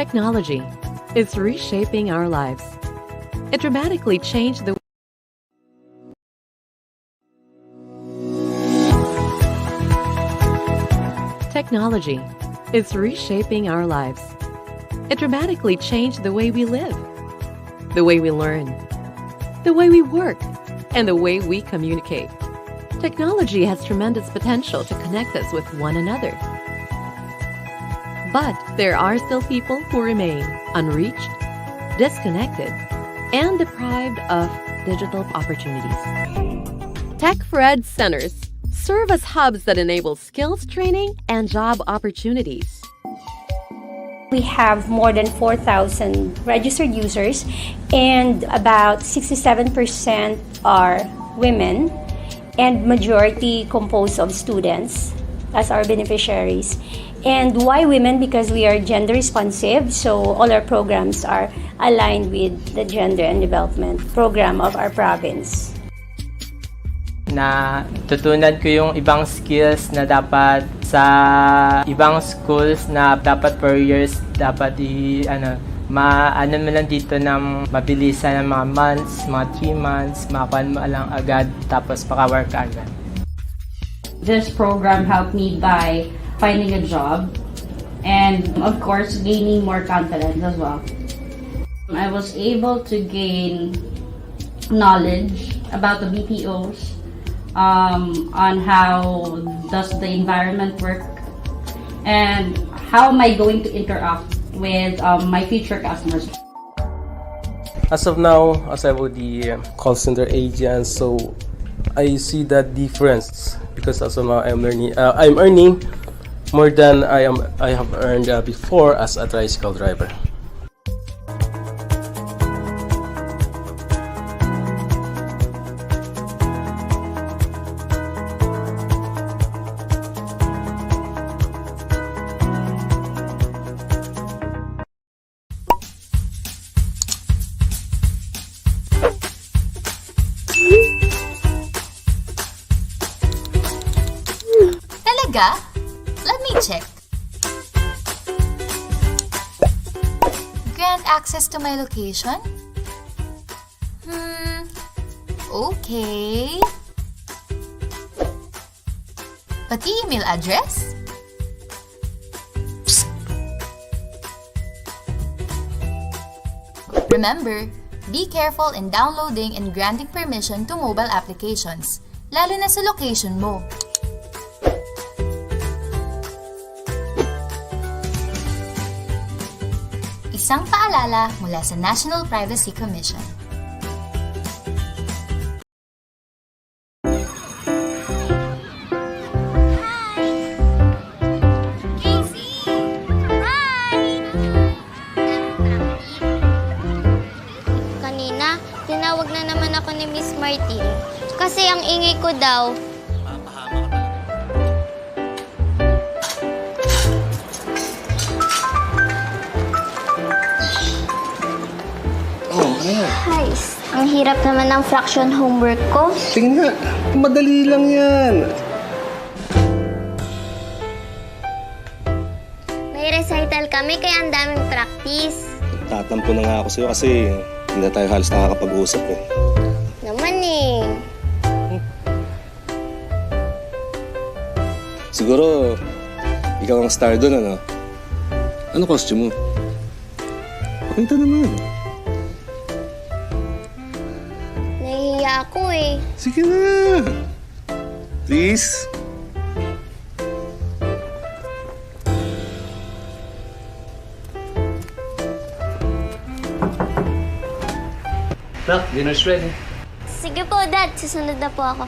Technology is reshaping our lives. It dramatically changed the Technology is reshaping our lives. It dramatically changed the way we live, the way we learn, the way we work, and the way we communicate. Technology has tremendous potential to connect us with one another. But there are still people who remain unreached, disconnected, and deprived of digital opportunities. Tech4ED centers serve as hubs that enable skills training and job opportunities. We have more than 4,000 registered users, and about 67% are women, and majority composed of students as our beneficiaries. And why women? Because we are gender responsive, so all our programs are aligned with the gender and development program of our province. Natutunan ko yung ibang skills na dapat sa ibang schools na dapat per years dapat maano mo lang dito ng mabilisan ng mga months, mga 3 months, makakuha mo lang agad tapos paka-work agad. This program helped me by finding a job and of course gaining more confidence as well. I was able to gain knowledge about the BPOs, on how does the environment work and how am I going to interact with my future customers. As of now, as I was the call center agent, so I see that difference because as of now I'm earning more than I have earned before as a tricycle driver. Talaga? Let me check. Grant access to my location? Okay. Pati email address? Remember, be careful in downloading and granting permission to mobile applications, lalo na sa location mo. Isang paalala mula sa National Privacy Commission. Kanina, tinawag na naman ako ni Miss Martin kasi ang ingay ko daw. Guys, ang hirap naman ng fraction homework ko. Tingnan nga, madali lang yan. May recital kami kaya ang daming practice. Tatampo na nga ako sa'yo kasi hindi tayo halos nakakapag-usap eh. Naman eh. Siguro, ikaw ang star doon, ano? Ano costume mo? Pakita naman. Nahihiya ako eh. Sige na. Please. Nak, dinner's ready. Sige po, Dad. Susunod na po ako.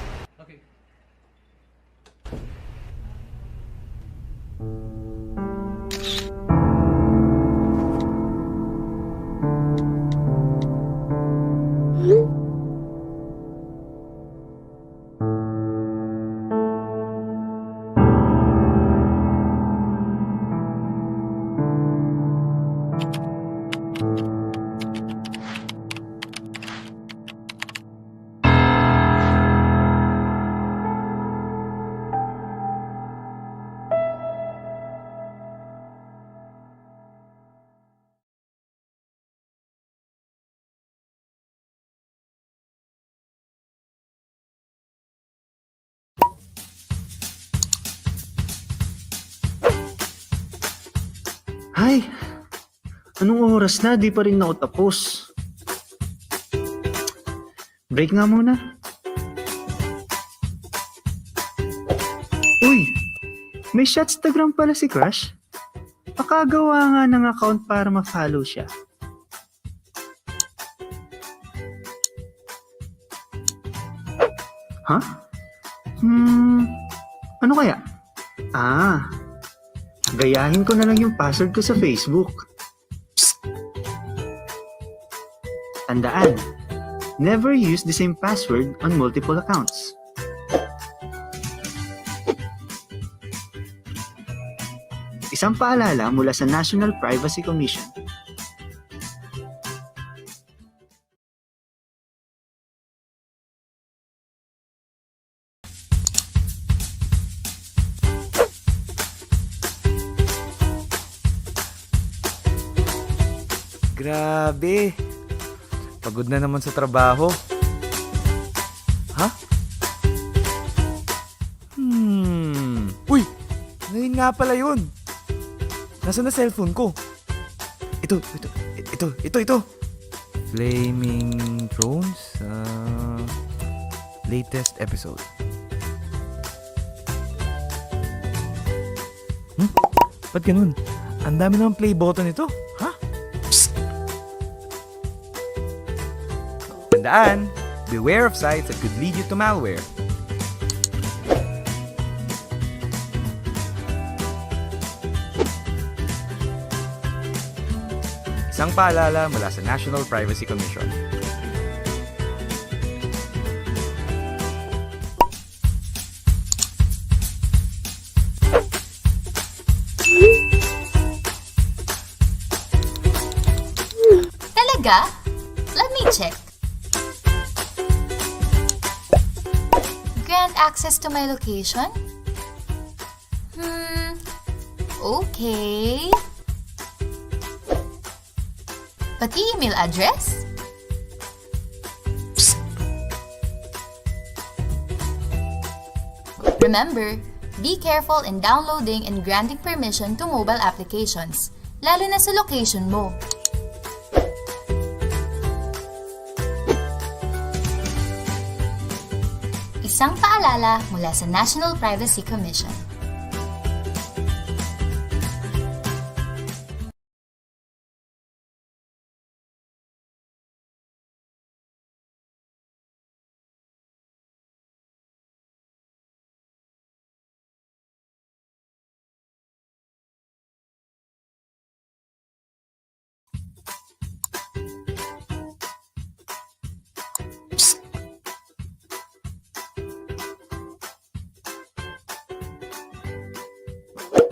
Ay, anong oras na? Di pa rin ako tapos. Break nga muna. Uy, may Shotstagram pala si Crush. Pakagawa nga ng account para ma-follow siya. Huh? Ano kaya? Gayahin ko na lang yung password ko sa Facebook. Psst! Tandaan, never use the same password on multiple accounts. Isang paalala mula sa National Privacy Commission. Grabe. Pagod na naman sa trabaho. Ha? Uy! Ngayon nga pala yun. Nasaan na cellphone ko? Ito. Flaming Thrones? Latest episode. Ba't ganun? Ang dami naman play button ito. Ha? Psst! Tandaan, beware of sites that could lead you to malware. Isang paalala mula sa National Privacy Commission. Talaga? Let me check. Grant access to my location? Okay. Pati email address? Psst. Remember, be careful in downloading and granting permission to mobile applications, lalo na sa location mo. Isang paalala mula sa National Privacy Commission.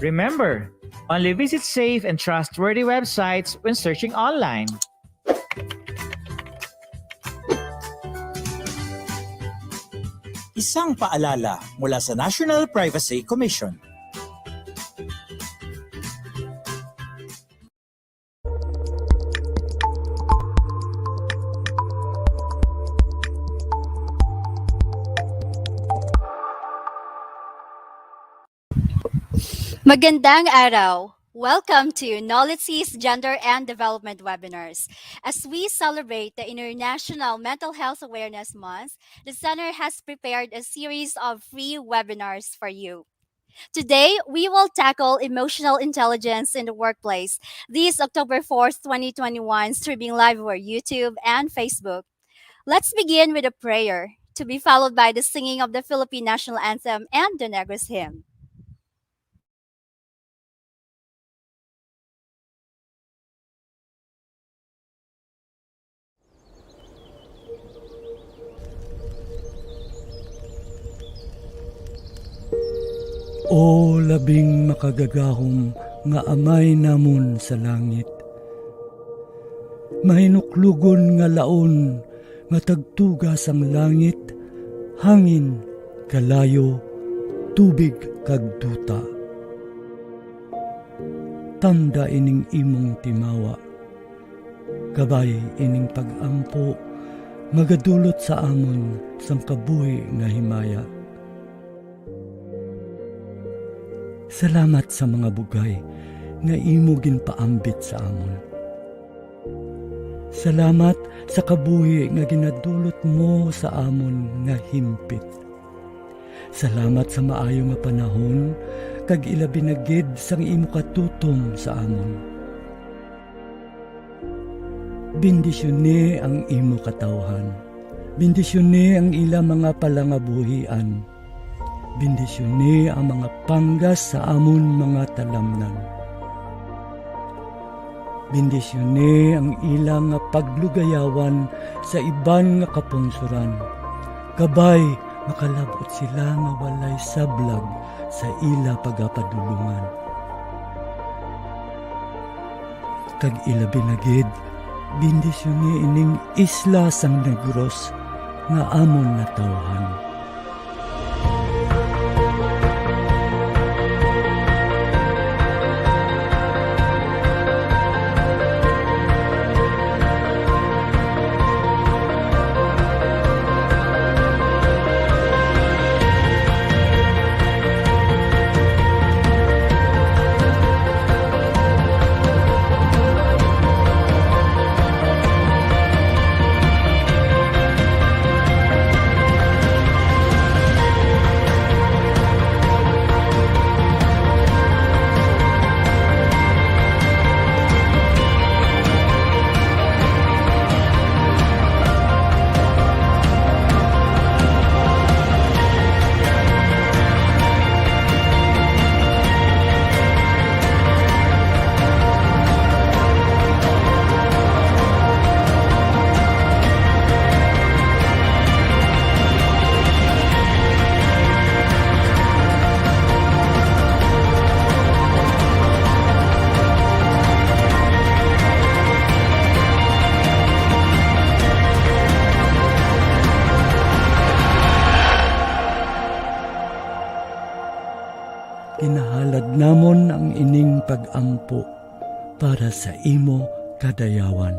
Remember, only visit safe and trustworthy websites when searching online. Isang paalala mula sa National Privacy Commission. Magandang araw! Welcome to NOLITC's Gender and Development Webinars. As we celebrate the International Mental Health Awareness Month, the Center has prepared a series of free webinars for you. Today, we will tackle emotional intelligence in the workplace. This October 4th, 2021, streaming live over YouTube and Facebook. Let's begin with a prayer, to be followed by the singing of the Philippine National Anthem and the Negros hymn. O labing makagagahom nga amay namon sa langit. Mahinuklugon nga laon nga tagtugas ang langit, hangin, kalayo, tubig kag duta. Tanda ining imong timawa, kabay ining pag-ampo, magadulot sa amon sang kabuhi nga himaya. Salamat sa mga bugay nga imo ginpaambit sa amon. Salamat sa kabuhi nga ginadulot mo sa amon nga himpit. Salamat sa maayo nga panahon kag ilabi na gid sang imo katutom sa amon. Bendisyone ang imo katawhan. Bendisyone ang ila mga palangabuhian. Bendisyone ang mga panggas sa amon mga talamnan. Bendisyone ang ila nga paglugayawan sa iban nga kapungsuran. Kabay makalabot sila nga walay sablag sa ila pagapadulungan. Kag ila binagid, bendisyone ining isla sang Negros nga amon natawhan. Kinahalad namon ang ining pag-ampo para sa imo kadayawan.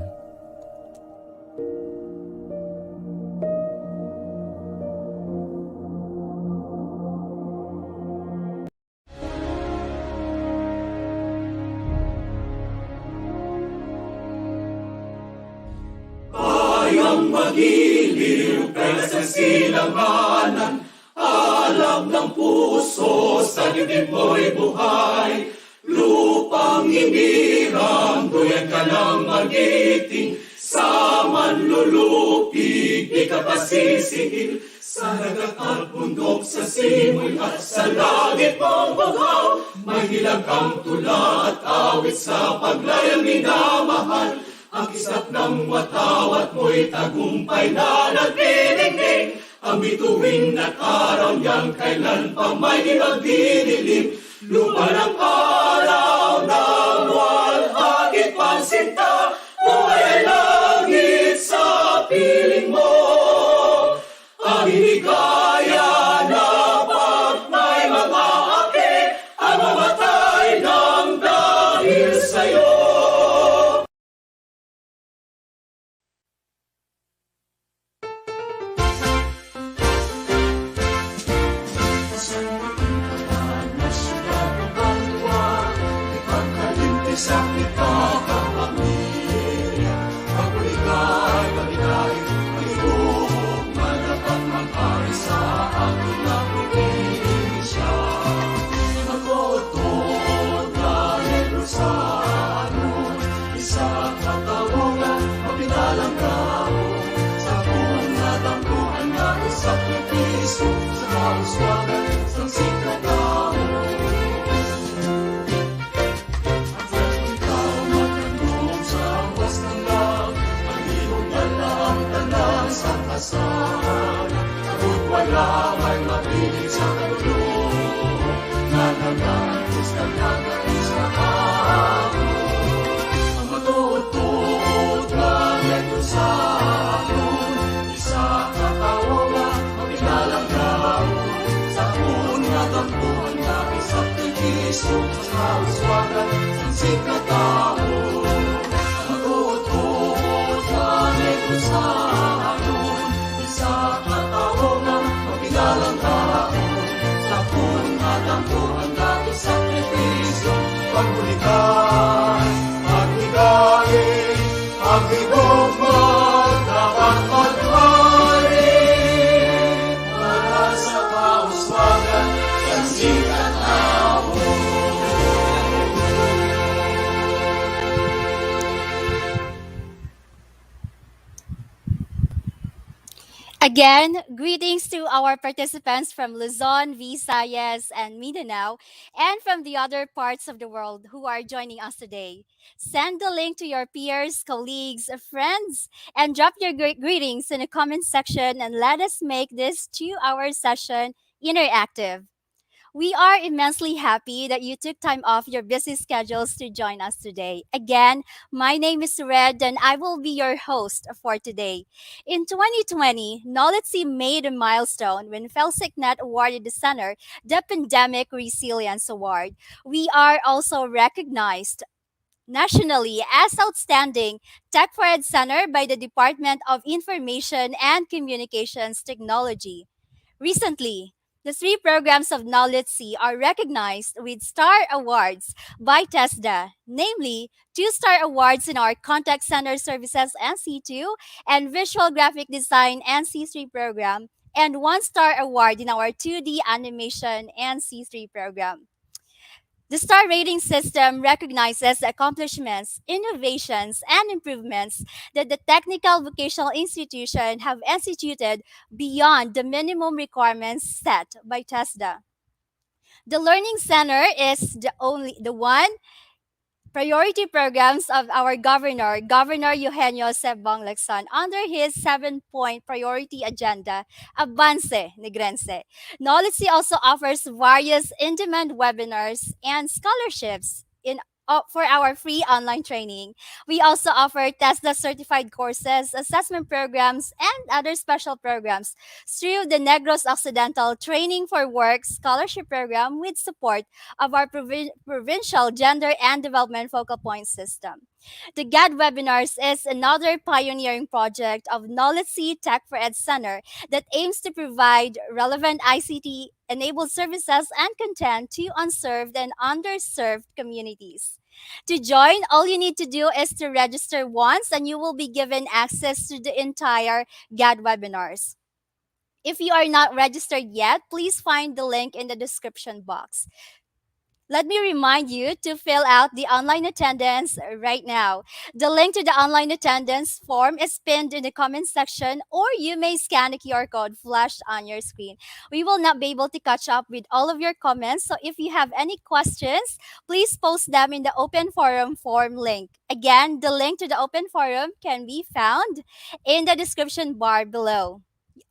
Kayang magiliw kaya sa silanganan, alam ng puso sa dibdib mo'y buhay. Lupang inirang, duyan ka ng magiting, sa manlulupig, di ka pasisihil. Sa dagat at bundok, sa simoy at sa langit mong bughaw, may hilag kang tula at awit sa paglayang minamahal. Ang kislap ng watawat mo'y tagumpay na nagdinigdig. Ang bituin at araw niyang kailan pa may magdidilim. Lupa ng araw ng walhagit pansinta, buhay ay langit sa piling mo. Ang hinigaya na pag may mga akit, ang mamatay ng dahil sa'yo. Sa kita kapamilya, pag-uligay, pag-inay, pag-ibog, madapat mag-ari sa ating na probinsya. Magotod na Negros sa anon, isa katawungan, mapinalang gawon, sa buong natangguhan na isakripiso, sa kauswagan, sa sikatawon. Sa kasahan, abot wala may mapiling sa kalulong, nananagos ka nagay sa ako. Ang matutot na Negros sa anon, isa katawagan, mapilalang gawon, sa buong natampuan na isa't tigiso, sa kauswagan, sa sikatawon. Ang matutot na Negros sa sa katawungan, mapigalang kahapon, sa punong natangko ang dating sakripisyo, pagbulikan. Again, greetings to our participants from Luzon, Visayas, and Mindanao, and from the other parts of the world who are joining us today. Send the link to your peers, colleagues, friends, and drop your greetings in the comment section and let us make this 2 hour session interactive. We are immensely happy that you took time off your busy schedules to join us today. Again, my name is Red and I will be your host for today. In 2020, NOLITC made a milestone when FELSICNet awarded the center the Pandemic Resilience Award. We are also recognized nationally as Outstanding Tech4ED Center by the Department of Information and Communications Technology. Recently, the three programs of NOLITC are recognized with STAR Awards by TESDA, namely 2-star awards in our Contact Center Services NC2 and Visual Graphic Design NC3 program, and 1-star award in our 2D Animation NC3 program. The star rating system recognizes the accomplishments, innovations, and improvements that the technical vocational institution have instituted beyond the minimum requirements set by TESDA. The Learning Center is the one priority programs of our Governor Eugenio Sebong Lacson, under his 7-point priority agenda, Avance Negrense. NOLITC also offers various in-demand webinars and scholarships for our free online training. We also offer TESDA certified courses, assessment programs, and other special programs through the Negros Occidental Training for Work Scholarship Program with support of our provincial gender and development focal point system. The GAD Webinars is another pioneering project of NOLITC Tech4ED Center that aims to provide relevant ICT enabled services and content to unserved and underserved communities. To join, all you need to do is to register once and you will be given access to the entire GAD webinars. If you are not registered yet, please find the link in the description box. Let me remind you to fill out the online attendance right now. The link to the online attendance form is pinned in the comment section, or you may scan the QR code flashed on your screen. We will not be able to catch up with all of your comments, so if you have any questions, please post them in the open forum form link. Again, the link to the open forum can be found in the description bar below,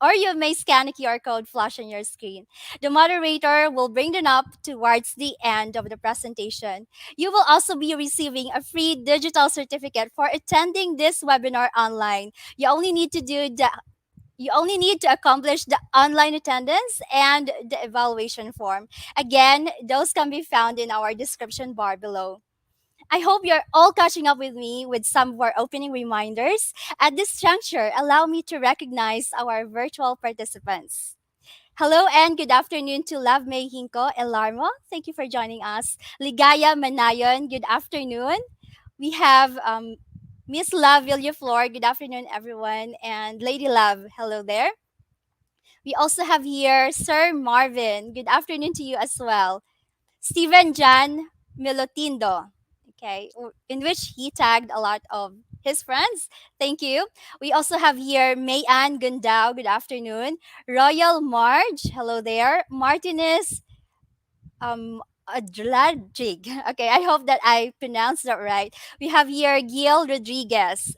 or you may scan a QR code flash on your screen. The moderator will bring them up towards the end of the presentation. You will also be receiving a free digital certificate for attending this webinar online. You only need to accomplish the online attendance and the evaluation form. Again, those can be found in our description bar below. I hope you're all catching up with me with some of our opening reminders. At this juncture, allow me to recognize our virtual participants. Hello and good afternoon to Love May Hinko Elarmo. Thank you for joining us. Ligaya Manayon, good afternoon. We have Miss Love Villaflor, good afternoon everyone. And Lady Love, hello there. We also have here Sir Marvin, good afternoon to you as well. Stephen Jan Milotindo, okay, in which he tagged a lot of his friends. Thank you. We also have here Mayan Gundao, good afternoon. Royal Marge, hello there. Martinez Adladjig, okay, I hope that I pronounced that right. We have here Gil Rodriguez,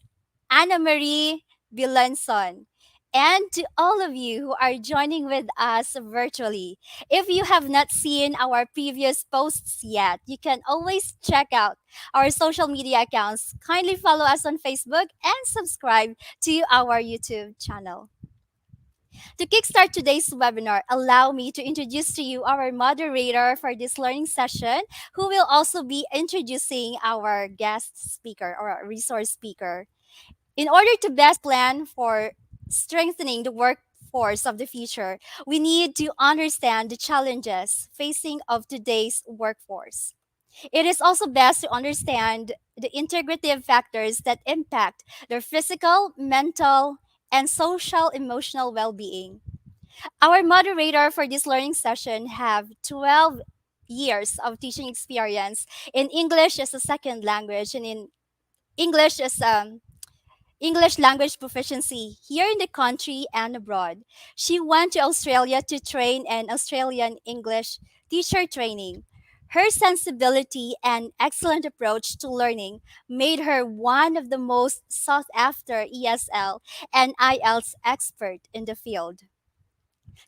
Anna Marie Bilanson, and to all of you who are joining with us virtually. If you have not seen our previous posts yet, you can always check out our social media accounts. Kindly follow us on Facebook and subscribe to our YouTube channel. To kickstart today's webinar, allow me to introduce to you our moderator for this learning session, who will also be introducing our guest speaker or our resource speaker. In order to best plan for strengthening the workforce of the future, we need to understand the challenges facing of today's workforce. It is also best to understand the integrative factors that impact their physical, mental, and social emotional well-being. Our moderator for this learning session have 12 years of teaching experience in English as a second language and in English as English language proficiency here in the country and abroad. She went to Australia to train an Australian English teacher training. Her sensibility and excellent approach to learning made her one of the most sought after ESL and IELTS expert in the field.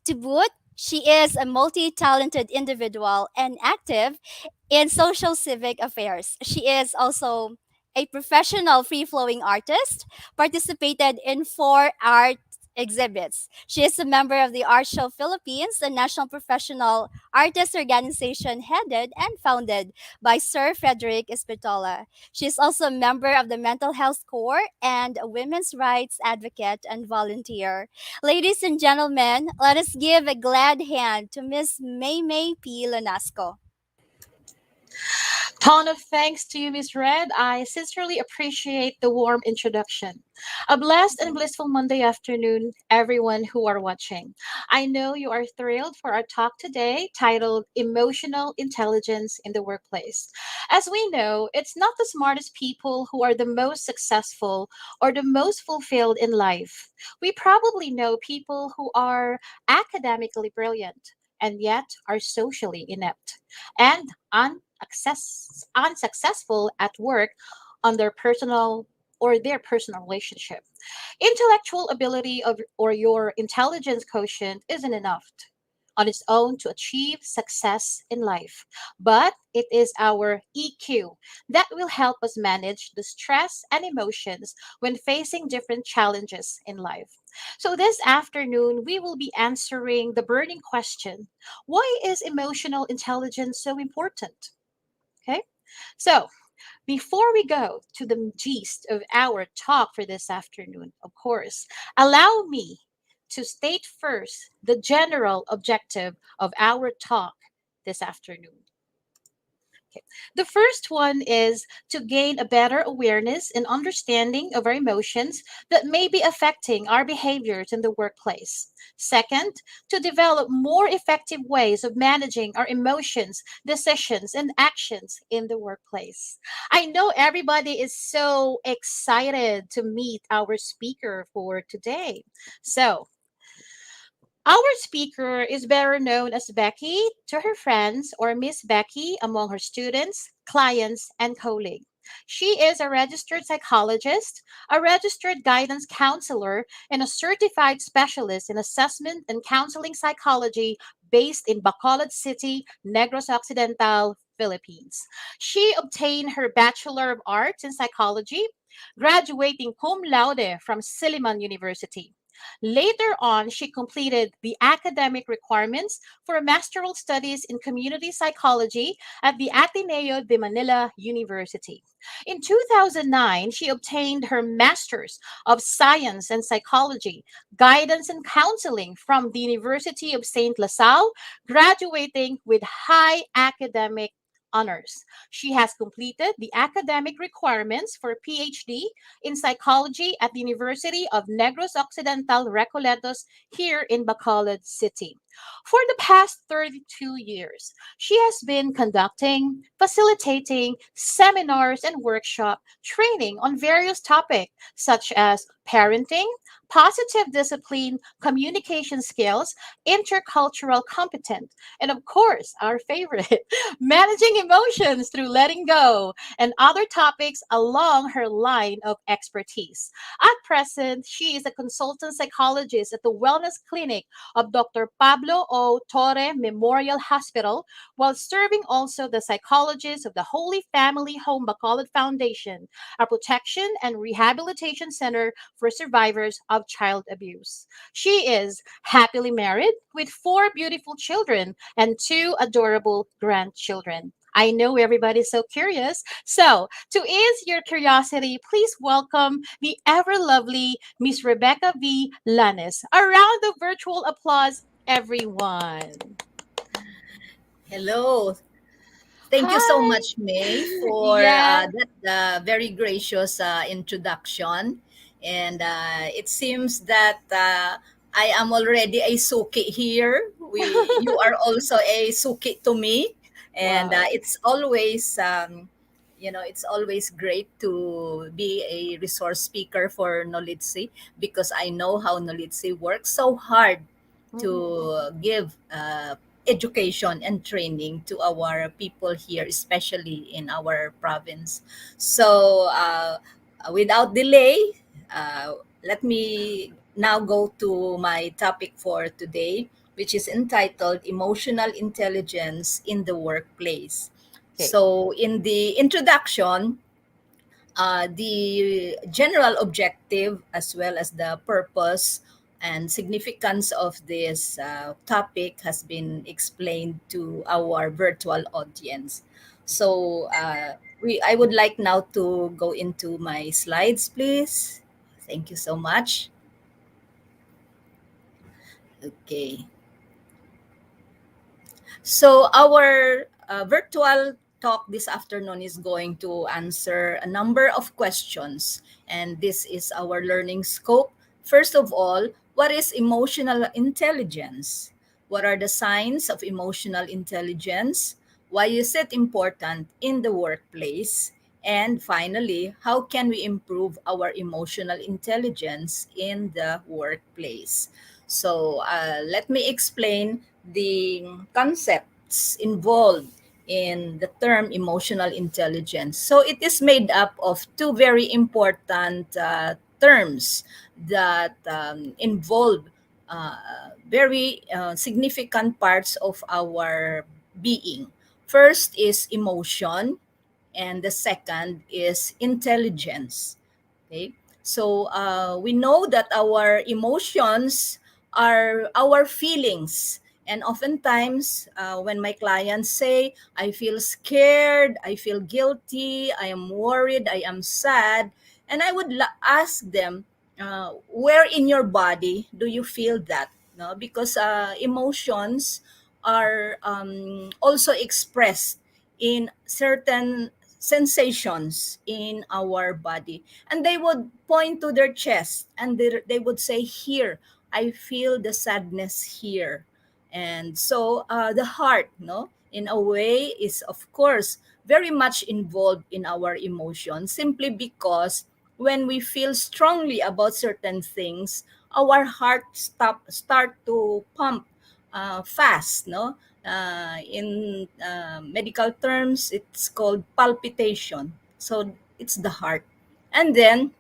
To boot, she is a multi talented individual and active in social civic affairs. She is also a professional free flowing artist, participated in 4 art exhibits. She is a member of the Art Show Philippines, a national professional artist organization headed and founded by Sir Frederick Espitola. She is also a member of the Mental Health Corps and a women's rights advocate and volunteer. Ladies and gentlemen, let us give a glad hand to Miss May May P. Lanasco. Ton of thanks to you, Miss Red. I sincerely appreciate the warm introduction. A blessed and blissful Monday afternoon, everyone who are watching. I know you are thrilled for our talk today titled Emotional Intelligence in the Workplace. As we know, it's not the smartest people who are the most successful or the most fulfilled in life. We probably know people who are academically brilliant and yet are socially inept and unsuccessful at work on their personal relationship. Intellectual ability or your intelligence quotient isn't enough on its own to achieve success in life, but it is our EQ that will help us manage the stress and emotions when facing different challenges in life. So this afternoon, we will be answering the burning question: why is emotional intelligence so important? Okay, so before we go to the gist of our talk for this afternoon, of course, allow me to state first the general objective of our talk this afternoon. Okay. The first one is to gain a better awareness and understanding of our emotions that may be affecting our behaviors in the workplace. Second, to develop more effective ways of managing our emotions, decisions, and actions in the workplace. I know everybody is so excited to meet our speaker for today. So, our speaker is better known as Becky to her friends or Miss Becky among her students, clients, and colleagues. She is a registered psychologist, a registered guidance counselor, and a certified specialist in assessment and counseling psychology based in Bacolod City, Negros Occidental, Philippines. She obtained her Bachelor of Arts in Psychology, graduating cum laude from Silliman University. Later on, she completed the academic requirements for master's studies in community psychology at the Ateneo de Manila University. In 2009, she obtained her Master's of Science and Psychology, Guidance and Counseling from the University of St. LaSalle, graduating with high academic honors. She has completed the academic requirements for PhD in psychology at the University of Negros Occidental Recoletos here in Bacolod City. For the past 32 years, she has been conducting, facilitating seminars and workshop training on various topics such as parenting, positive discipline, communication skills, intercultural competence, and of course, our favorite, managing emotions through letting go, and other topics along her line of expertise. At present, she is a consultant psychologist at the Wellness Clinic of Dr. Pablo O. Torre Memorial Hospital, while serving also the psychologist of the Holy Family Home Bacolod Foundation, a protection and rehabilitation center for survivors of child abuse. She is happily married with 4 beautiful children and 2 adorable grandchildren. I know everybody's so curious. So, to ease your curiosity, please welcome the ever lovely Miss Rebecca V. Lanes. A round of virtual applause, everyone. Hello. Thank you so much, May, for that very gracious introduction. And it seems that I am already a suki here. You are also a suki to me. And it's always it's always great to be a resource speaker for NOLITC, because I know how NOLITC works so hard to give education and training to our people here, especially in our province. So, without delay, let me now go to my topic for today, which is entitled Emotional Intelligence in the Workplace. So, in the introduction, the general objective as well as the purpose and significance of this topic has been explained to our virtual audience. So I would like now to go into my slides, please. Thank you so much. Okay. So our virtual talk this afternoon is going to answer a number of questions, and this is our learning scope. First of all, what is emotional intelligence? What are the signs of emotional intelligence? Why is it important in the workplace? And finally, how can we improve our emotional intelligence in the workplace? So let me explain the concepts involved in the term emotional intelligence. So it is made up of two very important terms that involve very significant parts of our being. First is emotion, and the second is intelligence. Okay, so we know that our emotions are our feelings, and oftentimes when my clients say, I feel scared, I feel guilty, I am worried, I am sad, and I would ask them, where in your body do you feel that? No, because emotions are also expressed in certain sensations in our body, and they would point to their chest, and they would say, here I feel the sadness here. And so the heart, no, in a way, is of course very much involved in our emotions, simply because when we feel strongly about certain things, our heart start to pump fast, no. In medical terms, it's called palpitation. So it's the heart. And then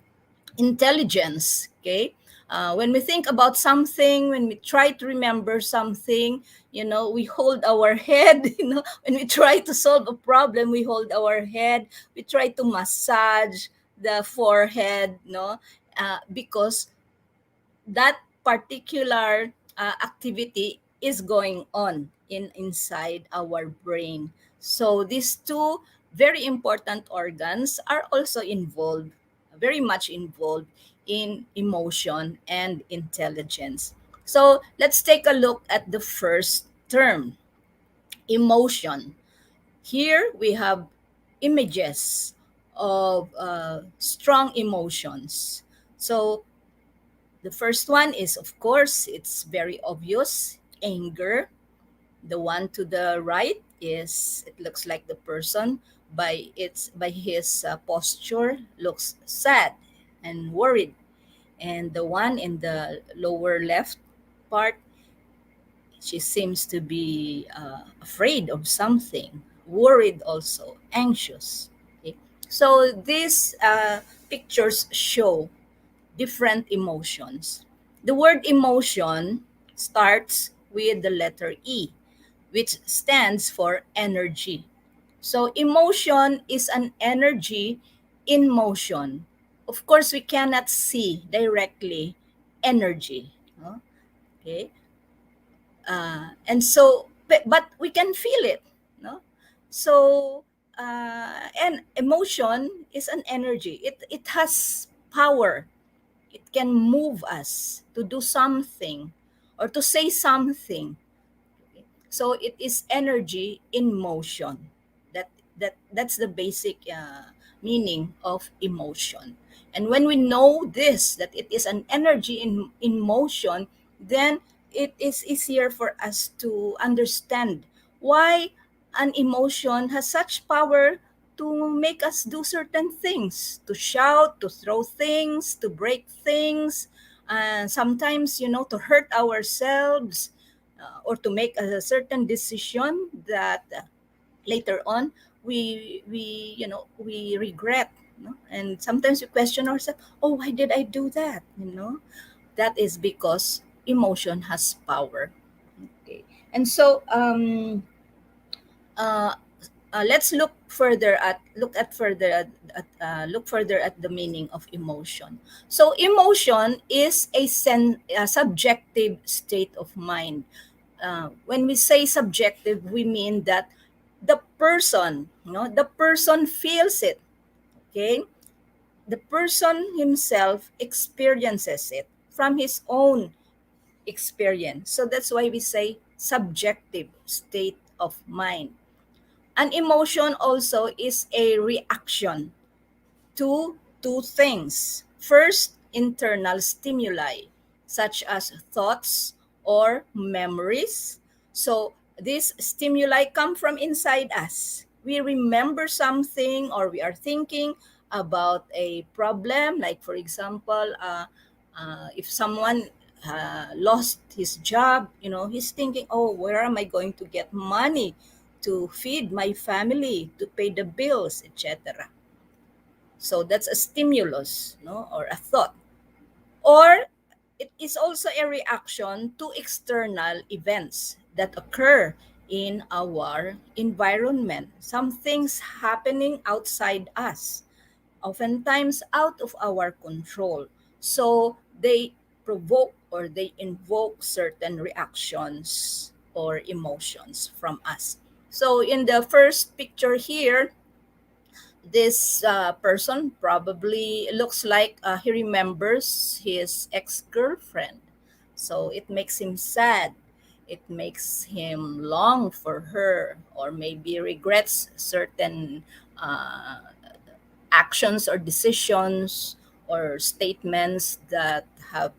intelligence, okay? When we think about something, when we try to remember something, we hold our head, when we try to solve a problem, we hold our head, we try to massage the forehead, no? Because that particular activity is going on inside our brain. So these two very important organs are also involved, very much involved in emotion and intelligence. So let's take a look at the first term, emotion. Here we have images of strong emotions. So the first one is, of course, it's very obvious, anger. The one to the right is, it looks like the person by his posture looks sad and worried. And the one in the lower left part, she seems to be afraid of something, worried also, anxious. Okay? So these pictures show different emotions. The word emotion starts with the letter E, which stands for energy. So emotion is an energy in motion. Of course, we cannot see directly energy. No? Okay. And so, but we can feel it. No? So, and emotion is an energy. It has power. It can move us to do something or to say something. So it is energy in motion. That's the basic meaning of emotion. And when we know this, that it is an energy in motion, then it is easier for us to understand why an emotion has such power to make us do certain things, to shout, to throw things, to break things, and sometimes, to hurt ourselves, or to make a certain decision that later on we regret. And sometimes we question ourselves, oh, why did I do that? That is because emotion has power. Okay. And so let's look further at the meaning of emotion. So emotion is a subjective state of mind. When we say subjective, we mean that the person feels it. Okay, the person himself experiences it from his own experience. So that's why we say subjective state of mind. An emotion also is a reaction to two things. First, internal stimuli, such as thoughts or memories. So these stimuli come from inside us. We remember something, or we are thinking about a problem, like for example, if someone lost his job, he's thinking, oh, where am I going to get money to feed my family, to pay the bills, etc. So that's a stimulus, or a thought. Or it is also a reaction to external events that occur in our environment. Some things happening outside us, oftentimes out of our control. So they provoke or they invoke certain reactions or emotions from us. So in the first picture here, this person probably looks like he remembers his ex-girlfriend. So it makes him sad. It makes him long for her, or maybe regrets certain actions or decisions or statements that have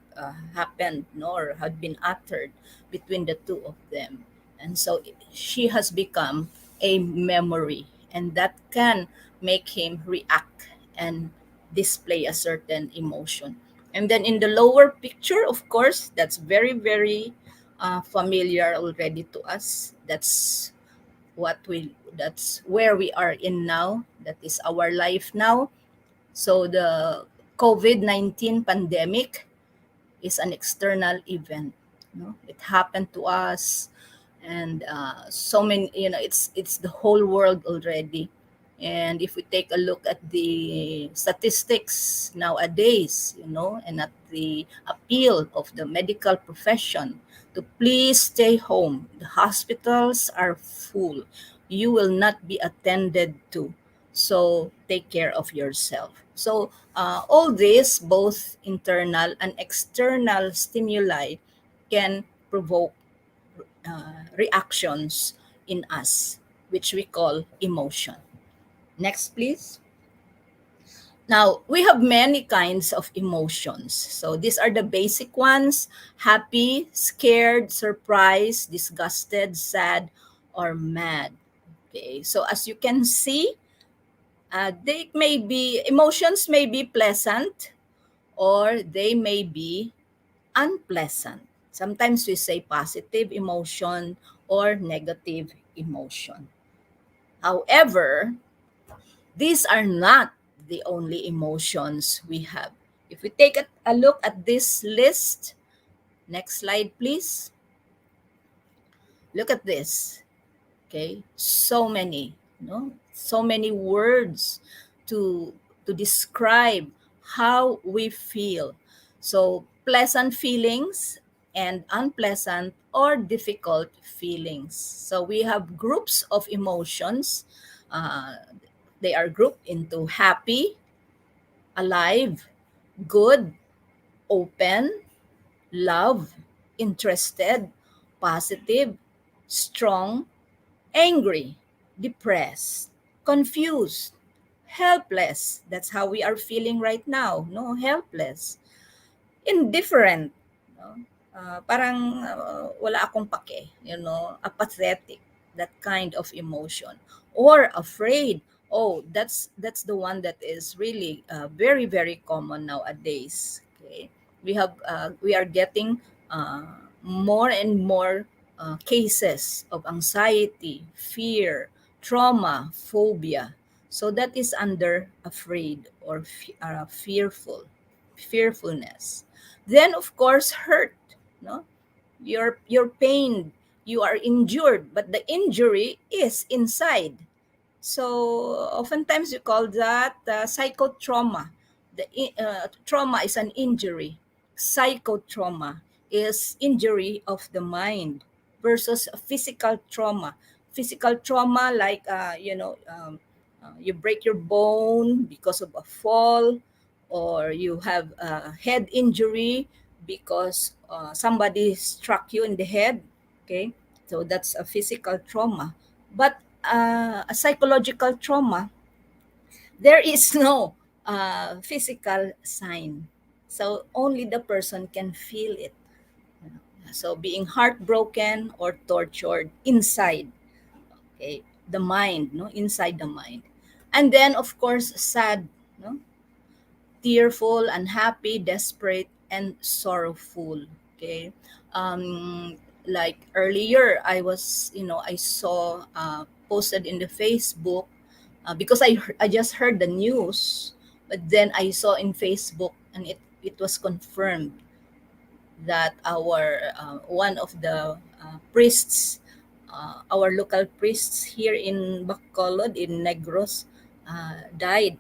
happened, or have been uttered between the two of them. And so she has become a memory, and that can make him react and display a certain emotion. And then in the lower picture, of course, that's very, very familiar already to us. That's where we are in now. That is our life now. So the COVID-19 pandemic is an external event. It happened to us, and so many. It's the whole world already. And if we take a look at the statistics nowadays, and at the appeal of the medical profession to please stay home, the hospitals are full. You will not be attended to. So take care of yourself. So all this, both internal and external stimuli, can provoke reactions in us, which we call emotion. Next, please. Now, we have many kinds of emotions. So these are the basic ones: happy, scared, surprised, disgusted, sad, or mad. Okay, so as you can see, emotions may be pleasant, or they may be unpleasant. Sometimes we say positive emotion or negative emotion. However, these are not the only emotions we have. If we take a look at this list, next slide, please. Look at this. Okay, so many, so many words to describe how we feel. So pleasant feelings and unpleasant or difficult feelings. So we have groups of emotions. They are grouped into happy, alive, good, open, love, interested, positive, strong, angry, depressed, confused, helpless. That's how we are feeling right now, no? Helpless. Indifferent, no? Parang wala akong pake, apathetic, that kind of emotion. Or afraid, Oh, that's the one that is really very very common nowadays. Okay, we are getting more and more cases of anxiety, fear, trauma, phobia. So that is under afraid or fearfulness. Then of course hurt. No, you're pained, you are injured, but the injury is inside. So oftentimes you call that psychotrauma. Trauma is an injury. Psychotrauma is injury of the mind versus a physical trauma. Physical trauma, like you break your bone because of a fall, or you have a head injury because somebody struck you in the head. Okay, so that's a physical trauma. But a psychological trauma, there is no physical sign. So only the person can feel it. So being heartbroken or tortured inside, okay, the mind, no, inside the mind. And then of course sad, no, tearful, unhappy, desperate, and sorrowful. Okay. Like earlier, I saw posted in the Facebook because I just heard the news, but then I saw in Facebook and it was confirmed that our one of the priests, our local priests here in Bacolod, in Negros, died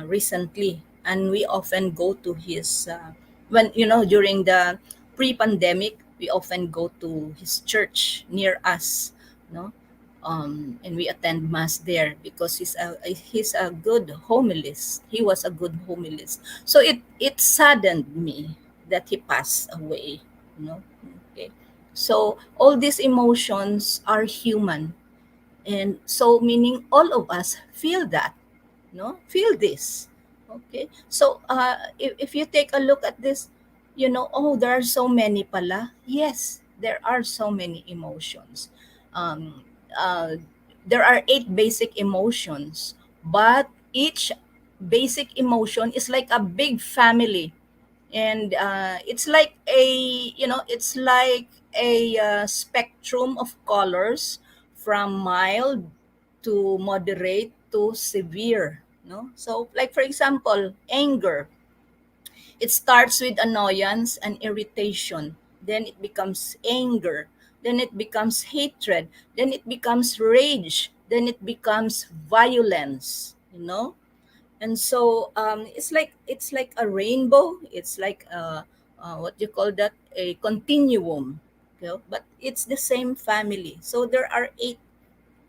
recently, and we often go to his when during the pre-pandemic, we often go to his church near us, no, and we attend mass there because he's a good homilist. He was a good homilist. So it saddened me that he passed away. You know, okay. So all these emotions are human, and so meaning all of us feel that, no, feel this. Okay, so if you take a look at this, oh, there are so many pala. Yes, there are so many emotions. um, uh, there are 8 basic emotions, but each basic emotion is like a big family, and it's like a spectrum of colors, from mild to moderate to severe, no. So like for example, anger, it starts with annoyance and irritation, then it becomes anger, then it becomes hatred, then it becomes rage, then it becomes violence, and so it's like a rainbow. It's like what you call that, a continuum, but it's the same family. So there are 8,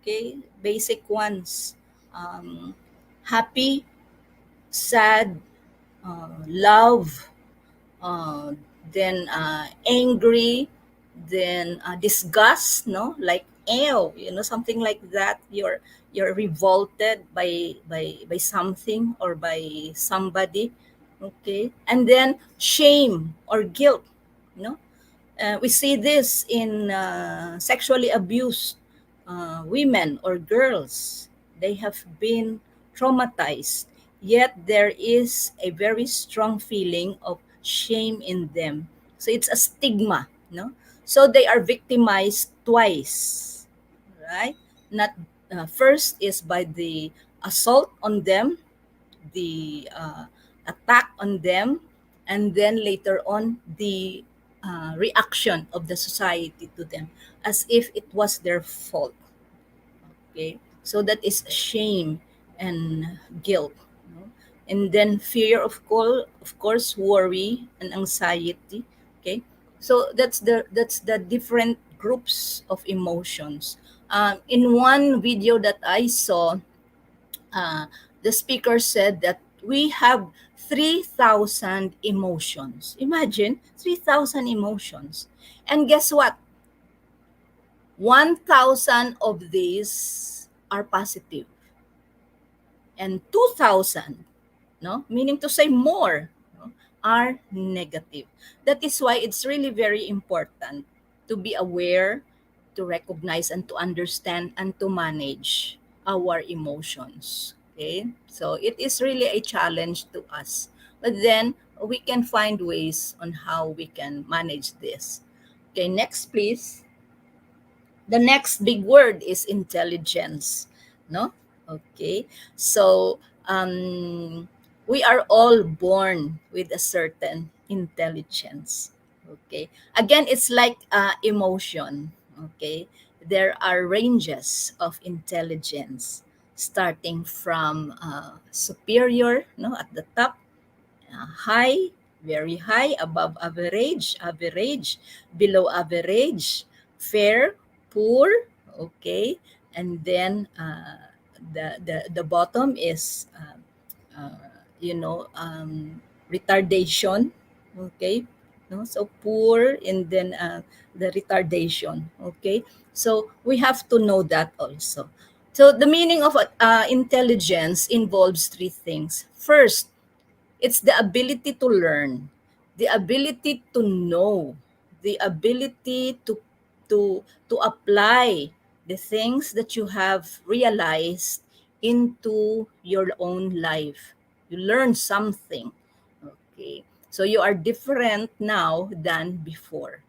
okay, basic ones: um, happy, sad, love, uh, then angry, then disgust, no, like ew, something like that. You're revolted by something or by somebody, okay. And then shame or guilt, you know we see this in sexually abused women or girls. They have been traumatized, yet there is a very strong feeling of shame in them. So it's a stigma, no? So they are victimized twice, right? Not first is by the assault on them, the attack on them, and then later on the reaction of the society to them, as if it was their fault. Okay, so that is shame and guilt, and then fear, of course, worry and anxiety. Okay, so that's the different groups of emotions. In one video that I saw, uh, the speaker said that we have 3,000 emotions. Imagine 3,000 emotions. And guess what? 1,000 of these are positive, and 2,000, no, meaning to say more, no, are negative. That is why it's really very important to be aware, to recognize, and to understand, and to manage our emotions. Okay, so it is really a challenge to us. But then we can find ways on how we can manage this. Okay, next please. The next big word is intelligence. No? Okay. So we are all born with a certain intelligence. Okay. Again, it's like emotion. Okay. There are ranges of intelligence starting from superior, no, at the top, high, very high, above average, average, below average, fair, poor, okay, and then the bottom is you know, retardation, okay, no, so poor, and then the retardation, okay, so we have to know that also. So the meaning of intelligence involves three things. First, it's the ability to learn, the ability to know, the ability to apply the things that you have realized into your own life. You learn something. Okay. So you are different now than before.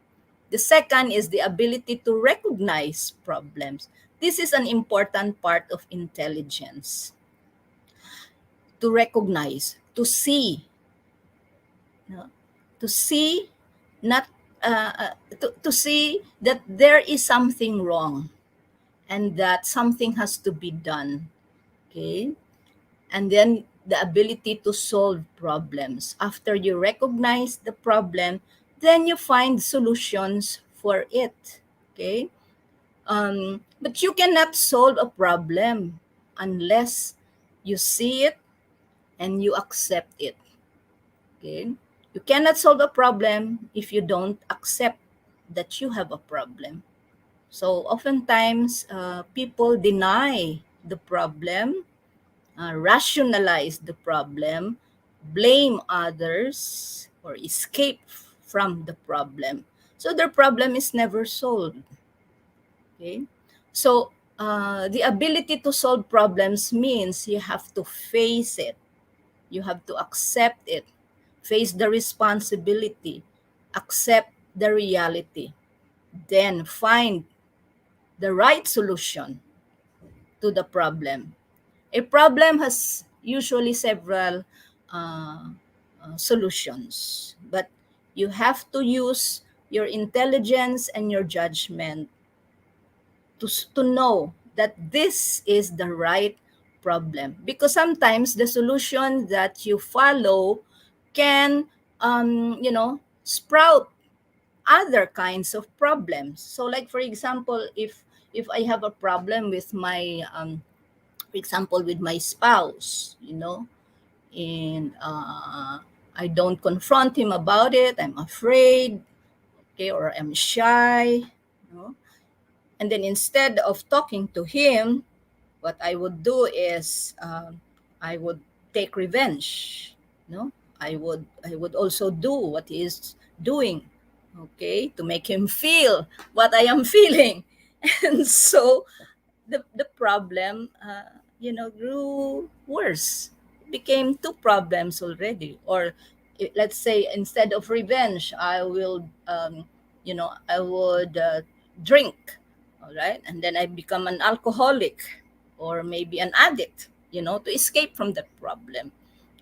The second is the ability to recognize problems. This is an important part of intelligence. To recognize, to see, no? To see, not to see that there is something wrong and that something has to be done. Okay, and then the ability to solve problems. After you recognize the problem, then you find solutions for it. Okay, but you cannot solve a problem unless you see it and you accept it. Okay, you cannot solve a problem if you don't accept that you have a problem. So oftentimes people deny the problem, rationalize the problem, blame others, or escape from the problem. So their problem is never solved. Okay, so the ability to solve problems means you have to face it, you have to accept it, face the responsibility, accept the reality, then find the right solution to the problem. A problem has usually several solutions, but you have to use your intelligence and your judgment to know that this is the right problem. Because sometimes the solution that you follow can, sprout other kinds of problems. So, like for example, if I have a problem with my, for example, with my spouse, and I don't confront him about it, I'm afraid, okay, or I'm shy, and then instead of talking to him, what I would do is I would take revenge. I would also do what he is doing, okay, to make him feel what I am feeling, and so the problem, grew worse. It became two problems already. Or let's say instead of revenge, I would drink, all right, and then I become an alcoholic or maybe an addict, to escape from the problem.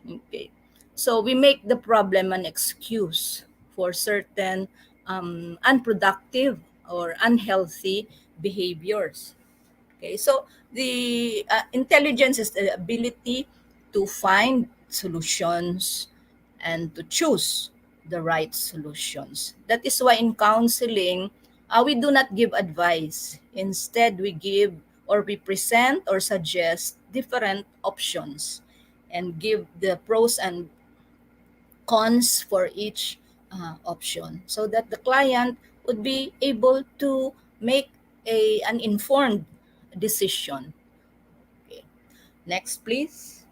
Okay, so we make the problem an excuse for certain unproductive or unhealthy behaviors. Okay, so the intelligence is the ability to find solutions and to choose the right solutions. That is why in counseling, we do not give advice. Instead, we give or we present or suggest different options and give the pros and cons for each option so that the client would be able to make an informed decision. Okay. Next, please.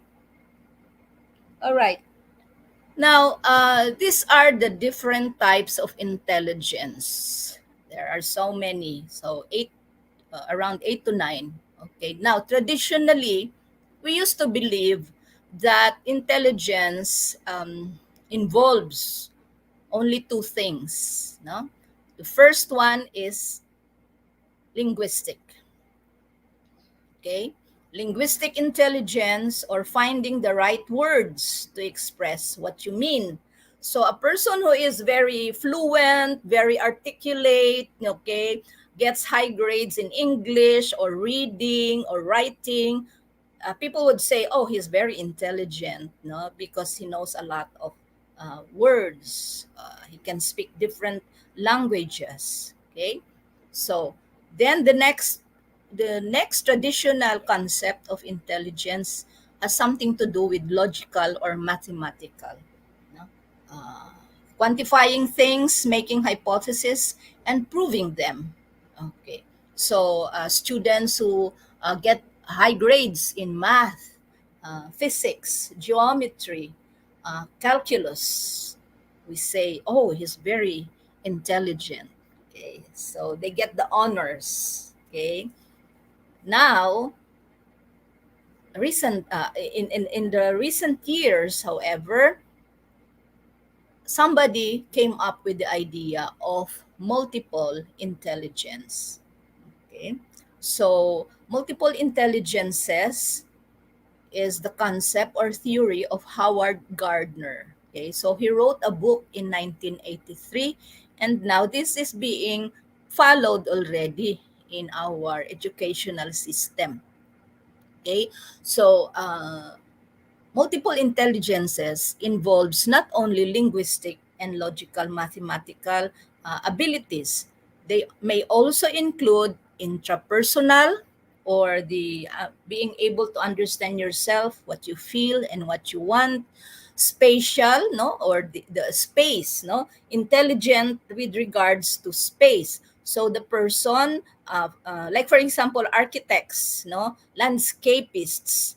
All right. Now, these are the different types of intelligence. There are so many. So around 8 to 9. Okay. Now, traditionally, we used to believe that intelligence involves only two things. No? The first one is linguistic. Okay? Linguistic intelligence, or finding the right words to express what you mean. So a person who is very fluent, very articulate, okay, gets high grades in English or reading or writing, people would say, oh, he's very intelligent, no, because he knows a lot of words. He can speak different languages. Okay, so then the next traditional concept of intelligence has something to do with logical or mathematical. No? Uh, Quantifying things, making hypotheses, and proving them. Okay, so students who get high grades in math, physics, geometry, calculus, we say, oh, he's very intelligent. Okay, so they get the honors. Okay, now in the recent years, however, somebody came up with the idea of multiple intelligence. Okay, so multiple intelligences is the concept or theory of Howard Gardner. Okay, so he wrote a book in 1983, and now this is being followed already in our educational system. Okay, so multiple intelligences involves not only linguistic and logical mathematical abilities. They may also include intrapersonal, or the being able to understand yourself, what you feel and what you want. Spatial, no, or the space, no, intelligent with regards to space. So the person, like for example, architects, no, landscapists,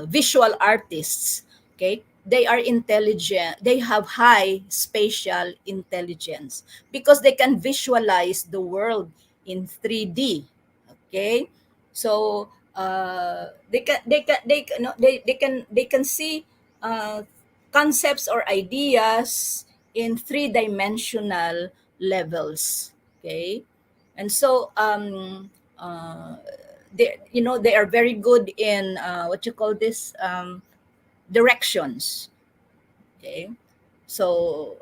visual artists, okay, they are intelligent, they have high spatial intelligence because they can visualize the world in 3D. Okay, so they can see concepts or ideas in three-dimensional levels. Okay, and so they are very good in what you call this, directions. Okay, so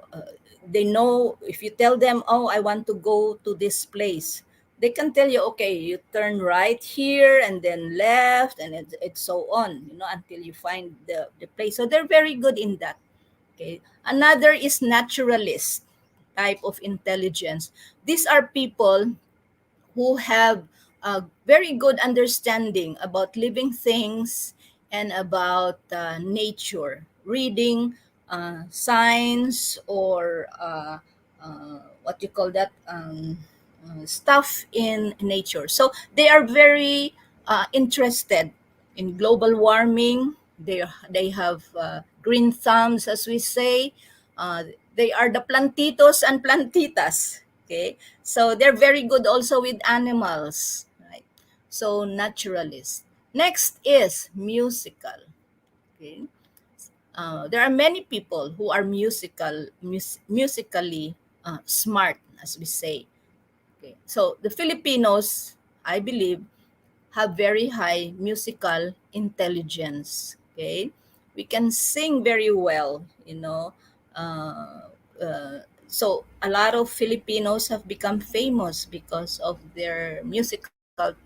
they know, if you tell them, oh, I want to go to this place, they can tell you, okay, you turn right here and then left, and it's so on, until you find the place. So they're very good in that. Okay, another is naturalist type of intelligence. These are people who have a very good understanding about living things and about nature, reading science, or what you call that, stuff in nature. So they are very interested in global warming. They have green thumbs, as we say. Uh, they are the plantitos and plantitas. Okay, so they're very good also with animals, right? So naturalist. Next is musical. Okay, there are many people who are musically smart, as we say. Okay, so the Filipinos, I believe, have very high musical intelligence. Okay, we can sing very well. Uh, so a lot of Filipinos have become famous because of their musical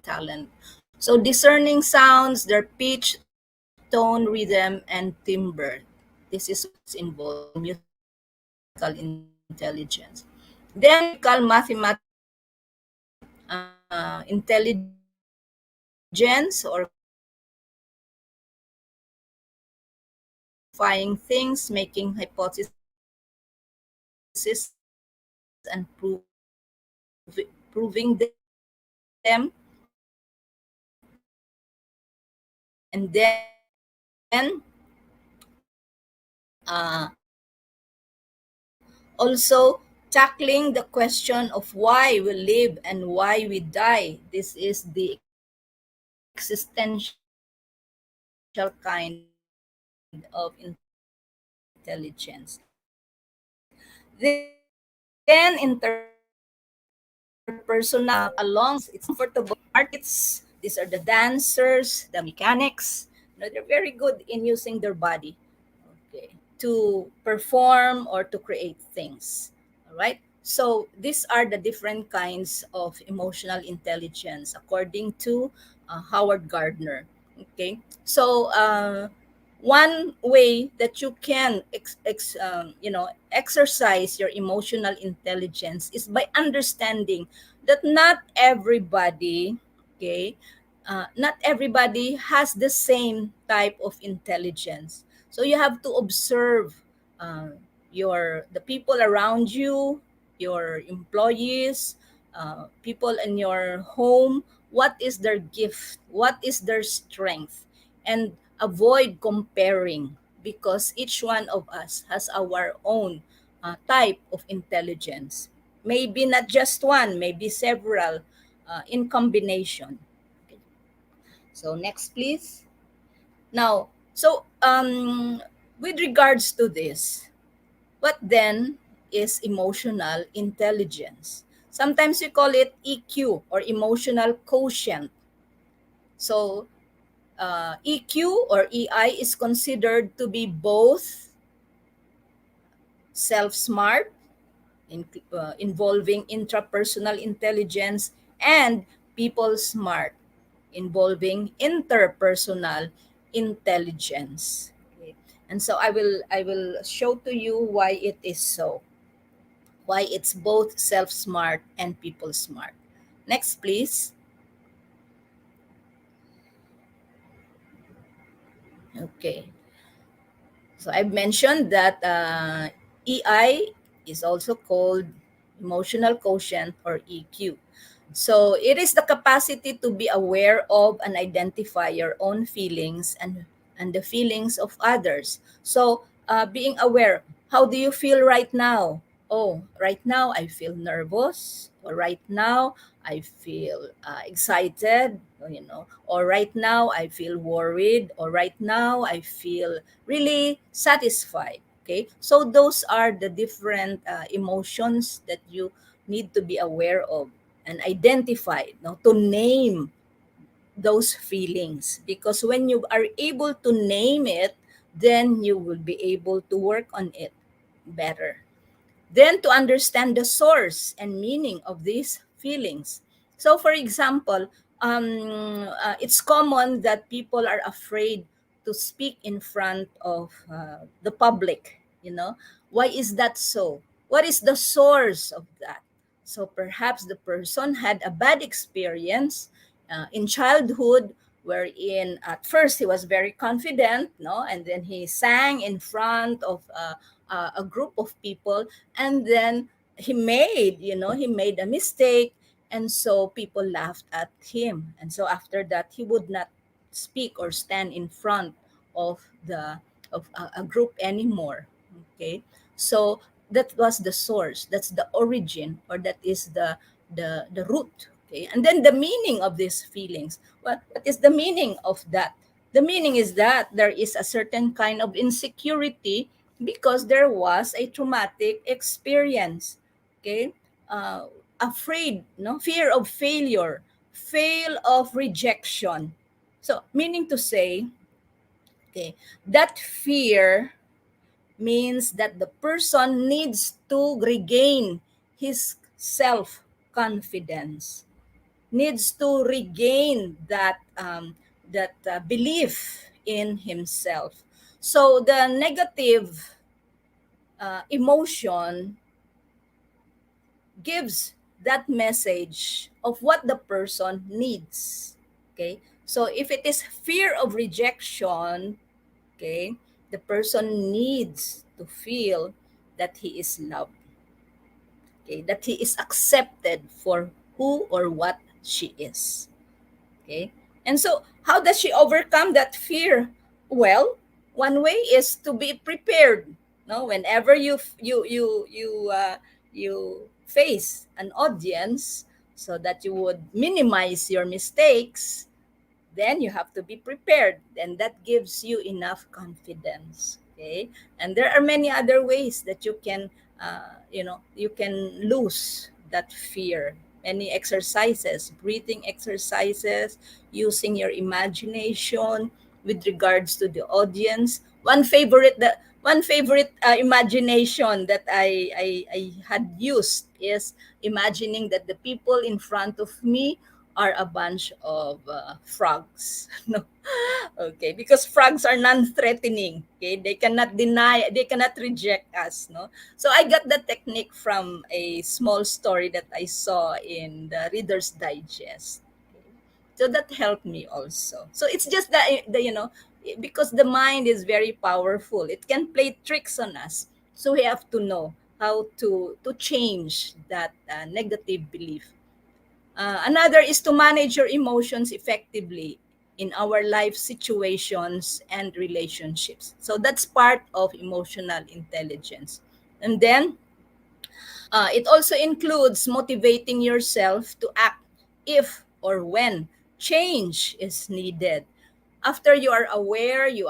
talent. So discerning sounds, their pitch, tone, rhythm, and timbre. This is what's involved in musical intelligence. Then we call mathematical intelligence, or quantifying things, making hypotheses, and proving them. And then also tackling the question of why we live and why we die. This is the existential kind of intelligence. Then interpersonal along it's comfortable artists, these are the dancers, the mechanics, they're very good in using their body, okay, to perform or to create things. All right, so these are the different kinds of emotional intelligence according to Howard Gardner. Okay, so one way that you can exercise your emotional intelligence is by understanding that not everybody, okay, not everybody has the same type of intelligence. So you have to observe the people around you, your employees, people in your home. What is their gift? What is their strength? And avoid comparing, because each one of us has our own type of intelligence. Maybe not just one, maybe several in combination. Okay. So next, please. Now, so with regards to this, what then is emotional intelligence? Sometimes we call it EQ or emotional quotient. So EQ or EI is considered to be both self-smart, involving intrapersonal intelligence, and people smart, involving interpersonal intelligence. Okay. And so I will show to you why it is so. Why it's both self-smart and people smart. Next, please. Okay. So I've mentioned that EI is also called emotional quotient or EQ. So it is the capacity to be aware of and identify your own feelings and the feelings of others. So being aware, how do you feel right now? Oh, right now I feel nervous, or right now I feel excited, or right now I feel worried, or right now I feel really satisfied. Okay, so those are the different emotions that you need to be aware of and identify, to name those feelings, because when you are able to name it, then you will be able to work on it better. Then to understand the source and meaning of these feelings. So, for example, it's common that people are afraid to speak in front of the public. Why is that so? What is the source of that? So perhaps the person had a bad experience in childhood, wherein at first he was very confident, no, and then he sang in front of a group of people, and then he made a mistake, and so people laughed at him, and so after that he would not speak or stand in front of a group anymore. Okay, so that was the source, that's the origin, or that is the root. Okay, and then the meaning of these feelings, what is the meaning of that? The meaning is that there is a certain kind of insecurity because there was a traumatic experience. Okay, afraid, no, fear of failure, fear of rejection. So meaning to say, okay, that fear means that the person needs to regain his self confidence, needs to regain that belief in himself. So the negative emotion gives that message of what the person needs. Okay, so if it is fear of rejection, okay, the person needs to feel that he is loved, okay, that he is accepted for who or what she is. Okay, and so how does she overcome that fear? Well, one way is to be prepared, no, whenever you face an audience, so that you would minimize your mistakes. then you have to be prepared, and that gives you enough confidence. Okay, and there are many other ways that you can you can lose that fear. Many exercises, breathing exercises, using your imagination with regards to the audience. One favorite imagination that I had used is imagining that the people in front of me are a bunch of frogs. No, okay, because frogs are non-threatening. Okay, they cannot deny, they cannot reject us. No, so I got the technique from a small story that I saw in the Reader's Digest. So that helped me also. So it's just that because the mind is very powerful, it can play tricks on us. So we have to know how to change that negative belief. Another is to manage your emotions effectively in our life situations and relationships. So that's part of emotional intelligence. And then it also includes motivating yourself to act if or when change is needed. After you are aware, you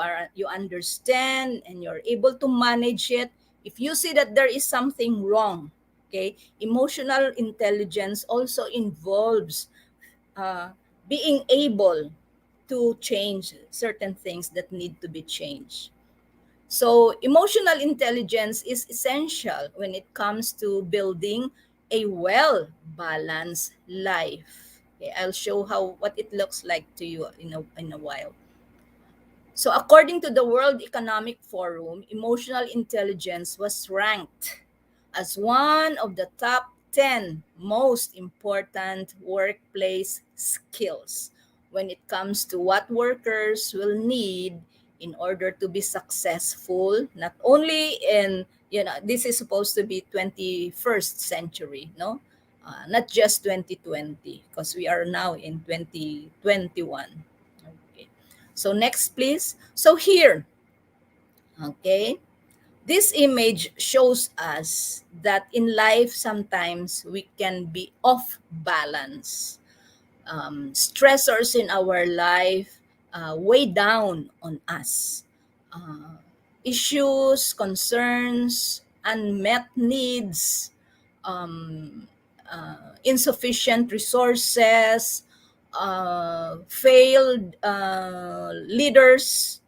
understand, and you're able to manage it. If you see that there is something wrong, okay, emotional intelligence also involves uh, being able to change certain things that need to be changed. So, emotional intelligence is essential when it comes to building a well balanced life. Okay, I'll show how what it looks like to you in a while. So, according to the World Economic Forum, emotional intelligence was ranked as one of the top 10 most important workplace skills when it comes to what workers will need in order to be successful, not only in, this is supposed to be 21st century, no? Not just 2020, because we are now in 2021. Okay. So next, please. So here, okay, this image shows us that in life sometimes we can be off balance. Stressors in our life weigh down on us. Uh, Issues, concerns, unmet needs, um, insufficient resources, failed leaders,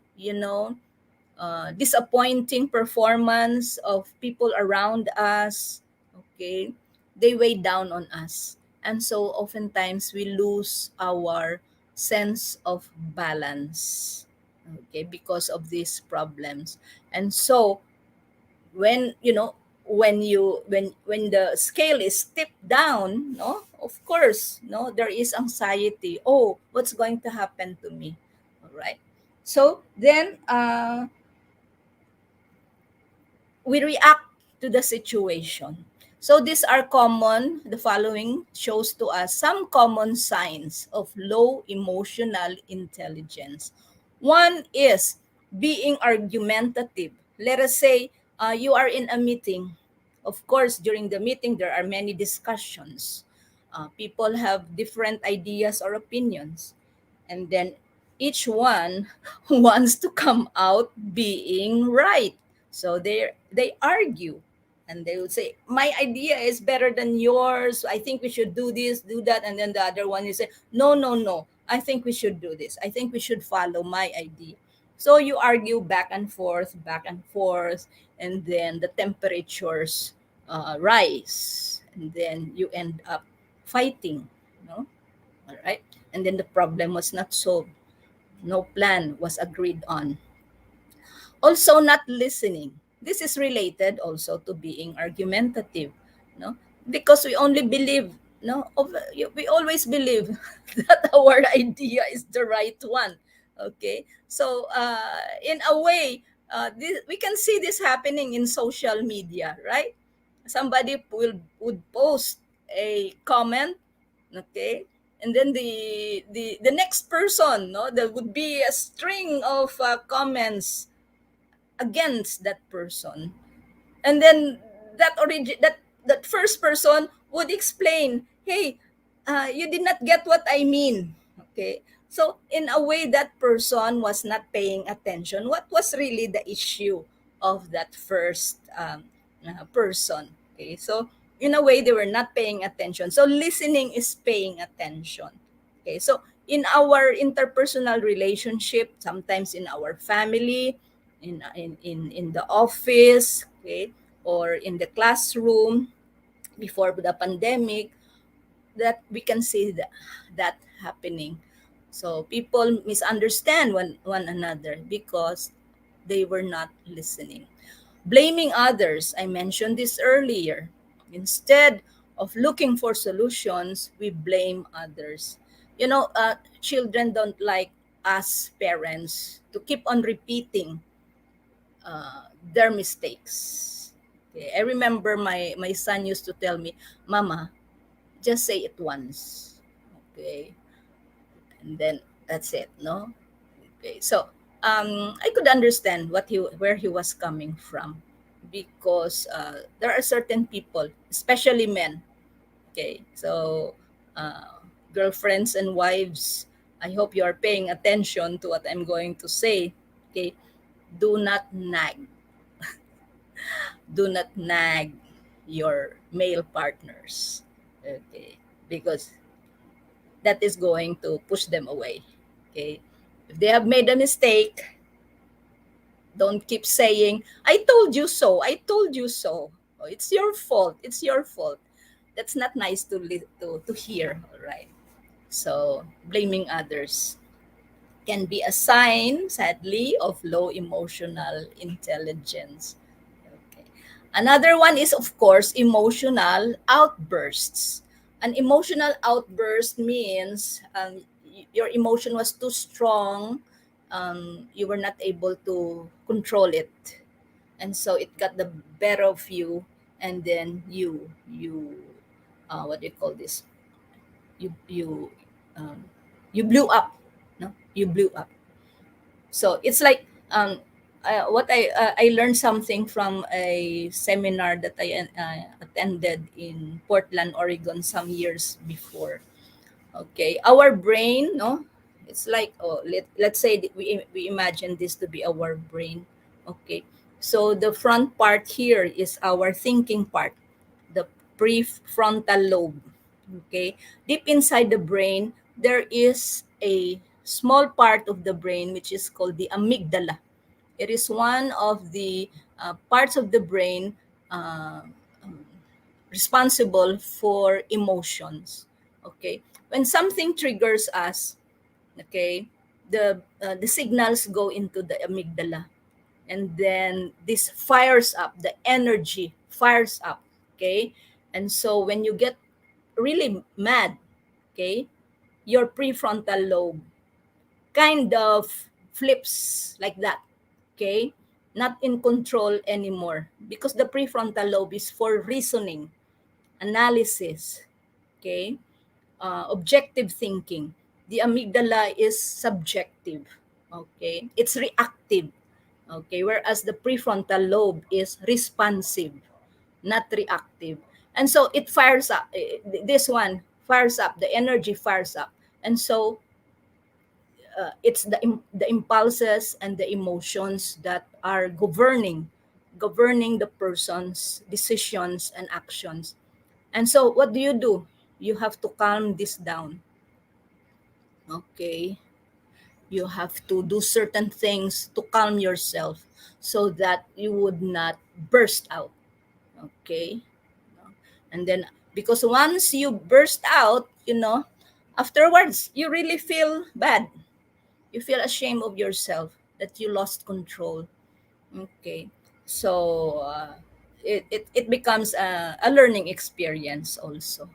disappointing performance of people around us, okay, they weigh down on us. And so oftentimes we lose our sense of balance, okay, because of these problems. And so when when the scale is tipped down, no, of course, no, there is anxiety. Oh, what's going to happen to me? All right. So then we react to the situation. So these are common, the following shows to us some common signs of low emotional intelligence. One is being argumentative. Let us say you are in a meeting. Of course, during the meeting, there are many discussions. People have different ideas or opinions. And then each one wants to come out being right. So they argue, and they would say, my idea is better than yours. I think we should do this, do that. And then the other one is say, no, no, no. I think we should do this. I think we should follow my idea. So you argue back and forth, and then the temperatures rise, and then you end up fighting. No, all right. And then the problem was not solved. No plan was agreed on. Also, not listening. This is related also to being argumentative, no? Because we only believe, no, we always believe that our idea is the right one. Okay, so in a way, we can see this happening in social media, right? Somebody would post a comment, okay, and then the next person, no, there would be a string of comments against that person, and then that first person would explain, hey, you did not get what I mean, okay, So in a way, that person was not paying attention. What was really the issue of that first person? Okay, so in a way, they were not paying attention. So listening is paying attention. Okay, so in our interpersonal relationship, sometimes in our family, in the office, okay, or in the classroom before the pandemic, that we can see that happening. So people misunderstand one another because they were not listening. Blaming others, I mentioned this earlier. Instead of looking for solutions, we blame others. Children don't like us parents to keep on repeating their mistakes. Okay, I remember my son used to tell me, Mama, just say it once. Okay, and then that's it, no? Okay, so I could understand where he was coming from, because there are certain people, especially men. Okay, so girlfriends and wives, I hope you are paying attention to what I'm going to say. Okay, do not nag. Do not nag your male partners. Okay, because that is going to push them away. Okay, if they have made a mistake, don't keep saying, I told you so, I told you so. Oh, it's your fault, it's your fault. That's not nice to hear. All right, so blaming others can be a sign, sadly, of low emotional intelligence. Okay. Another one is, of course, emotional outbursts. An emotional outburst means your emotion was too strong, you were not able to control it, and so it got the better of you, and then you what do you call this? You you um, you blew up. No, you blew up. So it's like I learned something from a seminar that I attended in Portland, Oregon, some years before. Okay, our brain, no, it's like, let's say that we imagine this to be our brain. Okay, so the front part here is our thinking part, the prefrontal lobe. Okay, deep inside the brain there is a small part of the brain which is called the amygdala. It is one of the parts of the brain uh, responsible for emotions. Okay, when something triggers us, okay, the signals go into the amygdala, and then this fires up, the energy fires up. Okay, and so when you get really mad, okay, your prefrontal lobe kind of flips like that. Okay, not in control anymore, because the prefrontal lobe is for reasoning, analysis, okay, objective thinking. The amygdala is subjective, okay, it's reactive, okay, whereas the prefrontal lobe is responsive, not reactive. And so it fires up, this one fires up, the energy fires up, and so it's the impulses and the emotions that are governing the person's decisions and actions. And so what do? You have to calm this down. Okay, you have to do certain things to calm yourself so that you would not burst out. Okay, and then, because once you burst out, afterwards you really feel bad, you feel ashamed of yourself that you lost control. Okay, so it becomes a learning experience also.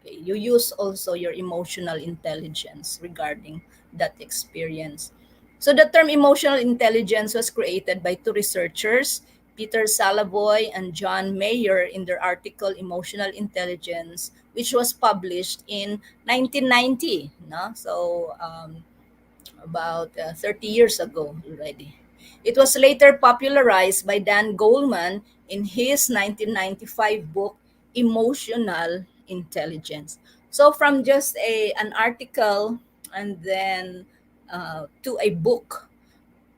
Okay, you use also your emotional intelligence regarding that experience. So the term emotional intelligence was created by two researchers, Peter Salaboy and John Mayer, in their article Emotional Intelligence, which was published in 1990. No? So about 30 years ago already. It was later popularized by Dan Goleman in his 1995 book, Emotional Intelligence. So from just an article and then to a book.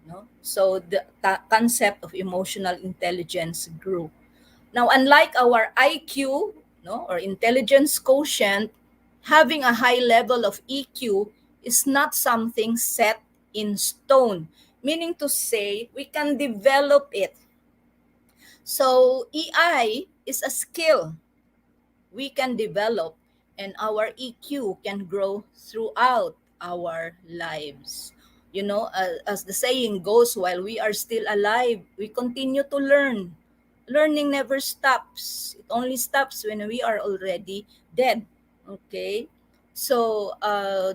No? So the concept of emotional intelligence grew. Now, unlike our IQ, no, or intelligence quotient, having a high level of EQ is not something set in stone, meaning to say we can develop it. So EI is a skill we can develop, and our EQ can grow throughout our lives. You know, as the saying goes, while we are still alive, we continue to learn. Learning never stops. It only stops when we are already dead. Okay? So,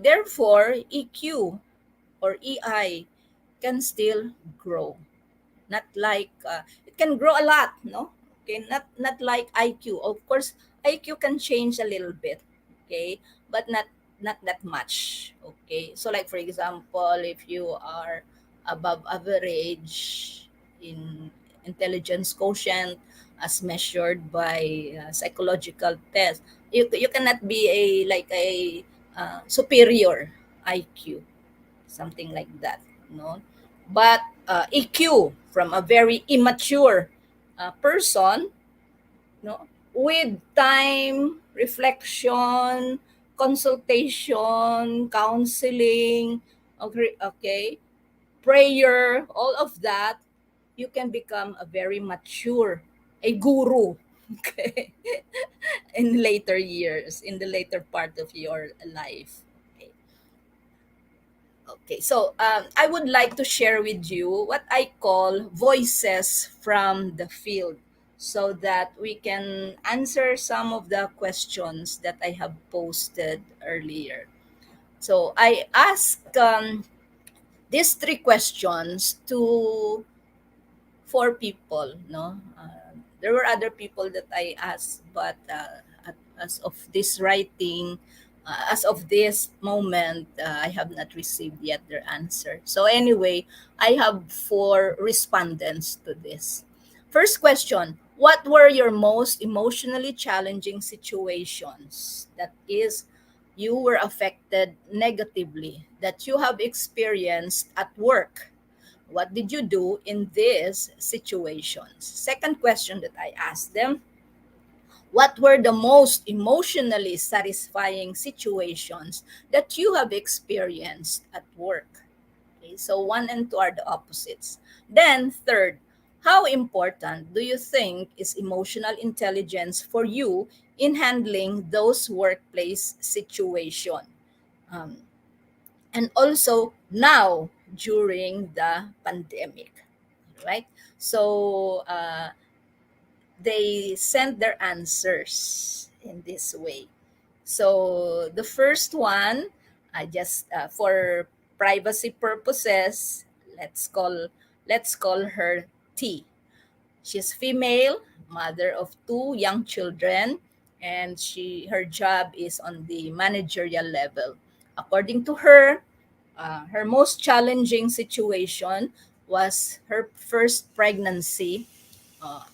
therefore, EQ or EI can still grow. Not like it can grow a lot, no? Okay, not like IQ. Of course, IQ can change a little bit, okay, but not that much. Okay, so like for example, if you are above average in intelligence quotient as measured by psychological test, you cannot be a like a superior IQ, something like that, no? But EQ from a very immature person, no, with time, reflection, consultation, counseling, okay, prayer, all of that, you can become a very mature, a guru, okay, in later years, in the later part of your life. Okay, so I would like to share with you what I call voices from the field so that we can answer some of the questions that I have posted earlier. So I asked these three questions to four people. No, there were other people that I asked, but as of this writing, as of this moment, I have not received yet their answer. So anyway, I have four respondents to this. First question: what were your most emotionally challenging situations? That is, you were affected negatively that you have experienced at work. What did you do in these situations? Second question that I asked them: what were the most emotionally satisfying situations that you have experienced at work? Okay, so one and two are the opposites. Then, third, how important do you think is emotional intelligence for you in handling those workplace situations? Um, and also now during the pandemic, right? So they sent their answers in this way. So the first one, I just for privacy purposes, let's call her T. She's female, mother of two young children, and her job is on the managerial level. According to her, her most challenging situation was her first pregnancy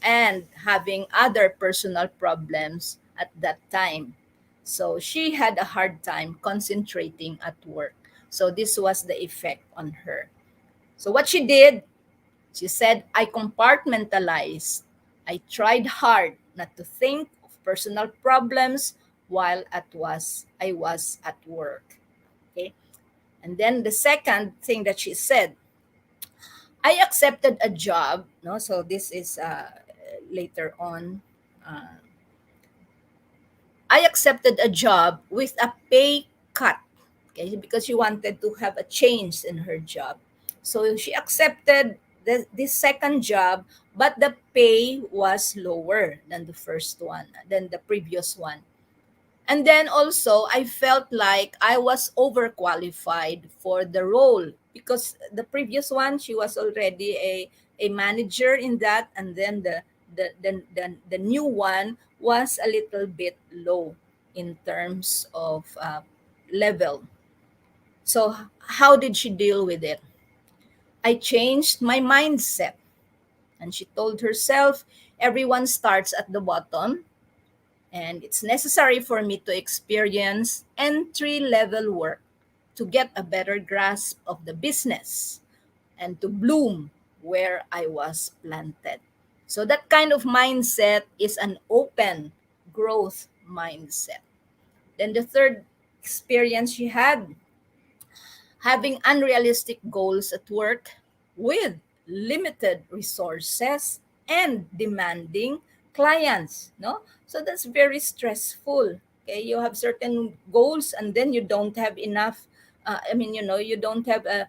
and having other personal problems at that time. So she had a hard time concentrating at work. So this was the effect on her. So what she did, she said, I compartmentalized. I tried hard not to think of personal problems while I was at work. Okay. And then the second thing that she said, I accepted a job. No, so this is later on. I accepted a job with a pay cut, okay, because she wanted to have a change in her job. So she accepted this second job, but the pay was lower than the first one, than the previous one. And then also, I felt like I was overqualified for the role because the previous one, she was already a manager in that. And then the new one was a little bit low in terms of level. So, how did she deal with it? I changed my mindset. And she told herself, everyone starts at the bottom and it's necessary for me to experience entry level work to get a better grasp of the business and to bloom where I was planted. So that kind of mindset is an open growth mindset. Then the third experience she had, having unrealistic goals at work with limited resources and demanding clients, no? So that's very stressful. Okay, you have certain goals and then you don't have enough, you don't have a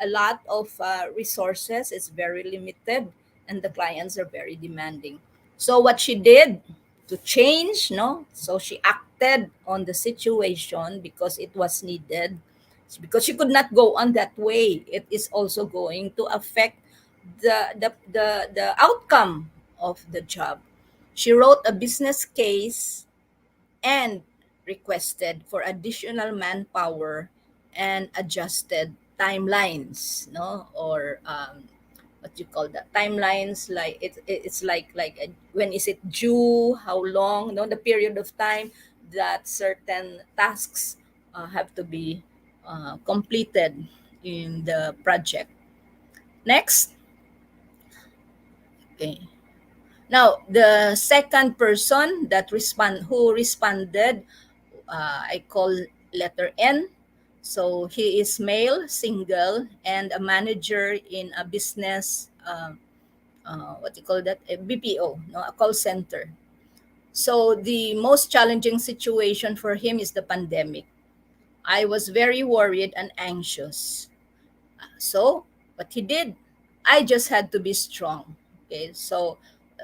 lot of resources. It's very limited and the clients are very demanding. So what she did to change, no? So she acted on the situation because it was needed, because she could not go on that way. It is also going to affect the outcome of the job. She wrote a business case and requested for additional manpower and adjusted timelines, no? Or what you call that, timelines, like it's like when is it due, how long, no, the period of time that certain tasks have to be completed in the project. Next. Okay. Now, the second person that responded, I call letter N. So he is male, single, and a manager in a business, what you call that, a BPO, no, a call center. So the most challenging situation for him is the pandemic. I was very worried and anxious. So what he did, I just had to be strong. Okay, so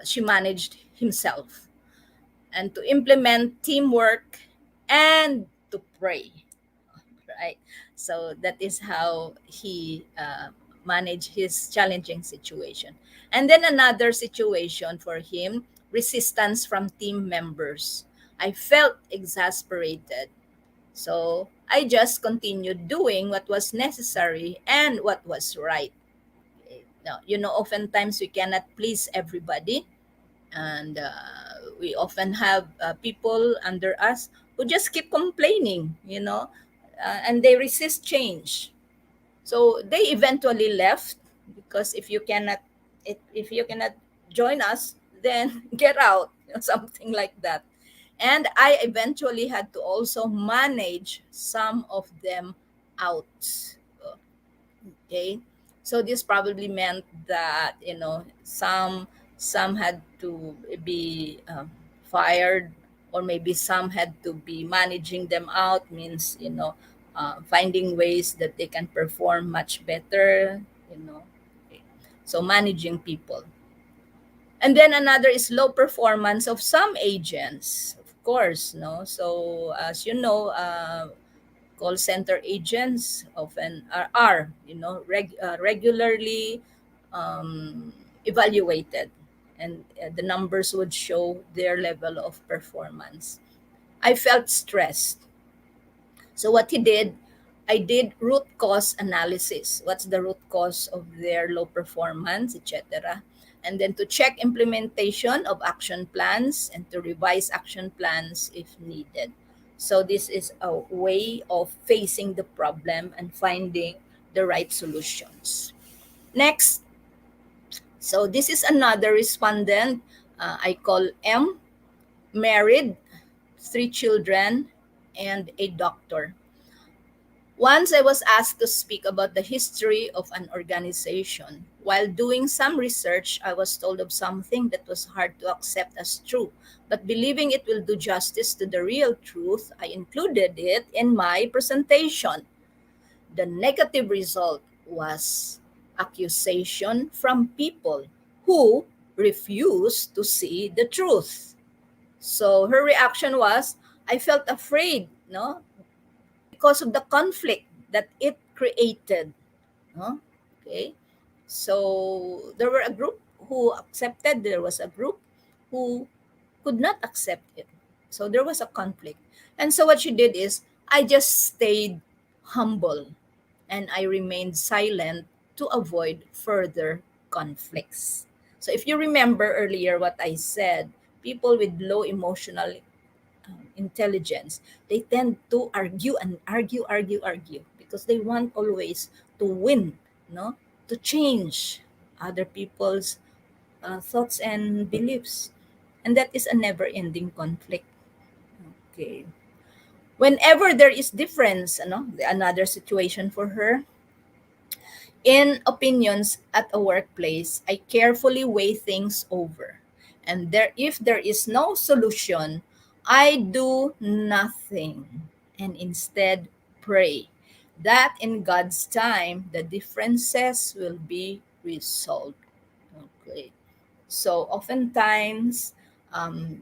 she managed himself and to implement teamwork and to pray, right? So that is how he managed his challenging situation. And then another situation for him, resistance from team members. I felt exasperated. So I just continued doing what was necessary and what was right. Now, oftentimes we cannot please everybody, and we often have people under us who just keep complaining, and they resist change. So they eventually left because if you cannot join us, then get out, something like that. And I eventually had to also manage some of them out. Okay, so this probably meant that some had to be fired, or maybe some had to be managing them out, means finding ways that they can perform much better. So managing people. And then another is low performance of some agents, of course, no. So as you know, call center agents often are regularly evaluated, and the numbers would show their level of performance. I felt stressed. So what he did, I did root cause analysis. What's the root cause of their low performance, etc. And then to check implementation of action plans and to revise action plans if needed. So this is a way of facing the problem and finding the right solutions. Next. So this is another respondent. I call M, married, 3 children, and a doctor. Once I was asked to speak about the history of an organization. While doing some research, I was told of something that was hard to accept as true. But believing it will do justice to the real truth, I included it in my presentation. The negative result was accusation from people who refused to see the truth. So her reaction was, I felt afraid, no? Because of the conflict that it created. No? Okay. So there were a group who accepted, there was a group who could not accept it. So there was a conflict. And so what she did is, I just stayed humble and I remained silent to avoid further conflicts. So if you remember earlier what I said, people with low emotional intelligence, they tend to argue and argue because they want always to win, no, to change other people's thoughts and beliefs, and that is a never-ending conflict. Okay. Whenever there is difference, another situation for her, in opinions at a workplace, I carefully weigh things over. And if there is no solution, I do nothing and instead pray that in God's time, the differences will be resolved. Okay. So oftentimes,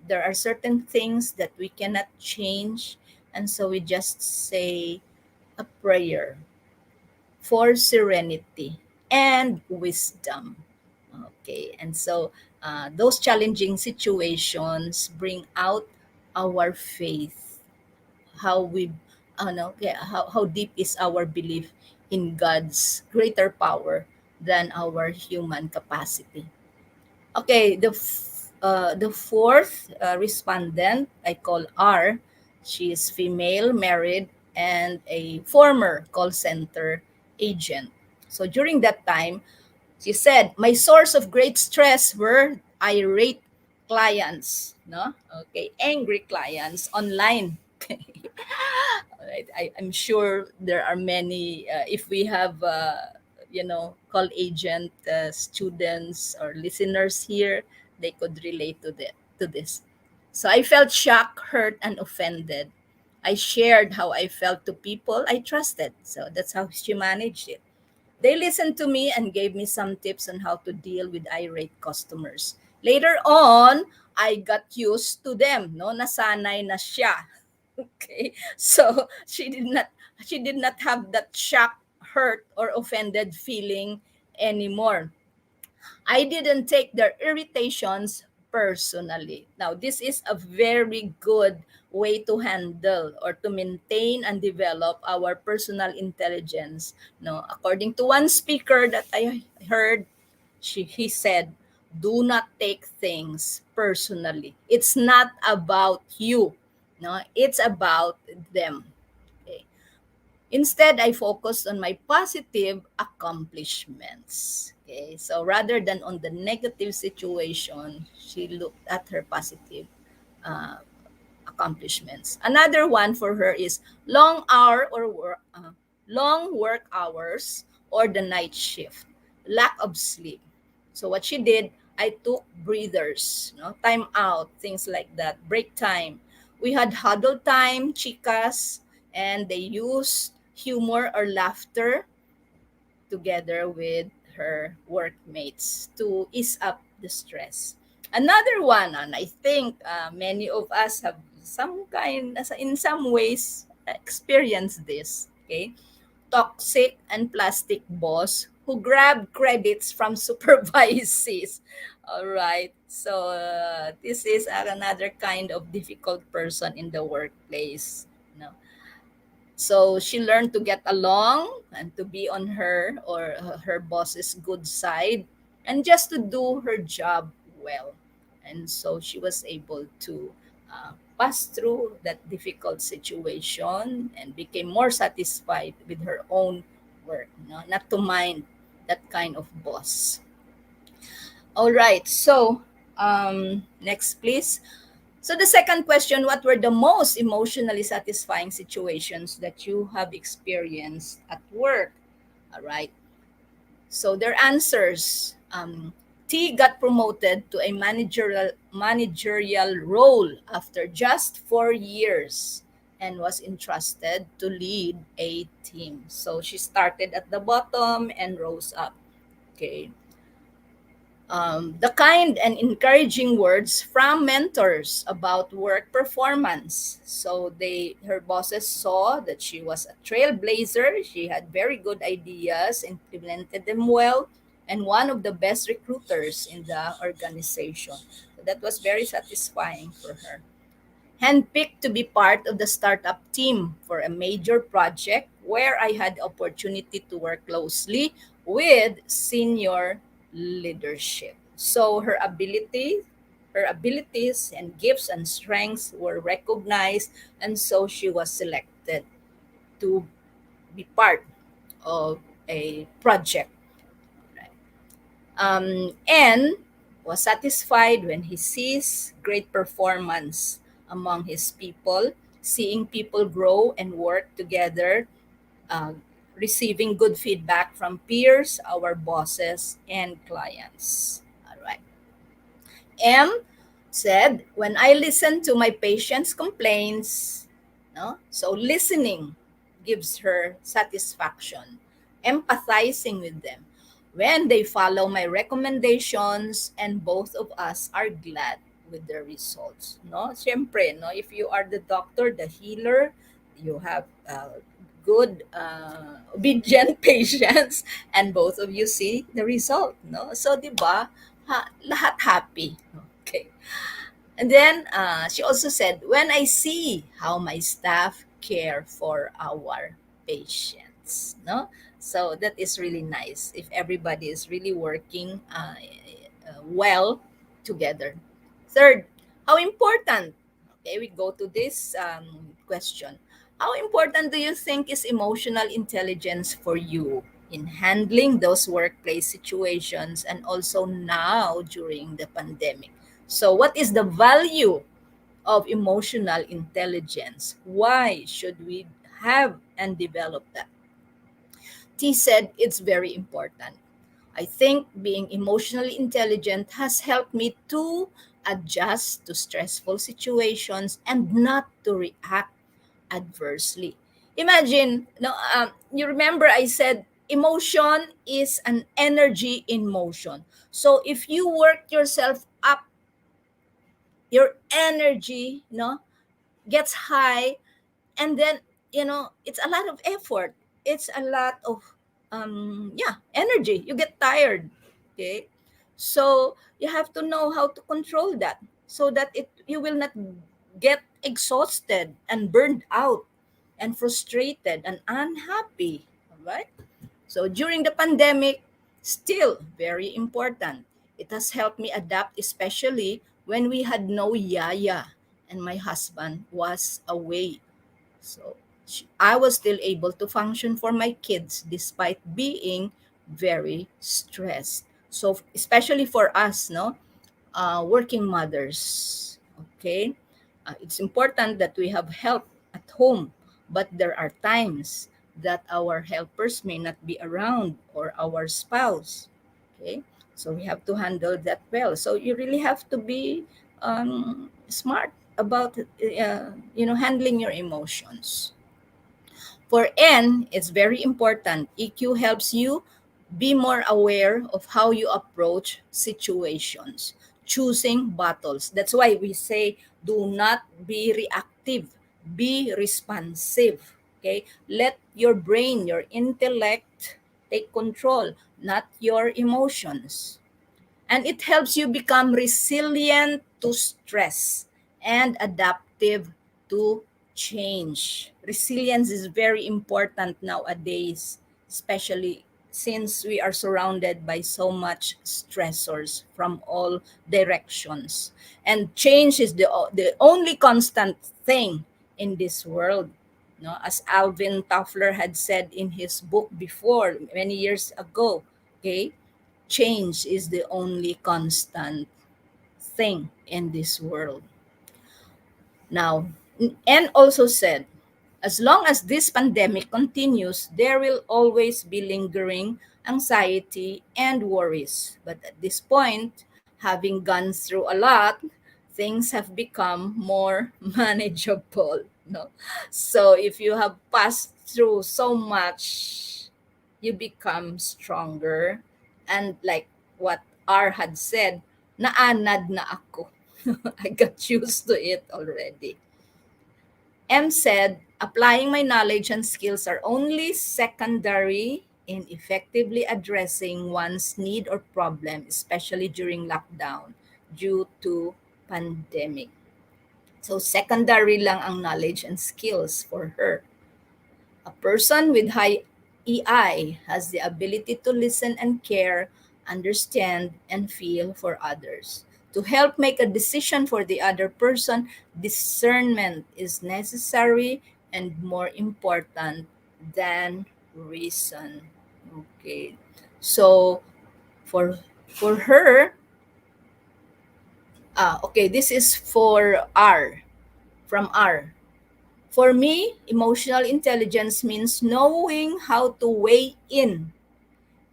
there are certain things that we cannot change. And so we just say a prayer for serenity and wisdom. Okay, and so those challenging situations bring out our faith, how we, how deep is our belief in God's greater power than our human capacity. Okay, the fourth respondent I call R. She is female, married, and a former call center agent. So during that time, she said, "My source of great stress were irate clients, no? Okay, angry clients online." Alright, I'm sure there are many. If we have, call agent students or listeners here, they could relate to this. So I felt shocked, hurt, and offended. I shared how I felt to people I trusted. So that's how she managed it. They listened to me and gave me some tips on how to deal with irate customers. Later on, I got used to them, no? Nasanay na siya. Okay. So she did not have that shock, hurt, or offended feeling anymore. I didn't take their irritations personally. Now, this is a very good way to handle or to maintain and develop our personal intelligence. No, according to one speaker that I heard, he said, "Do not take things personally. It's not about you. No, it's about them." Okay. Instead, I focused on my positive accomplishments. Okay, so rather than on the negative situation, she looked at her positive uh, accomplishments. Another one for her is long work hours or the night shift, lack of sleep. So what she did, I took breathers, time out, things like that, break time. We had huddle time, chicas, and they used humor or laughter together with her workmates to ease up the stress. Another one, and I think many of us have in some ways, experienced this. Okay, toxic and plastic boss who grab credits from supervisees. All right. So this is another kind of difficult person in the workplace. No. So she learned to get along and to be on her or her boss's good side and just to do her job well. And so she was able to pass through that difficult situation and became more satisfied with her own work, not to mind that kind of boss. All right, so next, please. So the second question, what were the most emotionally satisfying situations that you have experienced at work? All right. So their answers. T got promoted to a managerial role after just 4 years and was entrusted to lead a team. So she started at the bottom and rose up. Okay. The kind and encouraging words from mentors about work performance. So her bosses saw that she was a trailblazer. She had very good ideas, implemented them well, and one of the best recruiters in the organization. So that was very satisfying for her. Handpicked to be part of the startup team for a major project where I had opportunity to work closely with senior leadership. So her abilities and gifts and strengths were recognized, and so she was selected to be part of a project. N was satisfied when he sees great performance among his people, seeing people grow and work together, uh, receiving good feedback from peers, our bosses, and clients. All right. M said, when I listen to my patients' complaints, no? So listening gives her satisfaction, empathizing with them. When they follow my recommendations and both of us are glad with the results. No? Siyempre, no? If you are the doctor, the healer, you have good, obedient patients, and both of you see the result. No? So, di ba, lahat happy. Okay. And then she also said, when I see how my staff care for our patients, no? So that is really nice if everybody is really working well together. Third, how important? Okay, we go to this question. How important do you think is emotional intelligence for you in handling those workplace situations and also now during the pandemic? So, what is the value of emotional intelligence? Why should we have and develop that? T said it's very important. I think being emotionally intelligent has helped me to adjust to stressful situations and not to react adversely. Imagine, no, you remember I said emotion is an energy in motion. So if you work yourself up, your energy, gets high, and then it's a lot of effort. It's a lot of energy. You get tired, okay? So you have to know how to control that so that you will not get exhausted and burned out and frustrated and unhappy. All right. So during the pandemic, still very important. It has helped me adapt, especially when we had no yaya and my husband was away. So I was still able to function for my kids despite being very stressed. So especially for us, no, working mothers, okay, it's important that we have help at home, but there are times that our helpers may not be around or our spouse, okay, so we have to handle that well. So you really have to be smart about handling your emotions. For N, it's very important. EQ helps you be more aware of how you approach situations, choosing battles. That's why we say do not be reactive, be responsive. Okay? Let your brain, your intellect take control, not your emotions. And it helps you become resilient to stress and adaptive to change. Resilience is very important nowadays, especially since we are surrounded by so much stressors from all directions. And change is the only constant thing in this world. No, as Alvin Toffler had said in his book before, many years ago, okay, change is the only constant thing in this world. Now, and also said, as long as this pandemic continues, there will always be lingering anxiety and worries. But at this point, having gone through a lot, things have become more manageable. No? So if you have passed through so much, you become stronger. And like what R had said, naanad na ako. I got used to it already. M said, applying my knowledge and skills are only secondary in effectively addressing one's need or problem, especially during lockdown due to pandemic. So secondary lang ang knowledge and skills for her. A person with high EI has the ability to listen and care, understand, and feel for others. To help make a decision for the other person, discernment is necessary and more important than reason. Okay. So for her, okay, this is for R, from R. For me, emotional intelligence means knowing how to weigh in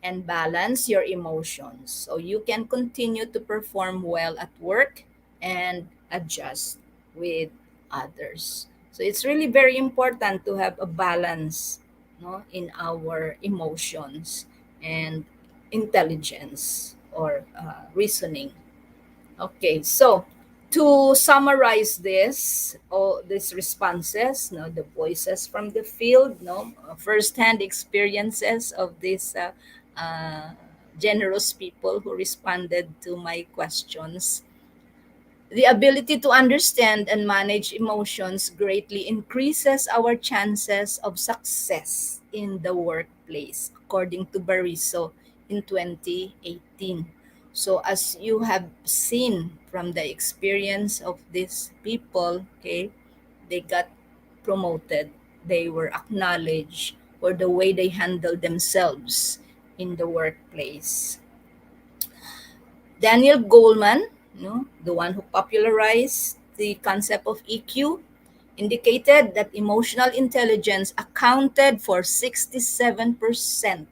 and balance your emotions so you can continue to perform well at work and adjust with others. So it's really very important to have a balance, no, in our emotions and intelligence or reasoning. Okay, so to summarize this, all these responses, no, the voices from the field, no, first-hand experiences of these generous people who responded to my questions. The ability to understand and manage emotions greatly increases our chances of success in the workplace, according to Bariso in 2018. So as you have seen from the experience of these people, okay, they got promoted, they were acknowledged for the way they handle themselves in the workplace. Daniel Goleman, the one who popularized the concept of EQ, indicated that emotional intelligence accounted for 67%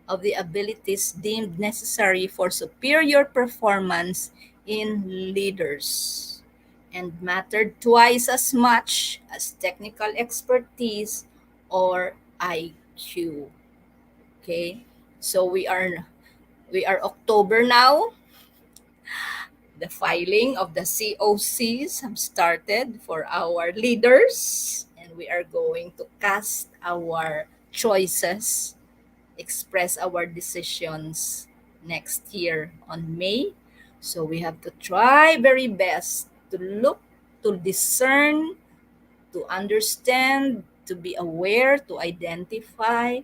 of the abilities deemed necessary for superior performance in leaders and mattered twice as much as technical expertise or IQ. Okay? So we are October now. The filing of the COCs have started for our leaders, and we are going to cast our choices, express our decisions next year on May. So we have to try very best to look, to discern, to understand, to be aware, to identify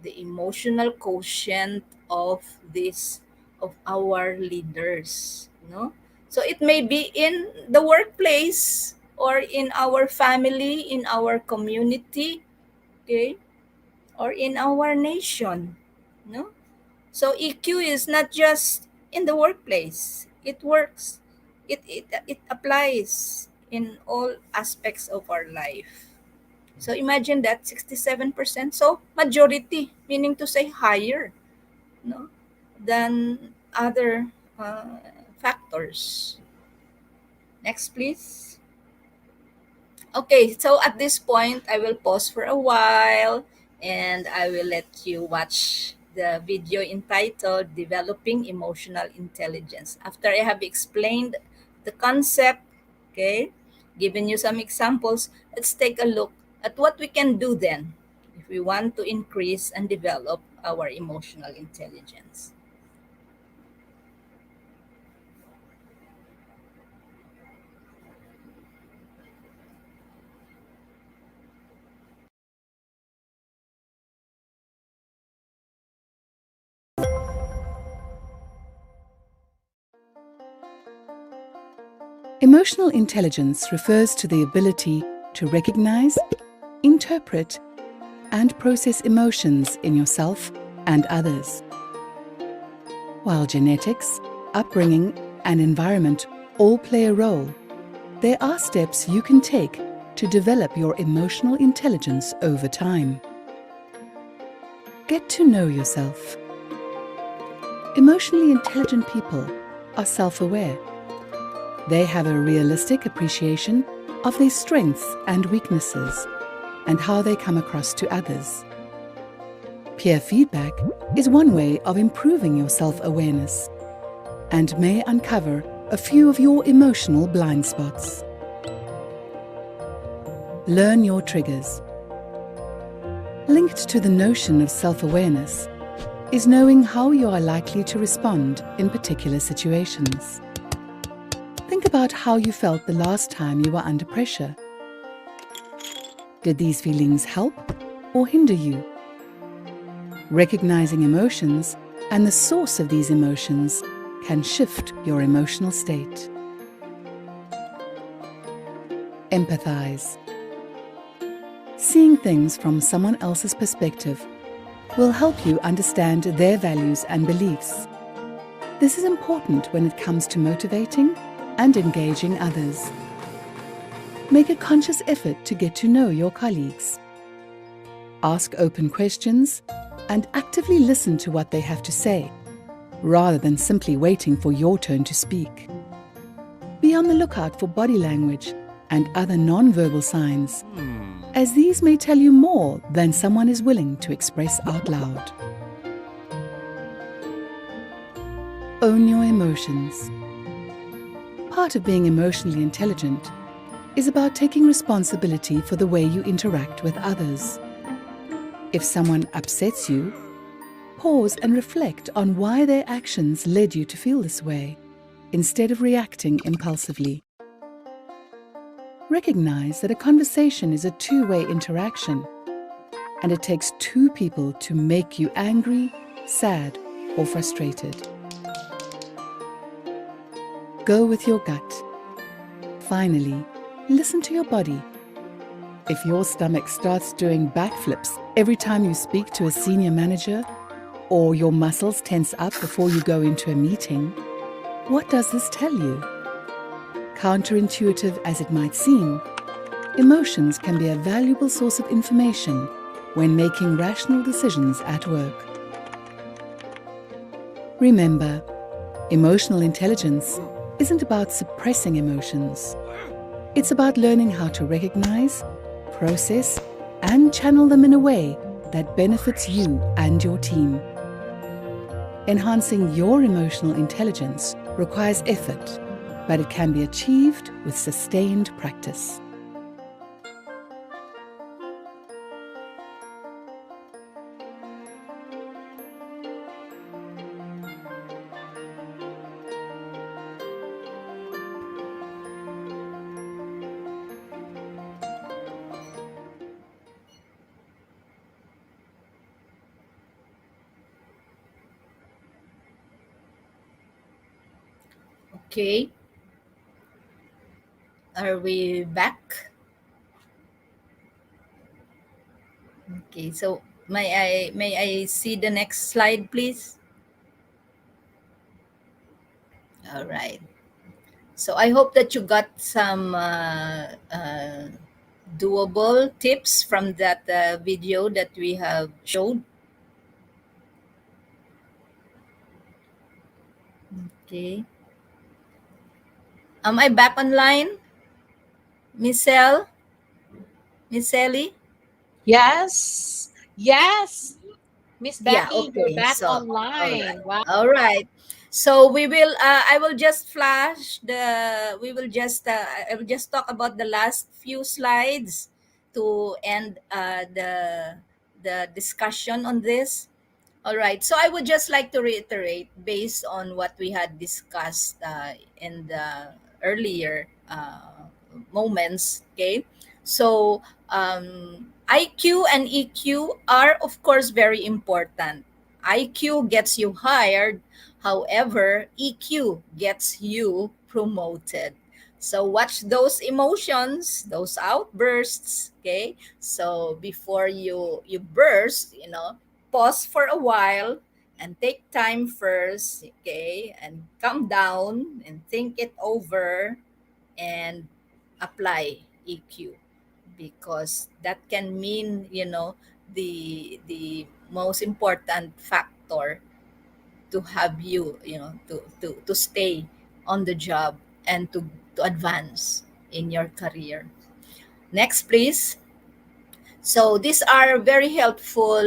the emotional quotient of our leaders, so it may be in the workplace or in our family, in our community, okay, or in our nation, so EQ is not just in the workplace. It works, it applies in all aspects of our life. So imagine that 67%. So majority, meaning to say higher, than other factors. Next, please. Okay, so at this point, I will pause for a while and I will let you watch the video entitled Developing Emotional Intelligence. After I have explained the concept, okay, given you some examples, let's take a look at what we can do then if we want to increase and develop our emotional intelligence. Emotional intelligence refers to the ability to recognize, interpret, and process emotions in yourself and others. While genetics, upbringing, and environment all play a role, there are steps you can take to develop your emotional intelligence over time. Get to know yourself. Emotionally intelligent people are self-aware. They have a realistic appreciation of their strengths and weaknesses and how they come across to others. Peer feedback is one way of improving your self-awareness and may uncover a few of your emotional blind spots. Learn your triggers. Linked to the notion of self-awareness is knowing how you are likely to respond in particular situations. Think about how you felt the last time you were under pressure. Did these feelings help or hinder you? Recognizing emotions and the source of these emotions can shift your emotional state. Empathize. Seeing things from someone else's perspective will help you understand their values and beliefs. This is important when it comes to motivating and engaging others. Make a conscious effort to get to know your colleagues. Ask open questions and actively listen to what they have to say, rather than simply waiting for your turn to speak. Be on the lookout for body language and other non-verbal signs, as these may tell you more than someone is willing to express out loud. Own your emotions. Part of being emotionally intelligent is about taking responsibility for the way you interact with others. If someone upsets you, pause and reflect on why their actions led you to feel this way, instead of reacting impulsively. Recognize that a conversation is a two-way interaction, and it takes two people to make you angry, sad, or frustrated. Go with your gut. Finally, listen to your body. If your stomach starts doing backflips every time you speak to a senior manager, or your muscles tense up before you go into a meeting, what does this tell you? Counterintuitive as it might seem, emotions can be a valuable source of information when making rational decisions at work. Remember, emotional intelligence isn't about suppressing emotions. It's about learning how to recognize, process, and channel them in a way that benefits you and your team. Enhancing your emotional intelligence requires effort, but it can be achieved with sustained practice. Okay. Are we back? Okay, so may I see the next slide, please? All right. So I hope that you got some doable tips from that video that we have showed. Okay. Am I back online? Miss Elle? Miss Ellie? Yes. Yes. Miss Yeah, Becky, you're okay. back So, all online. right. Wow. All right. So we will I will just flash the we will just I will just talk about the last few slides to end the discussion on this. All right. So I would just like to reiterate based on what we had discussed in the earlier moments. Okay. So IQ and EQ are, of course, very important. IQ gets you hired. However, EQ gets you promoted. So watch those emotions, those outbursts. Okay. So before you burst, pause for a while and take time first, okay, and calm down and think it over and apply EQ, because that can mean, the most important factor to have you, to stay on the job and to advance in your career. Next, please. So these are very helpful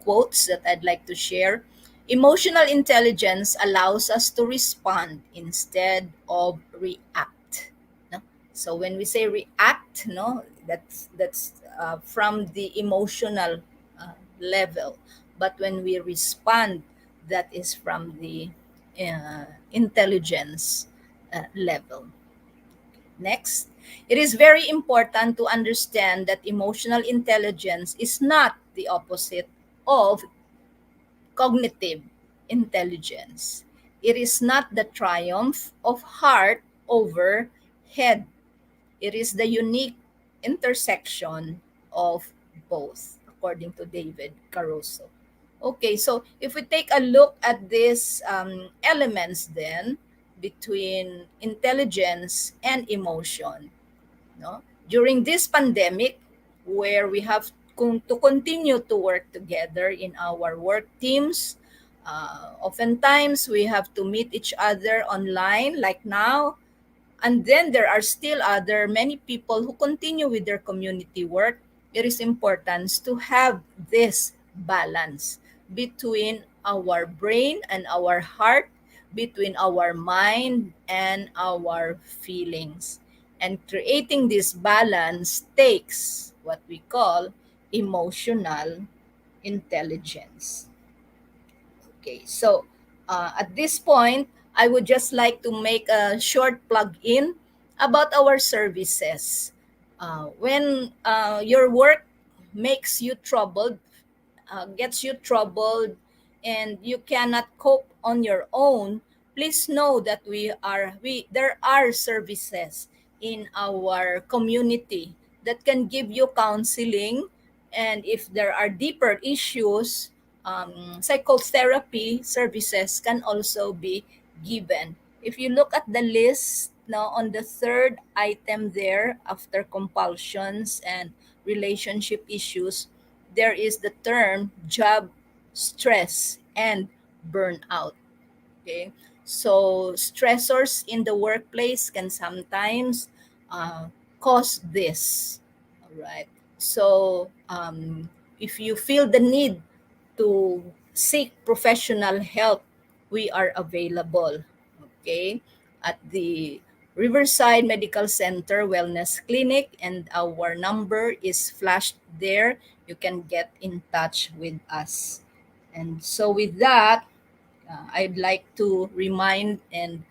quotes that I'd like to share. Emotional intelligence allows us to respond instead of react. No? So when we say react, that's from the emotional level. But when we respond, that is from the intelligence level. Next, it is very important to understand that emotional intelligence is not the opposite of cognitive intelligence. It is not the triumph of heart over head. It is the unique intersection of both, according to David Caruso. Okay, so if we take a look at these elements then between intelligence and emotion, no? During this pandemic, where we have to continue to work together in our work teams, oftentimes we have to meet each other online like now, and then there are still other many people who continue with their community work. It is important to have this balance between our brain and our heart, between our mind and our feelings. And creating this balance takes what we call emotional intelligence. Okay, so at this point, I would just like to make a short plug-in about our services. When your work makes you troubled, gets you troubled, and you cannot cope on your own, please know that there are services in our community that can give you counseling, and if there are deeper issues, psychotherapy services can also be given. If you look at the list now on the third item there, after compulsions and relationship issues, there is the term job stress and burnout. Okay, so stressors in the workplace can sometimes cause this. All right, so if you feel the need to seek professional help, we are available. Okay, at the Riverside Medical Center Wellness Clinic, and our number is flashed there. You can get in touch with us. And so, with that, I'd like to remind and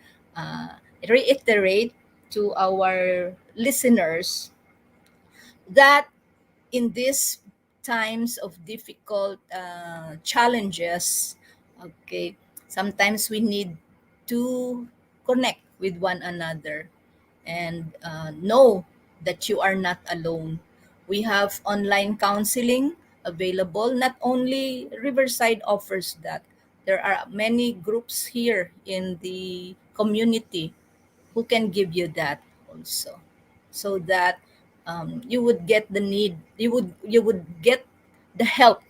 reiterate to our listeners that in these times of difficult challenges, okay, sometimes we need to connect with one another and know that you are not alone. We have online counseling available. Not only Riverside offers that, there are many groups here in the community who can give you that also, so that you would get the need, you would get the help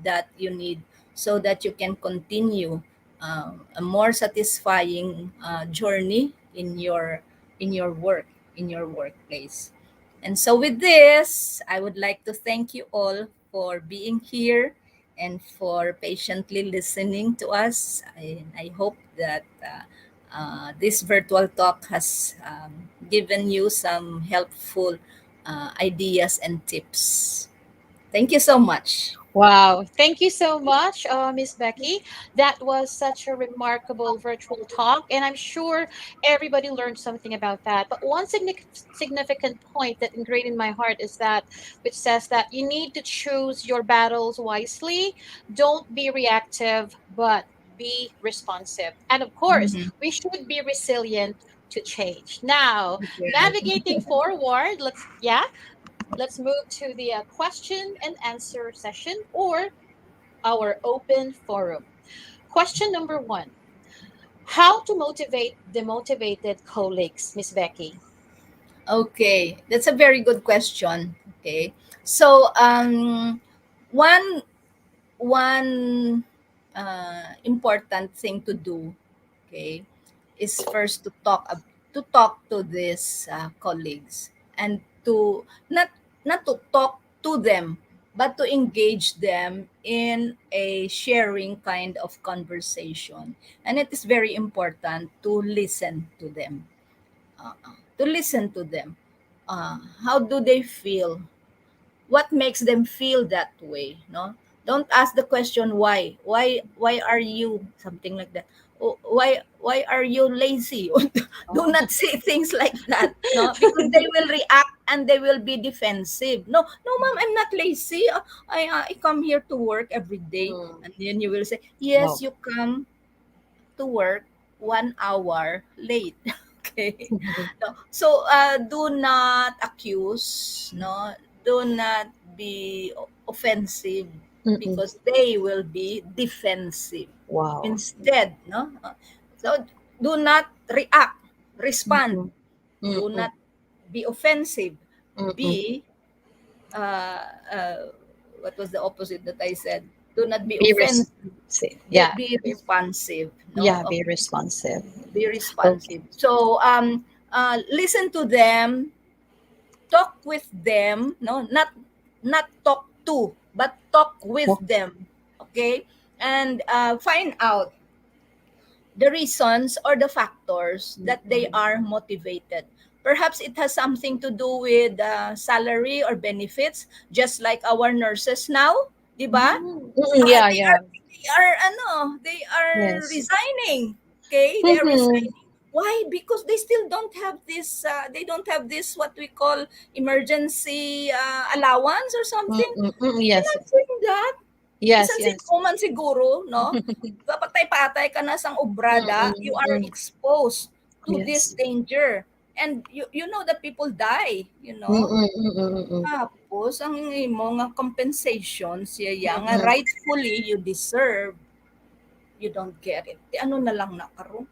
that you need, so that you can continue a more satisfying journey in your work, in your workplace. And so with this, I would like to thank you all for being here and for patiently listening to us. I hope that this virtual talk has given you some helpful ideas and tips. Thank you so much. Wow. Thank you so much, Miss Becky. That was such a remarkable virtual talk, and I'm sure everybody learned something about that. But one significant point that ingrained in my heart is that, which says that you need to choose your battles wisely. Don't be reactive, but be responsive. And of course, Mhm. we should be resilient to change. Now, Okay. navigating forward, let's move to the question and answer session, or our open forum. Question number one: how to motivate demotivated colleagues, Miss Becky? Okay, that's a very good question. Okay, so one one important thing to do, okay, is first to talk to these colleagues, and to not to talk to them, but to engage them in a sharing kind of conversation. And it is very important to listen to them, uh, to listen to them. How do they feel? What makes them feel that way? No, don't ask the question why. Why are you something like that? Oh, why are you lazy? Do not say things like that. No, because they will react and they will be defensive. No, no, ma'am, I'm not lazy. I come here to work every day. And then you will say, yes, Wow. you come to work 1 hour late. Okay. No. So do not accuse, no, do not be offensive because they will be defensive. Wow. Instead, no? So do not react, respond. Do not be offensive. Be what was the opposite that I said? Do not be offensive. Yeah. Be responsive. No? Yeah, be responsive. Be responsive. So listen to them, talk with them, no, not talk to, but talk with them. Okay? And find out the reasons or the factors that they are motivated. Perhaps it has something to do with salary or benefits, just like our nurses now, di ba? Yeah, They are resigning. Okay, they are resigning. Why? Because they still don't have this. They don't have this what we call emergency allowance or something. Yes. They're not doing that. Yes, Isang man siguro, no? Patay-patay ka na sang obrada, you are exposed to this danger. And you know that people die, you know. Tapos, ang imo nga compensation siya nga rightfully you deserve, you don't get it. Ano na lang na karon?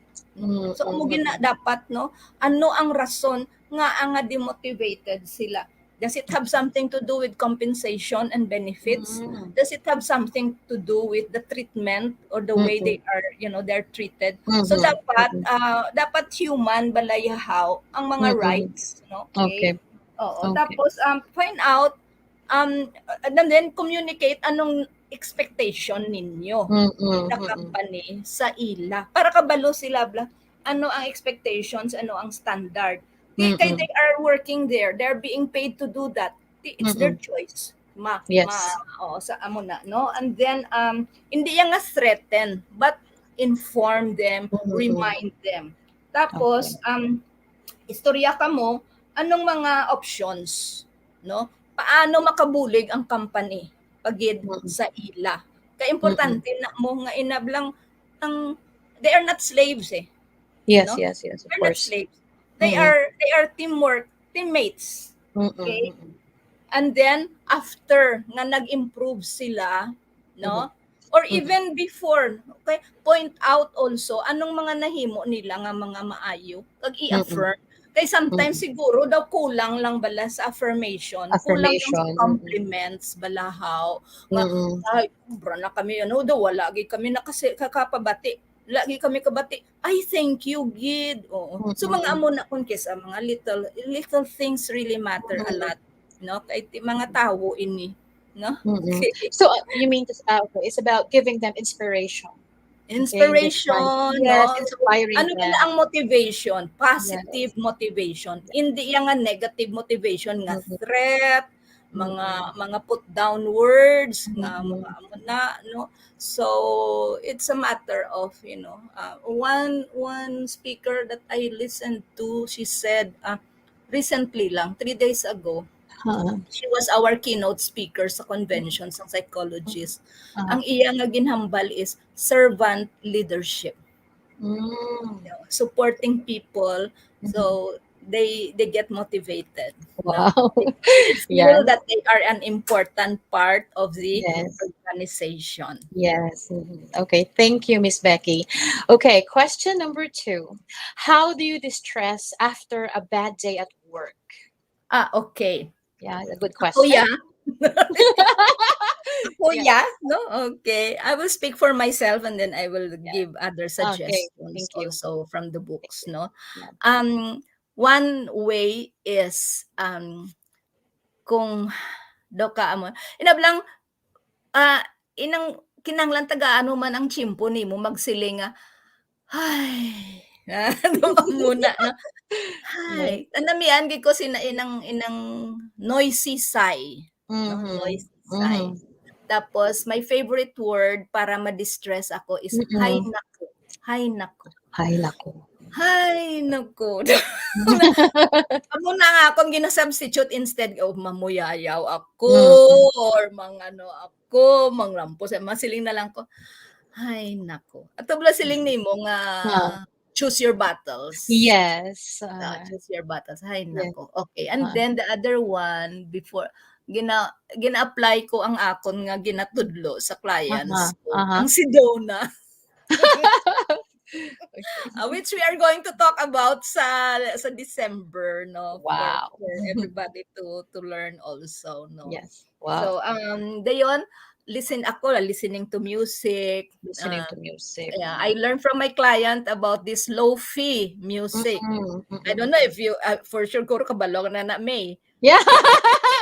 So, amo gina dapat, no? Ano ang rason nga nga demotivated sila? Does it have something to do with compensation and benefits? Does it have something to do with the treatment or the way they are, they're treated? So dapat human balayahaw ang mga rights, no? Okay. Oo. Tapos find out and then communicate anong expectation ninyo sa company sa ila para kabalo sila ano ang expectations, ano ang standard. Kaya they are working there. They're being paid to do that. It's their choice. Sa amo na, no? And then, hindi yan nga threaten, but inform them, remind them. Tapos, istorya ka mo, anong mga options, no? Paano makabulig ang company pagid sa ila. Kaya importante na mo nga inablang, they are not slaves eh. Yes, no? yes. Of They're not course. slaves. They are teammates. Okay? And then after nga nag-improve sila, no? Or even before, okay? Point out also anong mga nahimo nila nga mga maayo, kag i-affirm. Kay sometimes siguro daw kulang lang bala sa affirmation. Kulang lang sa compliments balahaw. Ay, bra na kami daw wala gyud kami kakapabati. Lagi kami kabati, I thank you, Gid. So mga amo na kun kesa mga little things really matter a lot, no? Kay mga tawo ini, no? Okay. So you mean it's about giving them inspiration. Inspiration, yes, no? inspiring Ano them. ang motivation? Positive motivation. Hindi yang nga negative motivation nga threat, mga put down words nga mga amo na, no? So it's a matter of one speaker that I listened to, she said recently lang 3 days ago, she was our keynote speaker sa convention sa psychologist. Ang iya nga ginhambal is servant leadership. Supporting people so they get motivated. Wow. They feel that they are an important part of the organization. Yes. Okay. Thank you, Miss Becky. Okay. Question number 2. How do you distress after a bad day at work? Okay. Yeah, a good question. Oh, yeah. No? Okay. I will speak for myself and then I will give other suggestions also from the books, no? One way is kung do ka amo inablang inang kinanglan taga man ang chimpo nimo magsiling ay muna no ay tanamian gid ko sina inang noisy sigh, no? Noisy sigh. Tapos my favorite word para ma-distress ako is hay nako. Hay nako. Hay nako. Hay nako. Amo na nga akong gina-substitute instead of mamuyayaw ako or ako manglampos masiling na lang ko. Hay nako. Ato bala siling nimo nga choose your battles. Yes. Choose your battles. Ay, Yes. nako. Okay. And then the other one, before, gina-apply ko ang akon nga ginatudlo sa clients ko. Ang Sedona. Which we are going to talk about sa December, no? Wow. For everybody to learn also, no? Yes. Wow. So, dayon, listening to music. Listening to music. Yeah, I learned from my client about this low-fi music. I don't know if you, for sure, kuro kabalo na May. Yeah,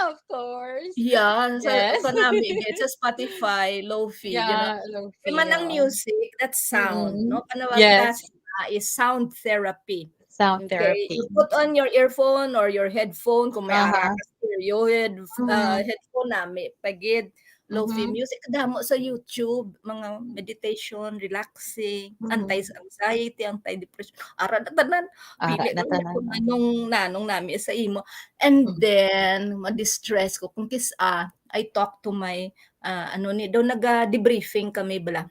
of course. Yeah, Yes. so nami, it's a Spotify, low-fi, Yeah, low-fi, man ang yeah. music, that's sound, no? Yes. Is sound therapy. Sound Okay, therapy. you put on your earphone or your headphone kung may ara ka stereo headphone nami, pagid low-fi music damo sa YouTube, mga meditation, relaxing, anti-anxiety, anti-depression. Ara na tanan. Pili na kung nanong nami sa imo. And then, ma-distress ko. Kung I talk to my, daw naga-debriefing kami bala.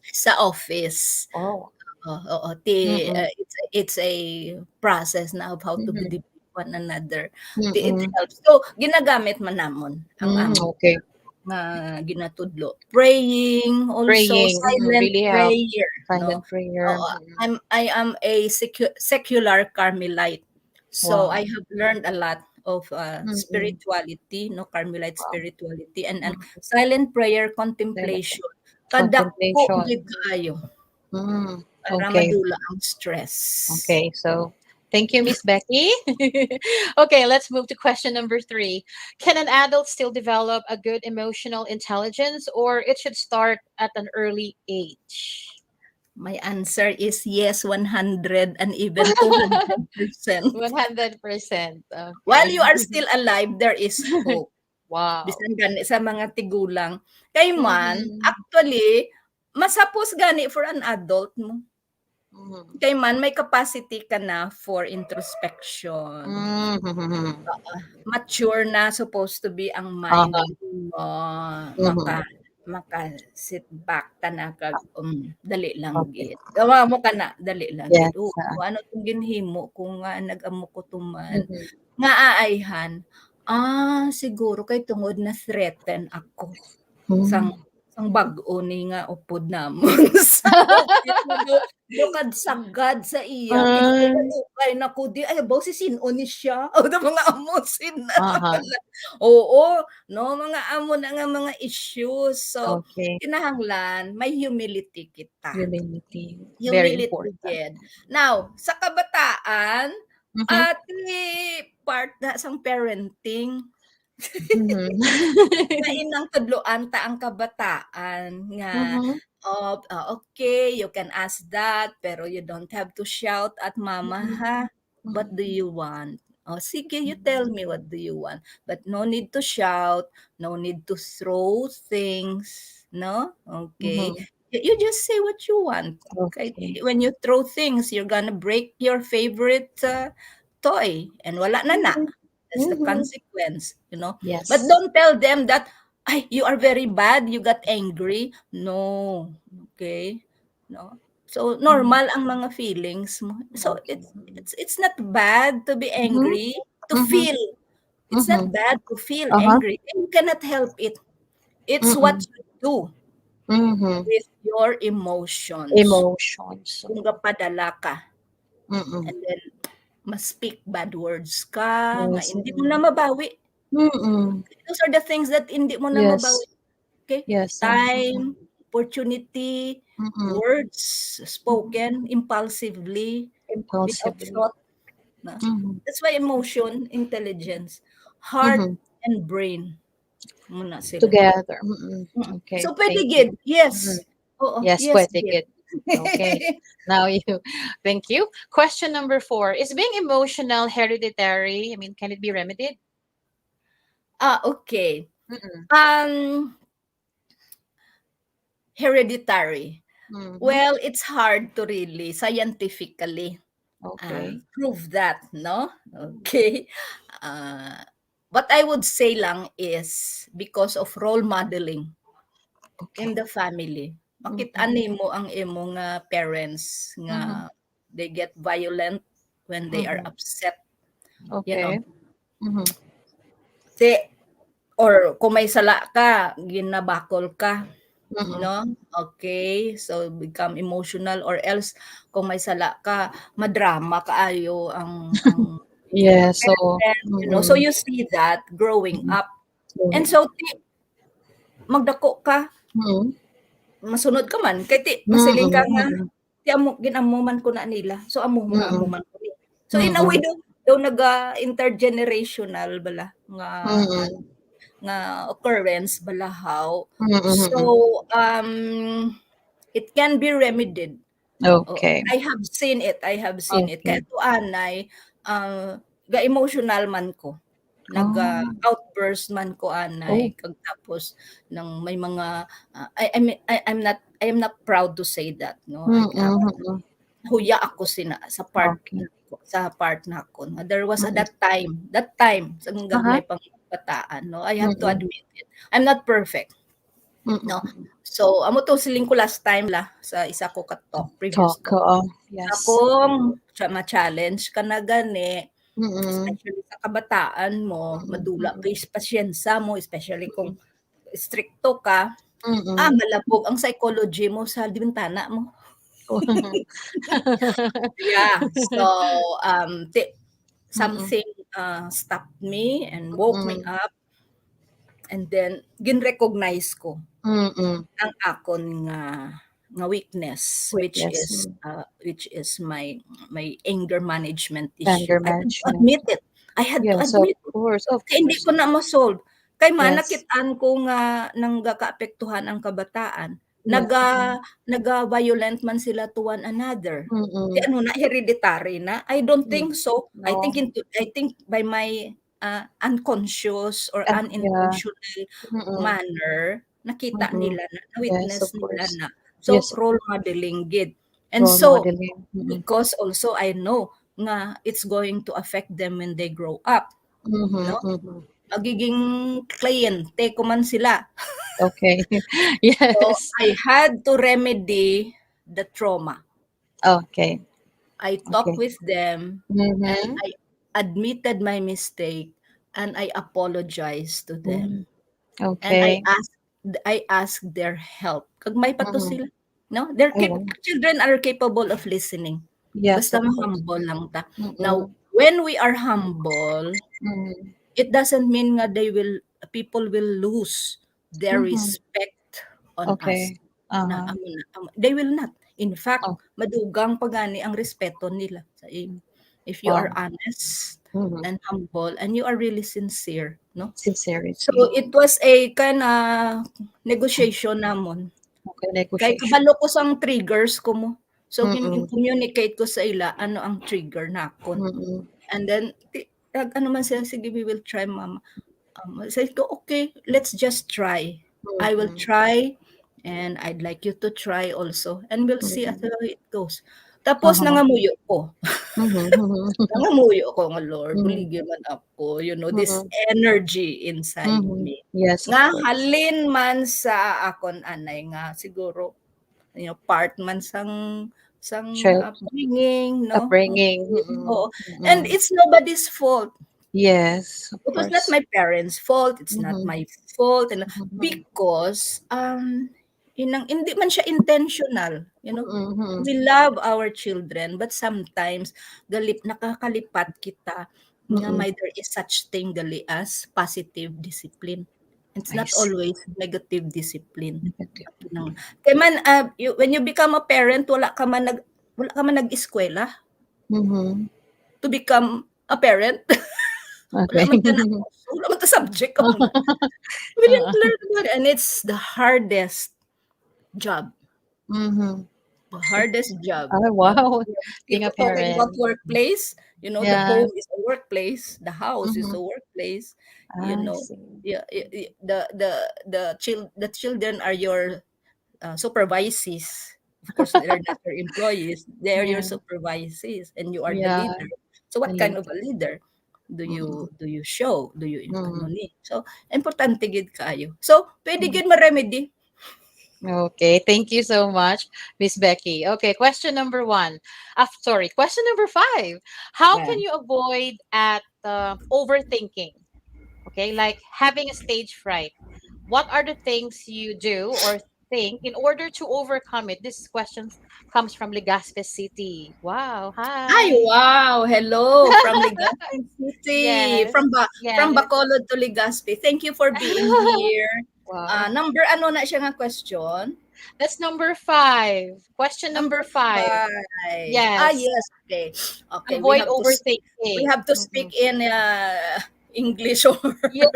Sa office. It's a process na of how to be one another. It helps. So, ginagamit man namon ang okay. Ginatudlo. Praying, also silent really prayer. Silent prayer. I am a secular Carmelite. So I have learned a lot of spirituality, no, Carmelite spirituality, and silent prayer, contemplation. Kadako gid kaayo. Para madula ang stress. Okay, so thank you, Miss Becky. Okay, let's move to question number 3. Can an adult still develop a good emotional intelligence, or it should start at an early age? My answer is yes, 100 and even 200%. 100%. Okay. While you are still alive, there is hope. Wow. Bisan gani sa mga tigulang. Kay man, actually, masapos gani for an adult mo. Kay man, may capacity ka na for introspection. Mature na supposed to be ang mind mo. Maka sit back ka na kag dali lang gid. Gawa mo ka na dali lang gid. Ano tong ginhimo kung nag-amo ko tuman. Nga aayhan. Siguro kay tungod na threaten ako. Sang bag-o ni nga upod namon. Dukad sagad sa iya. Kay naku di ay baw si sino ni siya. O da mga amosin na pala. Oo, no, mga amo na nga mga issues. So, kinahanglan may humility kita. Humility. Very important. Now, sa kabataan, part na sang parenting. Inang tudloan ta ang kabataan nga okay, you can ask that pero you don't have to shout at mama ha. What do you want? Sige, you tell me what do you want. But no need to shout, no need to throw things, no? Okay. You just say what you want. Okay. When you throw things, you're gonna break your favorite toy and wala na. That's the consequence, you know. Yes. But don't tell them that you are very bad, you got angry. No. Okay? No. So normal ang mga feelings mo. So it's not bad to be angry, to feel. It's not bad to feel angry. You cannot help it. It's what you do with your emotions. Kung gapadala ka. And then ma-speak bad words ka, na hindi mo na mabawi. Those are the things that hindi mo na mabawi. Okay? Time, opportunity, words spoken impulsively, without thought. That's why emotion, intelligence, heart, and brain muna sila. Together. Okay. So pwede gid. Yes. Yes, pwede gid. Okay. Now thank you. Question number 4. Is being emotional hereditary? I mean, can it be remedied? Okay. Hereditary. Well, it's hard to really scientifically prove that, no? Okay. What I would say lang is because of role modeling in the family. Makita nimo ang imong parents nga they get violent when they are upset. You know, Okay. Mhm. or kung may sala ka, ginabakol ka. Mm. No? Okay, so become emotional, or else kung may sala ka, madrama kaayo ang Yeah, so parent, you know. So you see that growing up. And so magdako ka, masunod ka man kay ti masiling ka nga ti amo ginamuman ko na nila. So amo mo na amuman ko ni. So in a way daw intergenerational bala nga occurrence balahaw. So it can be remedied. Okay. I have seen it. Kaya to anay ga emotional man ko. Outburst man ko anay kag tapos nang may mga I am not proud to say that, no. Huya ako sa part na ako. There was at that time sa gagmay pang kabataan, no. I have to admit it. I'm not perfect. No. So amo to siling ko last time sa isa ko ka talk previous talk. Yes. Akong ma-challenge ka na gani, especially sa kabataan mo, madula pa yung pasyensa mo, especially kung stricto ka, malabog ang psychology mo sa bintana mo. Yeah. So something stopped me and woke me up. And then gin-recognize ko ang akon nga weakness, which is my anger management issue. I had to admit it. Kaya hindi ko na ma-solve. Kay man nakitaan ko nga nang gakaapektuhan ang kabataan. Naga-violent man sila to one another. Di ano na hereditary na? I don't think so. I think by my unconscious or unintentional manner, nakita nila na, witness nila na. So, role modeling gid. And so, because also I know nga it's going to affect them when they grow up. No? Magiging kliyente ko man sila. Okay. Yes. So, I had to remedy the trauma. Okay. I talked with them and I admitted my mistake and I apologized to them. Okay. And I asked their help. Kag may pato sila, no? Children are capable of listening. Yes, Basta humble lang ta. Now, when we are humble, it doesn't mean nga people will lose their respect on us. They will not. In fact, madugang pagani ang respeto nila sa imo. If you are honest and humble and you are really sincere, no? Sincerity. So it was a kind of negotiation namon. Kay kabalo ko sang triggers ko mo. So communicate ko sa ila ano ang trigger nakon. And then ano man sila, sige, we will try, mama. Say ko, okay, let's just try. I will try and I'd like you to try also and we'll see how it goes. Tapos nangamuyo ko. Nangamuyo ko nga, Lord, buligyan man ako, you know, this energy inside me. Yes, nga halin man sa akon anay nga siguro, you know, part man sang upbringing, no? Oo. And it's nobody's fault. Yes, it was not my parents' fault. It's not my fault, and because hindi man siya intentional, you know. We love our children, but sometimes nakakalipat kita nga may there is such thing gali as positive discipline. It's not always negative discipline. Kaya man, when you become a parent, wala ka man nag-eskwela to become a parent. Okay. Wala man ta subject. We didn't learn about it. And it's the hardest job. The hardest job. Oh, wow. Being a Talking parent. about workplace, you know, the home is a workplace, the house is a workplace. You know, the children are your supervisees. Of course, they're not your employees; they are your supervisees, and you are the leader. So, what kind of a leader do you show? Do you So, importante gid kayo. So, pwede gid ma-remedy. Okay, thank you so much, Miss Becky. Okay, question number one. Sorry, question number five. How Yeah. can you avoid at overthinking? Okay, like having a stage fright. What are the things you do or think in order to overcome it? This question comes from Legazpi City. Wow, Hi, hi. wow. Hello from Legazpi City. Yes, From yes. Bacolod to Legazpi. Thank you for being here. Wow. Number ano na siya nga question? That's number five. Question Number number five. 5. Yes. Yes, okay. Okay, Avoid we overthinking. have to Mhm. speak in English or Yes.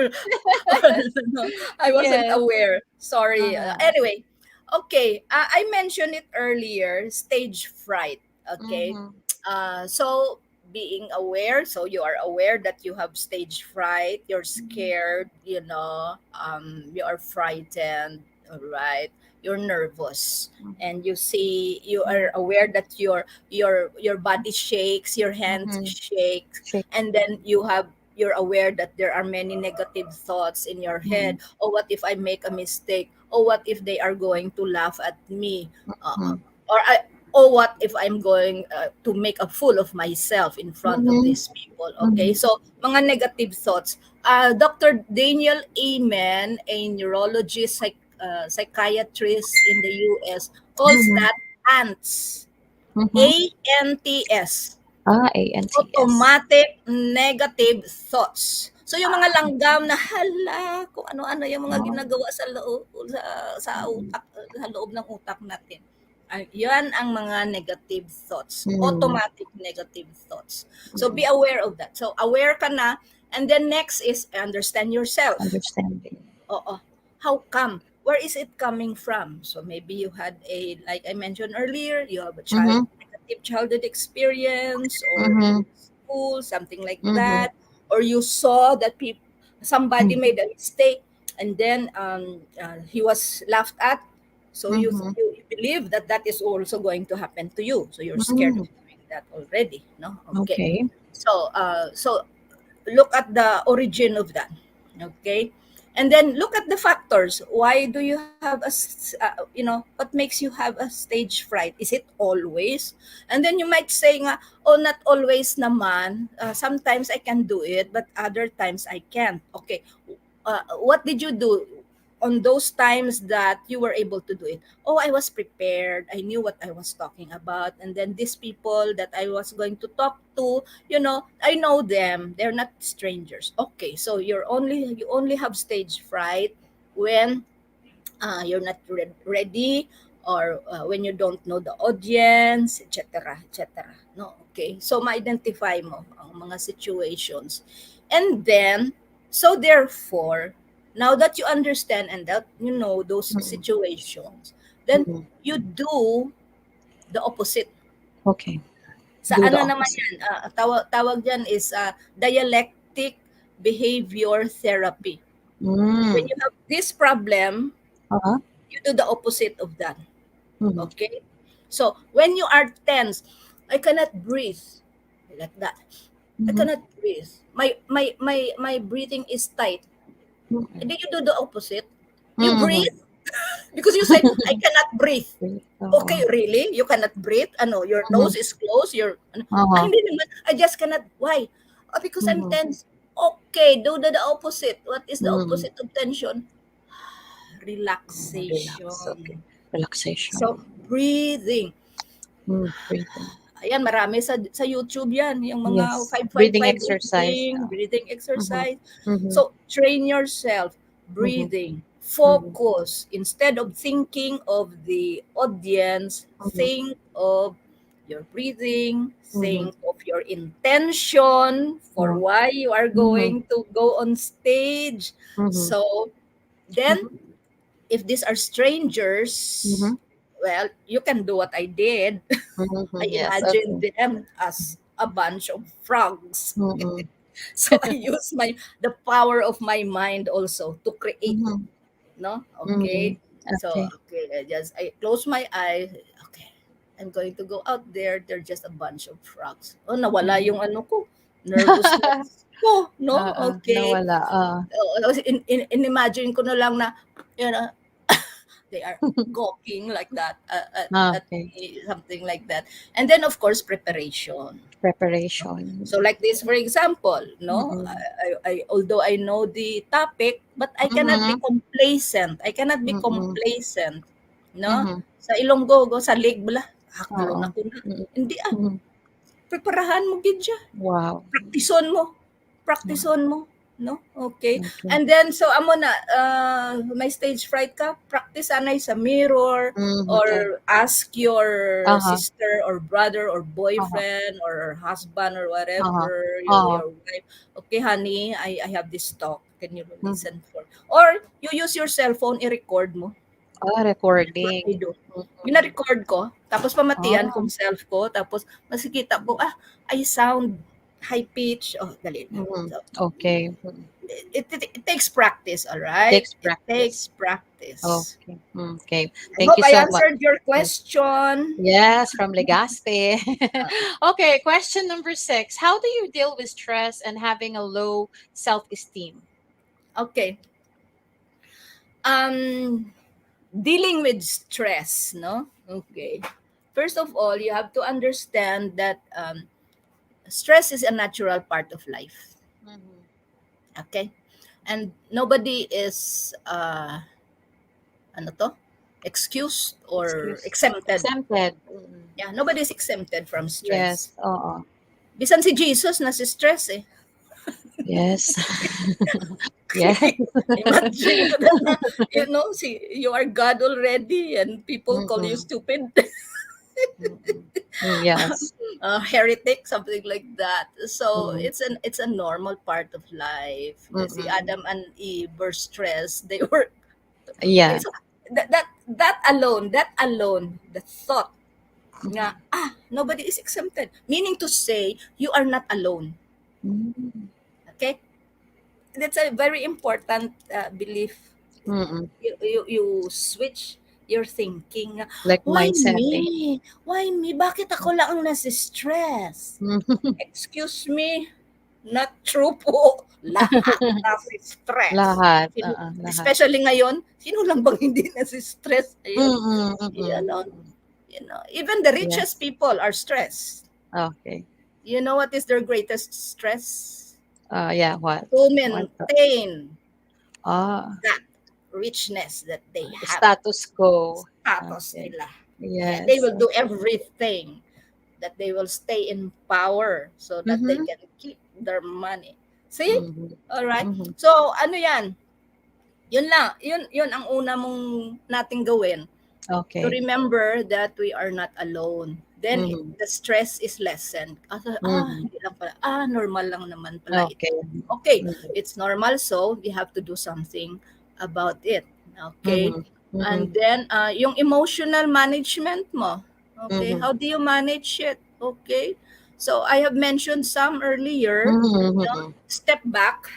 no, I wasn't Yes. aware. Sorry. Uh-huh. Anyway, okay. I mentioned it earlier, stage fright. Okay. Mhm. So being aware, so you are aware that you have stage fright, you're scared, you are frightened, all right, you're nervous, and you are aware that your body shakes, your hands Mhm. shake, and then you're aware that there are many negative thoughts in your head. Mhm. Oh, what if I make a mistake? Oh, what if they are going to laugh at me? Mhm. Or oh, what if I'm going to make a fool of myself in front of Mhm. these people? Okay, Mhm. so mga negative thoughts. Dr. Daniel Amen, a neurologist, psychiatrist in the US, calls Mhm. that ants. Mhm. ANTS. ANTS. Automatic negative thoughts. So yung mga langgam na hala, kung ano-ano yung mga Oh. ginagawa sa loob sa utak, sa loob ng utak natin. Yan ang mga negative thoughts, Mm. automatic negative thoughts. So be aware of that. So aware ka na, and then next is understand yourself. Understanding. Oo. How come? Where is it coming from? So maybe you had like I mentioned earlier, you have a Mhm. negative childhood experience, or Mhm. in school, something like Mhm. that, or you saw that somebody Mhm. made a mistake, and then he was laughed at. So Mhm. you believe that that is also going to happen to you. So you're scared of Mhm. doing that already, no? Okay. Okay. So look at the origin of that. Okay. And then look at the factors. Why do you have what makes you have a stage fright? Is it always? And then you might say nga, oh, not always naman. Sometimes I can do it, but other times I can't. Okay. What did you do on those times that you were able to do it? Oh, I was prepared. I knew what I was talking about. And then these people that I was going to talk to, I know them. They're not strangers. Okay, so you only have stage fright when you're not ready, or when you don't know the audience, etc., etc. No, okay. So ma-identify mo ang mga situations. And then, so therefore, now that you understand and that you know those Mhm. situations, then Mhm. you do the opposite. Okay. Sa Do the ano naman opposite. yan, tawag dyan is dialectic behavior therapy. When Mm. you have this problem, Uh-huh. you do the opposite of that. Mhm. Okay? So, when you are tense, I cannot breathe. Like that. I Mhm. cannot breathe. My breathing is tight. And Mhm. then you do the opposite. You Mhm. breathe because you say, I cannot breathe. Oo. Okay, really? You cannot breathe? Ano, your Mhm. nose is closed? Uh-huh. Hindi naman. I just cannot. Why? Oh, because I'm Mhm. tense. Okay, do the opposite. What is the Mhm. opposite of tension? Relax. Okay. Relaxation. Relaxation. So, breathing. Breathing. Ayan, marami sa YouTube yan, yung mga Yes. Breathing 555 exercise. breathing Mhm. exercise. Mhm. So, train yourself, Mhm. breathing, Mhm. focus. Instead of thinking of the audience, Mhm. think of your breathing, Mhm. think of your intention for Yeah. why you are Mhm. going to go on stage. Mhm. So, then Mhm. if these are strangers, Mhm. well, you can do what I did. I Mhm. Yes. imagine Okay. them as a bunch of frogs. Mhm. So I use the power of my mind also to create, Mhm. no? Mhm. Okay. So Okay. okay, I close my eyes. Okay. I'm going to go out there. They're just a bunch of frogs. Oh, nawala Mhm. yung ano ko, nervousness ko, no? Okay. Nawala. In-imagine ko na lang na, you know, They are gawking like that at Okay. me, something like that. And then of course preparation. Preparation. So like this, for example, no, Mm-mm. although I know the topic, but I cannot be Mhm. complacent. I cannot be Mm-mm. complacent, no? Mhm. Sa Ilonggo, go sa lig bala. Haklo Oo. na ko na. Mm. Hindi Mhm. preparahan mo gid siya. Wow. Praktison mo. Wow. Praktison mo, no? Okay. Okay. And then so amo na may stage fright ka, practice anay sa mirror Okay. or ask your Uh-huh. sister or brother or Uh-huh. boyfriend or husband or Uh-huh. whatever, Uh-huh. your wife. Okay, honey, I have this talk. Can you Mhm. listen for? Or you use your cell phone, i-record mo. That's what I Recording. do. Mm. Gina-record ko, tapos pamatian Ah. kong self ko, tapos makikita ko, I sound high pitch. Oh, dali na. Mhm. So, Okay. Mm. it takes practice, all right? Takes It takes practice. practice. Okay. Okay. I Thank hope you I so much. answered your question. Yes, from Legazpi. Okay, question number 6. How do you deal with stress and having a low self-esteem? Okay. Dealing with stress, no? Okay. First of all, you have to understand that stress is a natural part of life. Okay? And nobody is ano to? Excused or Excuse. exempted. Exempted. Mm. Yeah, nobody is exempted from stress. Yes. Oo. Bisan si Jesus na si stress eh. Yes. Yes. Imagine ko na, you are God already and people call you Mm-mm. stupid. Yes. Heretic, something like that. So Mm. it's a normal part of life. Si Mm-mm. Adam and Eve were stressed. They were okay. Yeah. So that alone, the thought nga nobody is exempted. Meaning to say, you are not alone. Mm. Okay, that's a very important belief. Mm-mm. You switch your thinking. Like Why mindset eh. me? Why me? Bakit ako lang ang nasi-stress? Excuse me, not true po. Lahat nasi-stress. Lahat. Lahat. Especially ngayon, sino lang bang hindi nasi-stress? Ayun. Mm-mm. You Mm-mm. know, even the Yes. richest people are stressed. Okay. You know what is their greatest stress? Yeah, what? To What? maintain that richness that they have. status quo. Status Okay. nila. Yes. They will do everything that they will stay in power so that they can keep their money. See? All right. So ano yan? Yun lang. Yun ang una mong nating gawin. Okay. To remember that we are not alone. Then the stress is lessened. Hindi lang pala. Normal lang naman pala. Okay. Okay, it's normal, so you have to do something about it. Okay? And then yung emotional management mo. Okay, how do you manage it? Okay? So I have mentioned some earlier. Step back.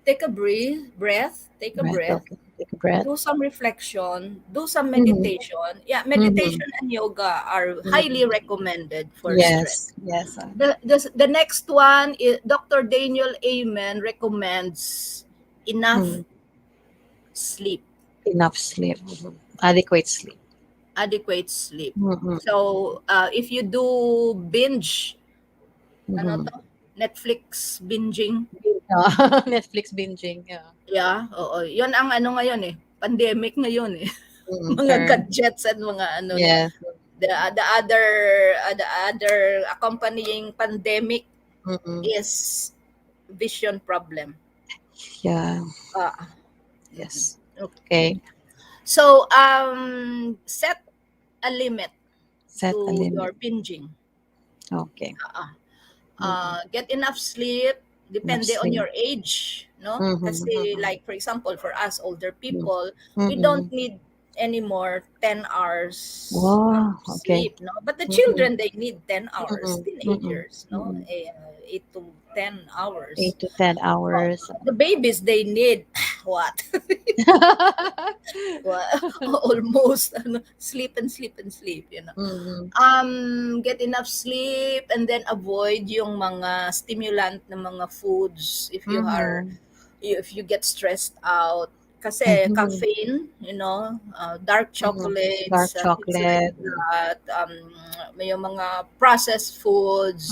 Take a breath. Take a breath. Okay. Take a breath. Do some reflection, do some meditation. Yeah, meditation and yoga are highly recommended for stress. Yes. The next one is Dr. Daniel Amen recommends enough sleep. Enough sleep. Adequate sleep. Adequate sleep. So if you do binge, ano to? Netflix binging. Netflix binging. Yeah. Yeah, oo. Yun ang ano ngayon eh. Pandemic ngayon eh. Mga gadgets and mga ano. Yes. The other accompanying pandemic is vision problem. Yeah. Yes. Okay. So set a limit Set to a limit. your binging. Okay. Get enough sleep. Depende on sleep. your age, no? Kasi like for example, for us older people, we Mm-mm. don't need anymore 10 hours Wow. of Okay. sleep, no? But the children, they need 10 hours. Teenagers, no? 8 to 10 hours. 8 to 10 hours. The babies, they need what? Almost sleep and sleep and sleep, you know. Get enough sleep and then avoid yung mga stimulant na mga foods if you get stressed out. Kasi caffeine, dark chocolates, Dark things like chocolate. that, may yung mga processed foods,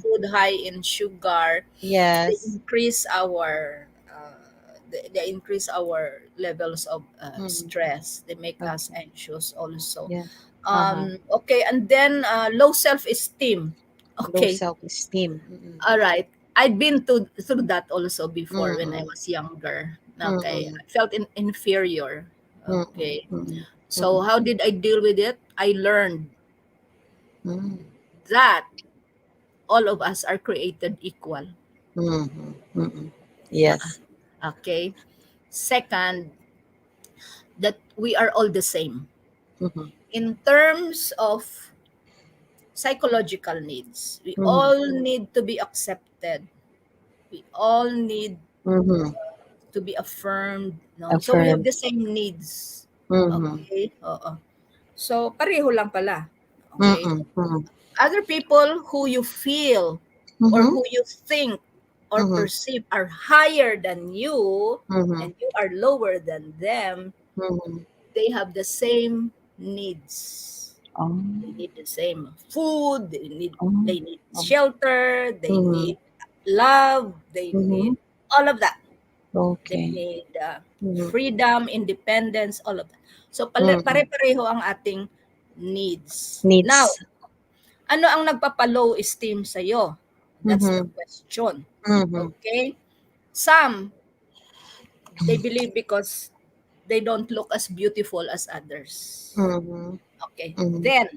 food high in sugar, they Yes. increase our they increase our levels of stress. They make us anxious also. Yeah. Okay, and then low self-esteem. Low Okay. self-esteem. All right. I'd been through that also before when I was younger. Okay. I felt inferior. Okay. So how did I deal with it? I learned that all of us are created equal. Yes. Okay. Second, that we are all the same. In terms of psychological needs, we all need to be accepted. We all need to be affirmed. No? So we have Affirmed. the same needs. Okay? Oo. So pareho lang pala. Okay? Other people who you feel or who you think or perceive are higher than you and you are lower than them, they have the same needs. They need the same food, they need shelter, they need love, they need all of that. They need freedom, independence, all of that. So pare-pareho ang ating needs. Now, ano ang nagpapa-low esteem sa'yo? That's the question. Okay? Some, they believe because they don't look as beautiful as others. Okay. Then,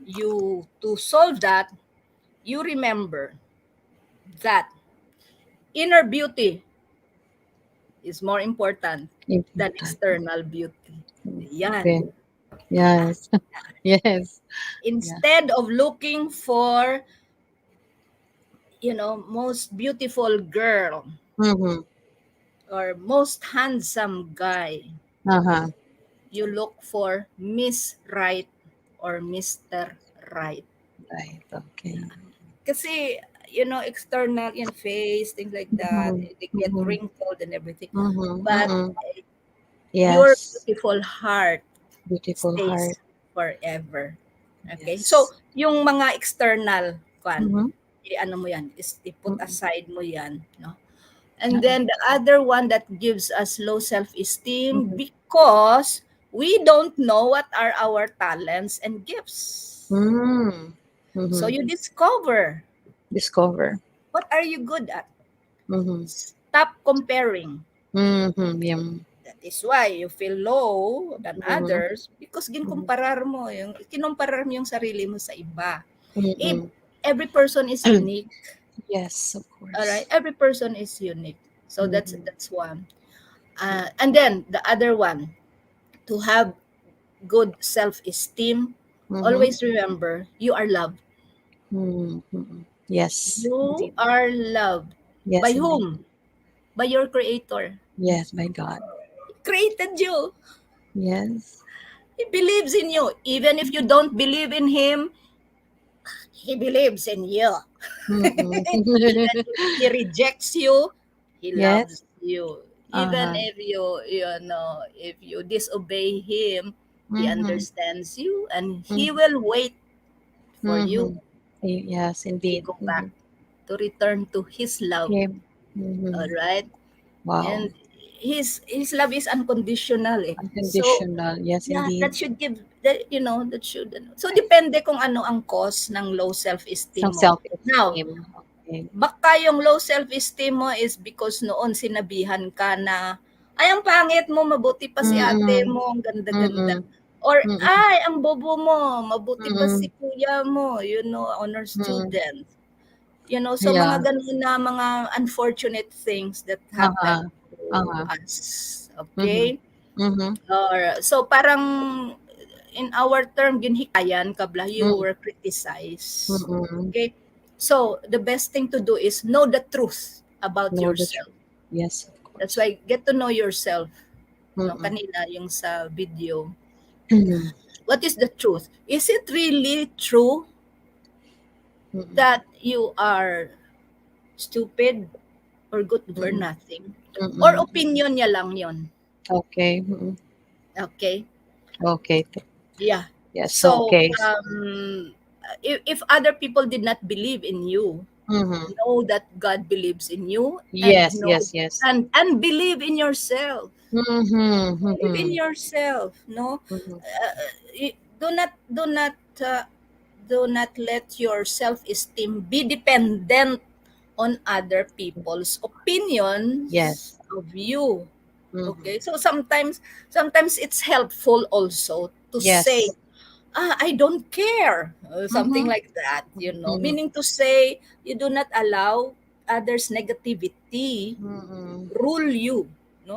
to solve that, you remember that inner beauty is more important than external beauty. Yan. Yes. Yes. Instead of looking for, most beautiful girl or most handsome guy, you look for Miss Right or Mr. Right. Right. Okay. Kasi, external in face, things like that, they get wrinkled and everything. But your beautiful heart stays forever. Okay? So, yung mga external, ano mo yan, is i-put aside mo yan. No? And then the other one that gives us low self-esteem because we don't know what are our talents and gifts. So you discover. What are you good at? Stop comparing. That is why you feel low than others because kinumparar mo yung sarili mo sa iba. Every person is unique. Yes, of course. All right, every person is unique. So that's one. And then the other one, to have good self-esteem, always remember you are loved. Yes. You are loved. Yes, By indeed. whom? By your creator. Yes, by God. He created you. Yes. He believes in you. Even if you don't believe in him, he believes in you. Even if he rejects you, he loves you. Even if you disobey him, he understands you and he will wait for you. Yes, indeed. Go back to return to his love. All right. Wow. And his love is unconditional. Unconditional. Yes, Yeah, indeed. that should give that should. So depende kung ano ang cause ng low self-esteem Some mo. Now, self-esteem. Okay. baka yung low self-esteem mo is because noon sinabihan ka na, ay, ang pangit mo, mabuti pa si ate mo, ang ganda-ganda. Or, ay, ang bobo mo, mabuti pa si kuya mo, honor student. So mga ganun na mga unfortunate things that happen to us. Okay? Or, so parang in our term, ginhikayan kabla you were criticized. Okay? So, the best thing to do is know the truth about yourself. Yes. That's why, get to know yourself. No, kanina, yung sa video. What is the truth? Is it really true that you are stupid or good for nothing? Or opinion niya lang yon. Okay. Okay? Okay. Yeah. Yes. So, Okay. if other people did not believe in you, know that God believes in you, and Yes. know Yes. and believe in yourself. Believe in Mm-hmm. yourself. No, do not let your self-esteem be dependent on other people's opinions Yes. of you. Okay, so sometimes it's helpful also to say, Yes. I don't care, something Mm-hmm. like that, meaning to say you do not allow others negativity rule you, no?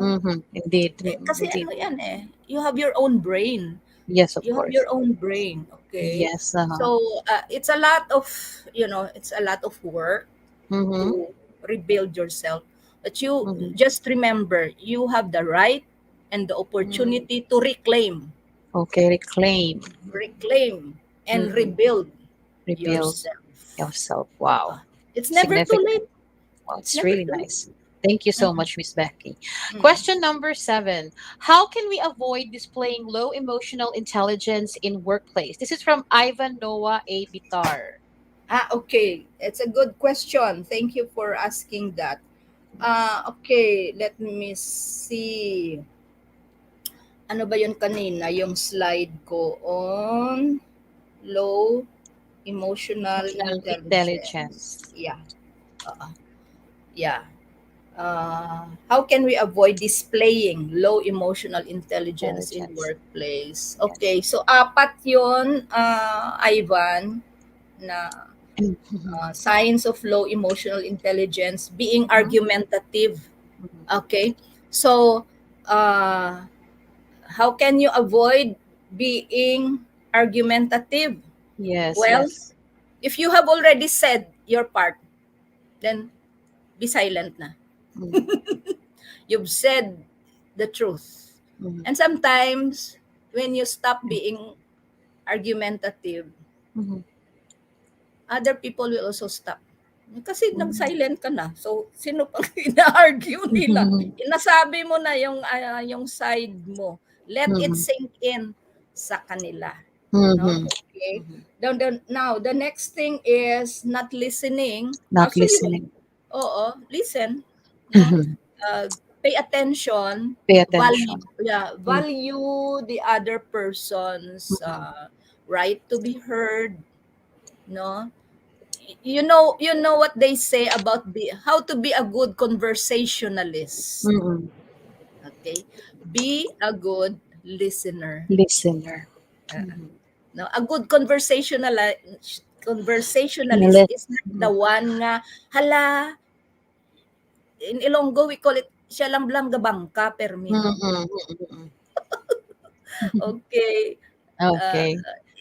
Indeed. Kasi Indeed. ano yan you have your own brain. Yes, of You have course. your own brain, okay? Yes. So it's a lot of, it's a lot of work Mm-hmm. to rebuild yourself. But you just remember, you have the right and the opportunity to reclaim, Okay. Reclaim. and rebuild Rebuild yourself. yourself. Wow. It's never too Significant. late. Wow, It's it's never really too late. nice. Thank you so much, Miss Becky. Question number 7. How can we avoid displaying low emotional intelligence in workplace? This is from Ivan Noah A. Bitar. Okay. It's a good question. Thank you for asking that. Okay, let me see. Ano ba yun kanina? Yung slide ko on low emotional Emotional intelligence. intelligence. Yeah. Yeah. How can we avoid displaying low emotional intelligence in Intelligence. workplace? Okay, so apat yun, Ivan, na signs of low emotional intelligence: being argumentative. Okay, so how can you avoid being argumentative? Yes, Well, yes. if you have already said your part, then be silent na. You've said the truth. And sometimes, when you stop being argumentative, other people will also stop. Kasi nag-silent ka na. So, sino pang ina-argue nila? Nasabi mo na yung side mo. Let it sink in sa kanila. No? Okay? Now, the next thing is not listening. Not Also, listening. listen. No? Pay attention. Pay attention. Value the other person's right to be heard. No? You know what they say about how to be a good conversationalist. Okay, be a good listener. Listener. No, a good conversationalist is not the one nga hala, in Ilonggo we call it siya lang bangka permi. Okay. Okay.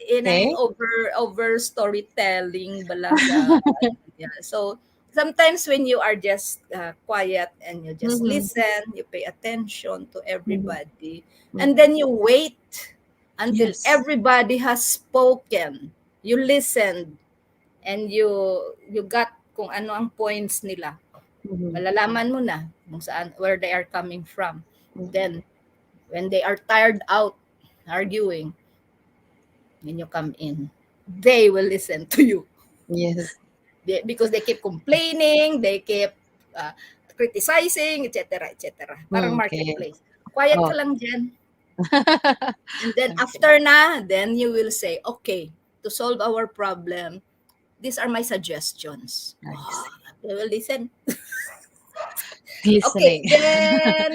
Inang Okay. over storytelling balaga. Yeah. So sometimes when you are just quiet and you just listen, you pay attention to everybody, and then you wait until Yes. everybody has spoken. You listened and you got kung ano ang points nila. Malalaman mo na kung saan, where they are coming from. Then when they are tired out arguing, when you come in, they will listen to you. Yes. Because they keep complaining, they keep criticizing, etc., etc. Parang marketplace. Quiet ka lang dyan. And then after na, then you will say, okay, to solve our problem, these are my suggestions. They will listen. Okay, Listening. then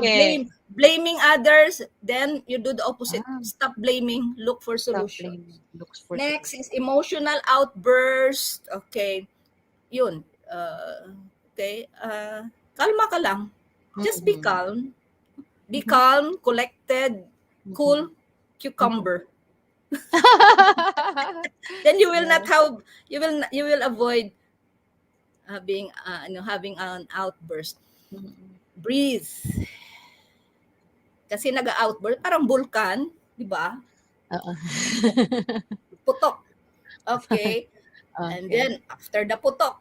Okay. blaming others, then you do the opposite. Stop blaming, look for solutions. Looks for Next is emotional outburst. Okay, yun. Okay, kalma ka lang. Just be calm. Be calm, collected, cool, cucumber. Then you will not have, you will avoid having an outburst. Breathe. Kasi nag-outburst, parang vulkan, di ba? Putok. Okay. And Okay. then after the putok,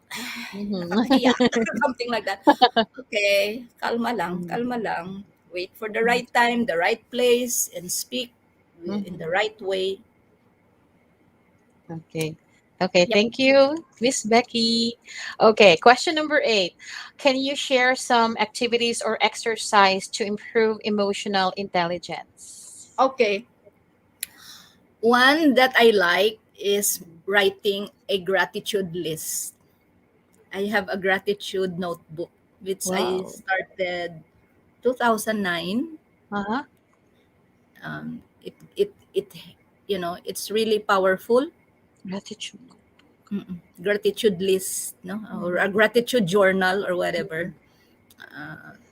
nakakahiya, something like that. Okay, kalma lang. Wait for the right time, the right place, and speak in the right way. Okay. Okay, Yep. thank you, Miss Becky. Okay, question number 8. Can you share some activities or exercise to improve emotional intelligence? Okay. One that I like is writing a gratitude list. I have a gratitude notebook which I Wow. started 2009. Uh-huh. It it's really powerful. Gratitude. Gratitude list, no, or a gratitude journal or whatever.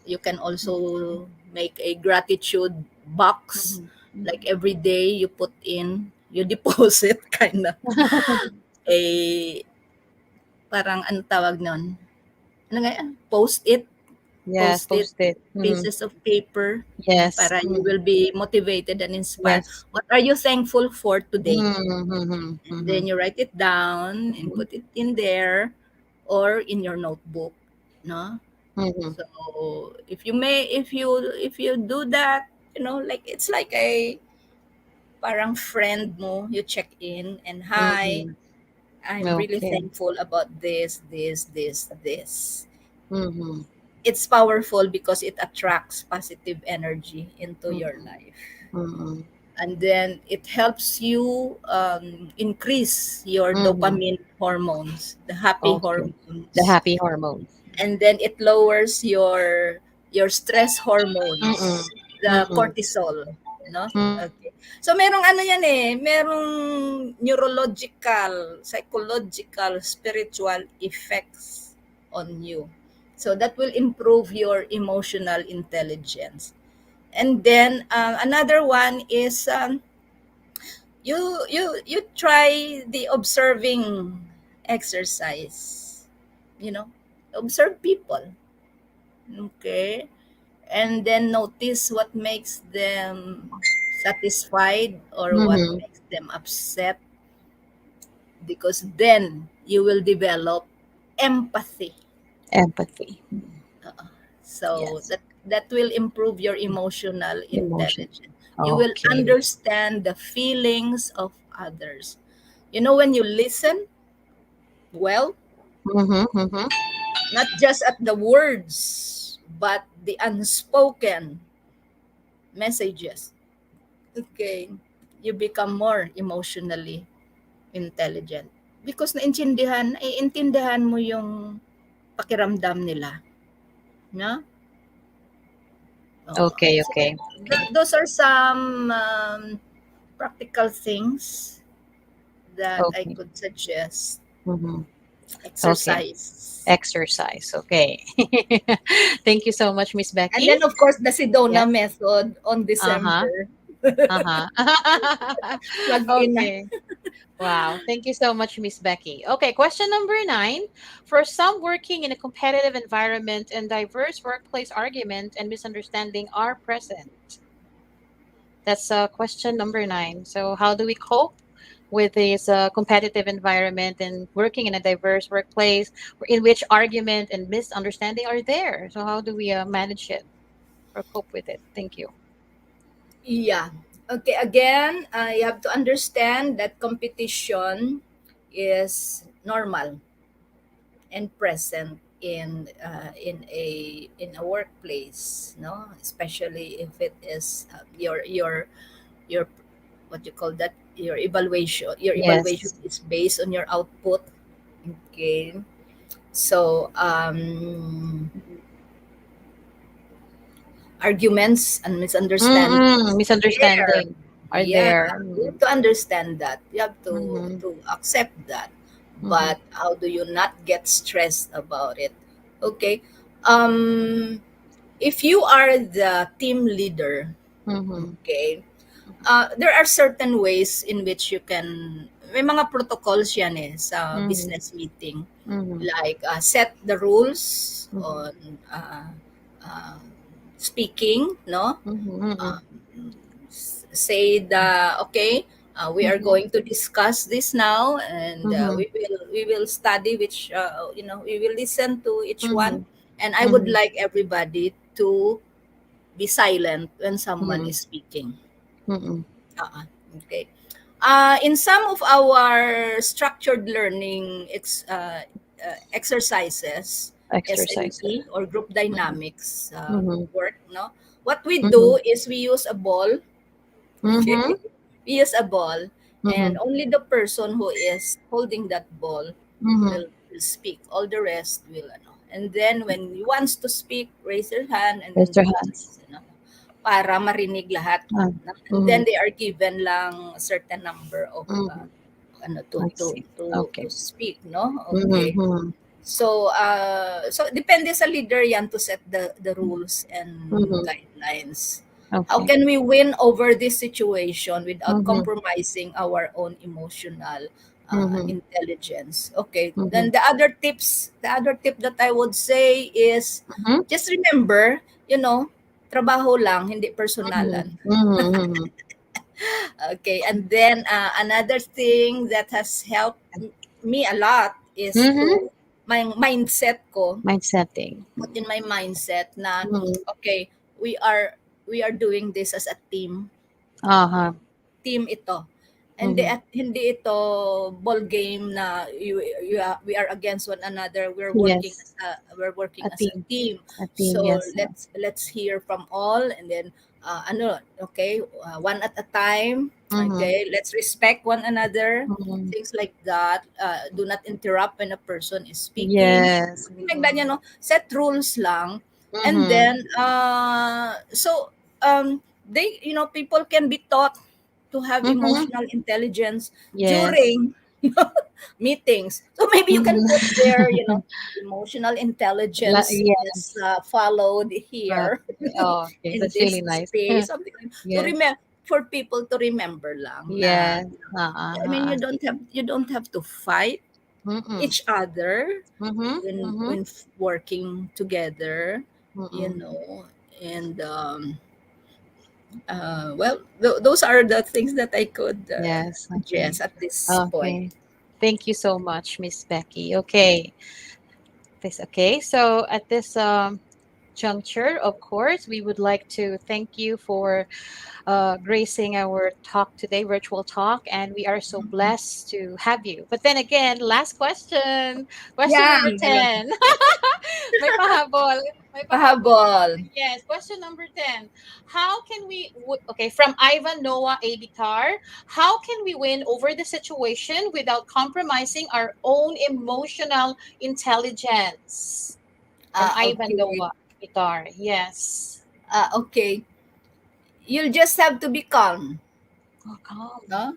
You can also make a gratitude box, like every day you put in, you deposit kind of a, parang ano tawag nun, ano nga yan? Post-it, Yes, post-it post it. pieces of paper, no, Yes. para you will be motivated and inspired. Yes. What are you thankful for today? And then Mm-hmm. you write it down and put it in there or in your notebook, no? So if you do that, like it's like a parang friend mo, you check in and hi, I'm really Okay. thankful about this. Mm-hmm. It's powerful because it attracts positive energy into your life. Mm-hmm. And then it helps you increase your Mm-hmm. dopamine hormones, the happy Okay. The hormones. happy hormones. And then it lowers your stress Mm-mm. hormones, the Mm-mm. cortisol, no? Okay. So merong ano yan merong neurological, psychological, spiritual effects on you. So that will improve your emotional intelligence. And then another one is you try the observing exercise. Observe people. Okay. And then notice what makes them satisfied or what Mm-hmm. makes them upset, because then you will develop empathy. Empathy. So Yes. that will improve your emotional Emotion. intelligence. You will Okay. understand the feelings of others. When you listen well, Mm-hmm. Mm-hmm. not just at the words, but the unspoken messages. Okay, you become more emotionally intelligent because naiintindihan mo yung pakiramdam nila, no? Okay. So Okay. those are some practical things that I Okay. could suggest. Mm-hmm. Okay. Exercise. Exercise. Okay. Thank you so much, Miss And Becky. then, of course, the Sedona Yes. method on Uh-huh. December. Uh-huh. Plug in na. Okay. Wow. Thank you so much, Miss Becky. Okay, question number 9. For some working in a competitive environment and diverse workplace argument and misunderstanding are present. That's question number 9. So how do we cope with this competitive environment and working in a diverse workplace in which argument and misunderstanding are there? So how do we manage it or cope with it? Thank you. Yeah. Okay, again, you have to understand that competition is normal and present in a workplace, no, especially if it is your what you call that, your evaluation Yes. is based on your output. Okay, so arguments and misunderstandings there. Misunderstanding are Yeah, there. you have to understand that, you have to Mm-hmm. to accept that, Mm-hmm. but how do you not get stressed about it? Okay, um if you are the team leader, Mm-hmm. okay, there are certain ways in which you can, may mga protocols yan sa Mm-hmm. business meeting, Mm-hmm. like set the rules Mm-hmm. on uh, speaking, no? Mm-hmm. Say the, okay, We are going to discuss this now, and Mhm. we will study which we will listen to each one, Mhm. and I would Mhm. like everybody to be silent when someone Mhm. is speaking. Mhm. Okay. In some of our structured learning exercises, Exercises. SLE or group dynamics Mhm. work, no, what we Mhm. do is we use a ball. Okay, Mhm. we use a ball, and Mhm. only the person who is holding that ball Mhm. will speak. All the rest will, ano. And then when you wants to speak, raise your hand, and then Raise your the hands. para marinig lahat. Ah. And then Mhm. they are given lang a certain number of Mhm. ano I to see. to Okay. speak, no? Mhm. Okay. Mhm. So depende sa leader yan to set the rules and Mhm. guidelines. How Okay. can we win over this situation without Mhm. compromising our own emotional Mhm. intelligence? Okay. Then Mhm. the other tip that I would say is Mhm. just remember, trabaho lang, hindi Mhm. personalan. Mhm. Mhm. Okay, and then another thing that has helped me a lot is Mhm. to my mindset ko, Mind setting. put in my mindset na Mhm. okay, we are doing this as a team. Uh-huh. Team ito. Mhm. Hindi ito ball game na we are against one another. Yes. We're working A as a team. team. A team. So Yes. let's hear from all, and then okay, one at a time. Mhm. Okay, let's respect one another. Mhm. Things like that. Do not interrupt when a person is speaking. Yes. Something like that, set rules lang. And Mhm. then they people can be taught to have Mhm. emotional intelligence Yes. during meetings. So maybe you can Mhm. put there, emotional intelligence is Yes. followed Right. here Oh, okay. in That's this really nice. space, something like to Yes. remember, for people to remember lang na, Yes. I mean, Uh-uh. you don't have to fight Mm-mm. each other Mhm. when Mhm. working together, you Mm-mm. know, and well, those are the things that I could Yes. Okay. suggest at this point. Okay. Thank you so much, Miss Becky. Okay. Okay. So at this juncture, of course, we would like to thank you for gracing our talk today, virtual talk, and we are so blessed to have you. But then again, last question, question Yeah, number 10. May pahabol. May pahabol. pahabol. Yes, question number 10. How can we, okay, from Ivan Noah Abitar, how can we win over the situation without compromising our own emotional intelligence? From Ivan Okay. Noah Abitar, yes. Okay. You'll just have to be calm. Oh, calm. No?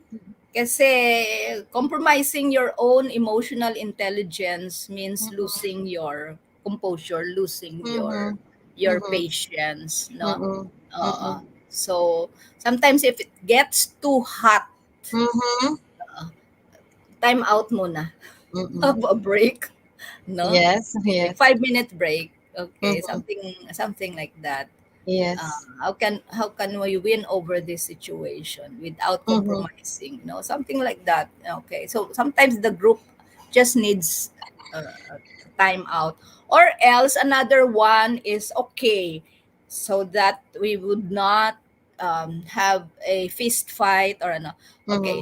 Kasi compromising your own emotional intelligence means losing your composure, losing Mm-hmm. your Mm-hmm. patience, no? Mm-mm. Oo. Mm-mm. So sometimes if it gets too hot, Mm-hmm. time out muna. Mm-mm. Have a break, no? Yes, Like yes. 5-minute break. Okay, Mm-hmm. something like that. Yes. How can we win over this situation without Mm-hmm. compromising, something like that. Okay, so sometimes the group just needs a time out, or else another one is okay, so that we would not have a fist fight or ano. Mm-hmm. Okay,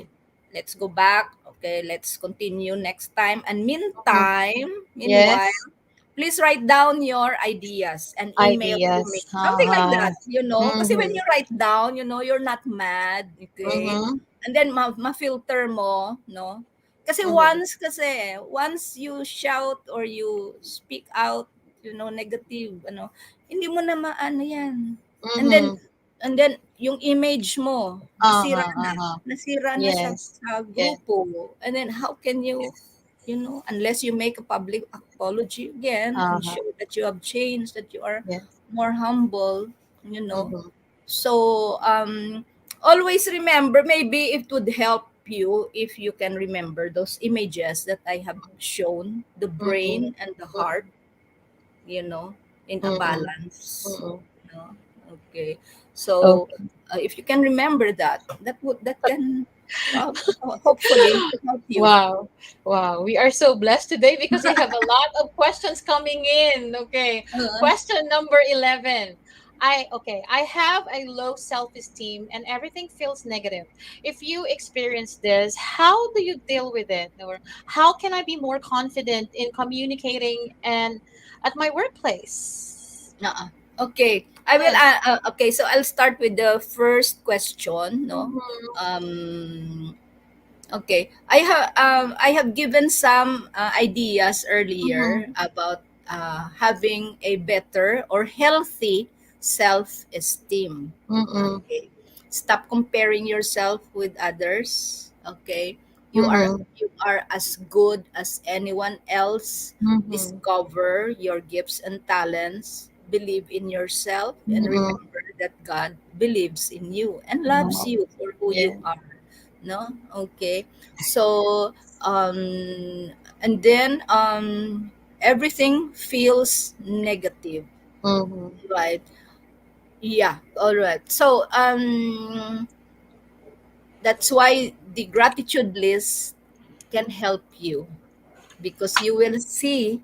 let's go back. Okay, let's continue next time, and Mm-hmm. meanwhile, Yes. please write down your ideas and email to me. Ideas. Something like Uh-huh. that, Kasi when Mm-hmm. you write down, you're not mad, okay? Mm-hmm. And then ma-filter mo, no? Kasi Mm-hmm. once you shout or you speak out, negative, hindi mo na maano yan. And then Mm-hmm. yung image mo, Uh-huh. Uh-huh. nasira na siya Yes. sa Yes. grupo. And then how can you, unless you make a public apology again and Uh-huh. show that you have changed, that you are Yes. more humble, you know. Mm-hmm. So always remember, maybe it would help you if you can remember those images that I have shown, the Mm-hmm. brain and the heart, in a Mm-hmm. balance. Mm-hmm. Okay. So Okay. if you can remember that, that Hopefully to help you. Wow. Wow. We are so blessed today because we have a lot of questions coming in. Okay. Question number 11. I have a low self-esteem and everything feels negative. If you experience this, how do you deal with it? Or how can I be more confident in communicating and at my workplace? Okay. I will okay, so I'll start with the first question, no. Okay. I have given some ideas earlier about having a better or healthy self-esteem. Okay. Stop comparing yourself with others. Okay. You are as good as anyone else. Discover your gifts and talents. Believe in yourself and remember that God believes in you and loves you for who you are. No? Okay. So and then everything feels negative. Right. Yeah. All right. So that's why the gratitude list can help you because you will see,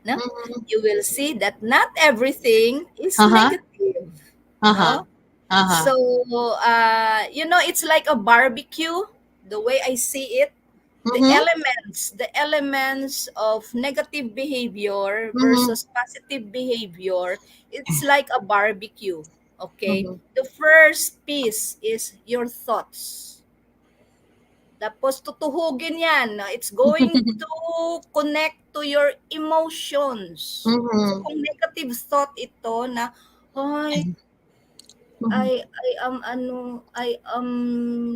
no? You will see that not everything is negative. No? So it's like a barbecue, the way I see it. The elements of negative behavior versus positive behavior, it's like a barbecue. Okay. The first piece is your thoughts. Tapos tutuhugin yan. It's going to connect to your emotions. So kung negative thought ito na, ay, I am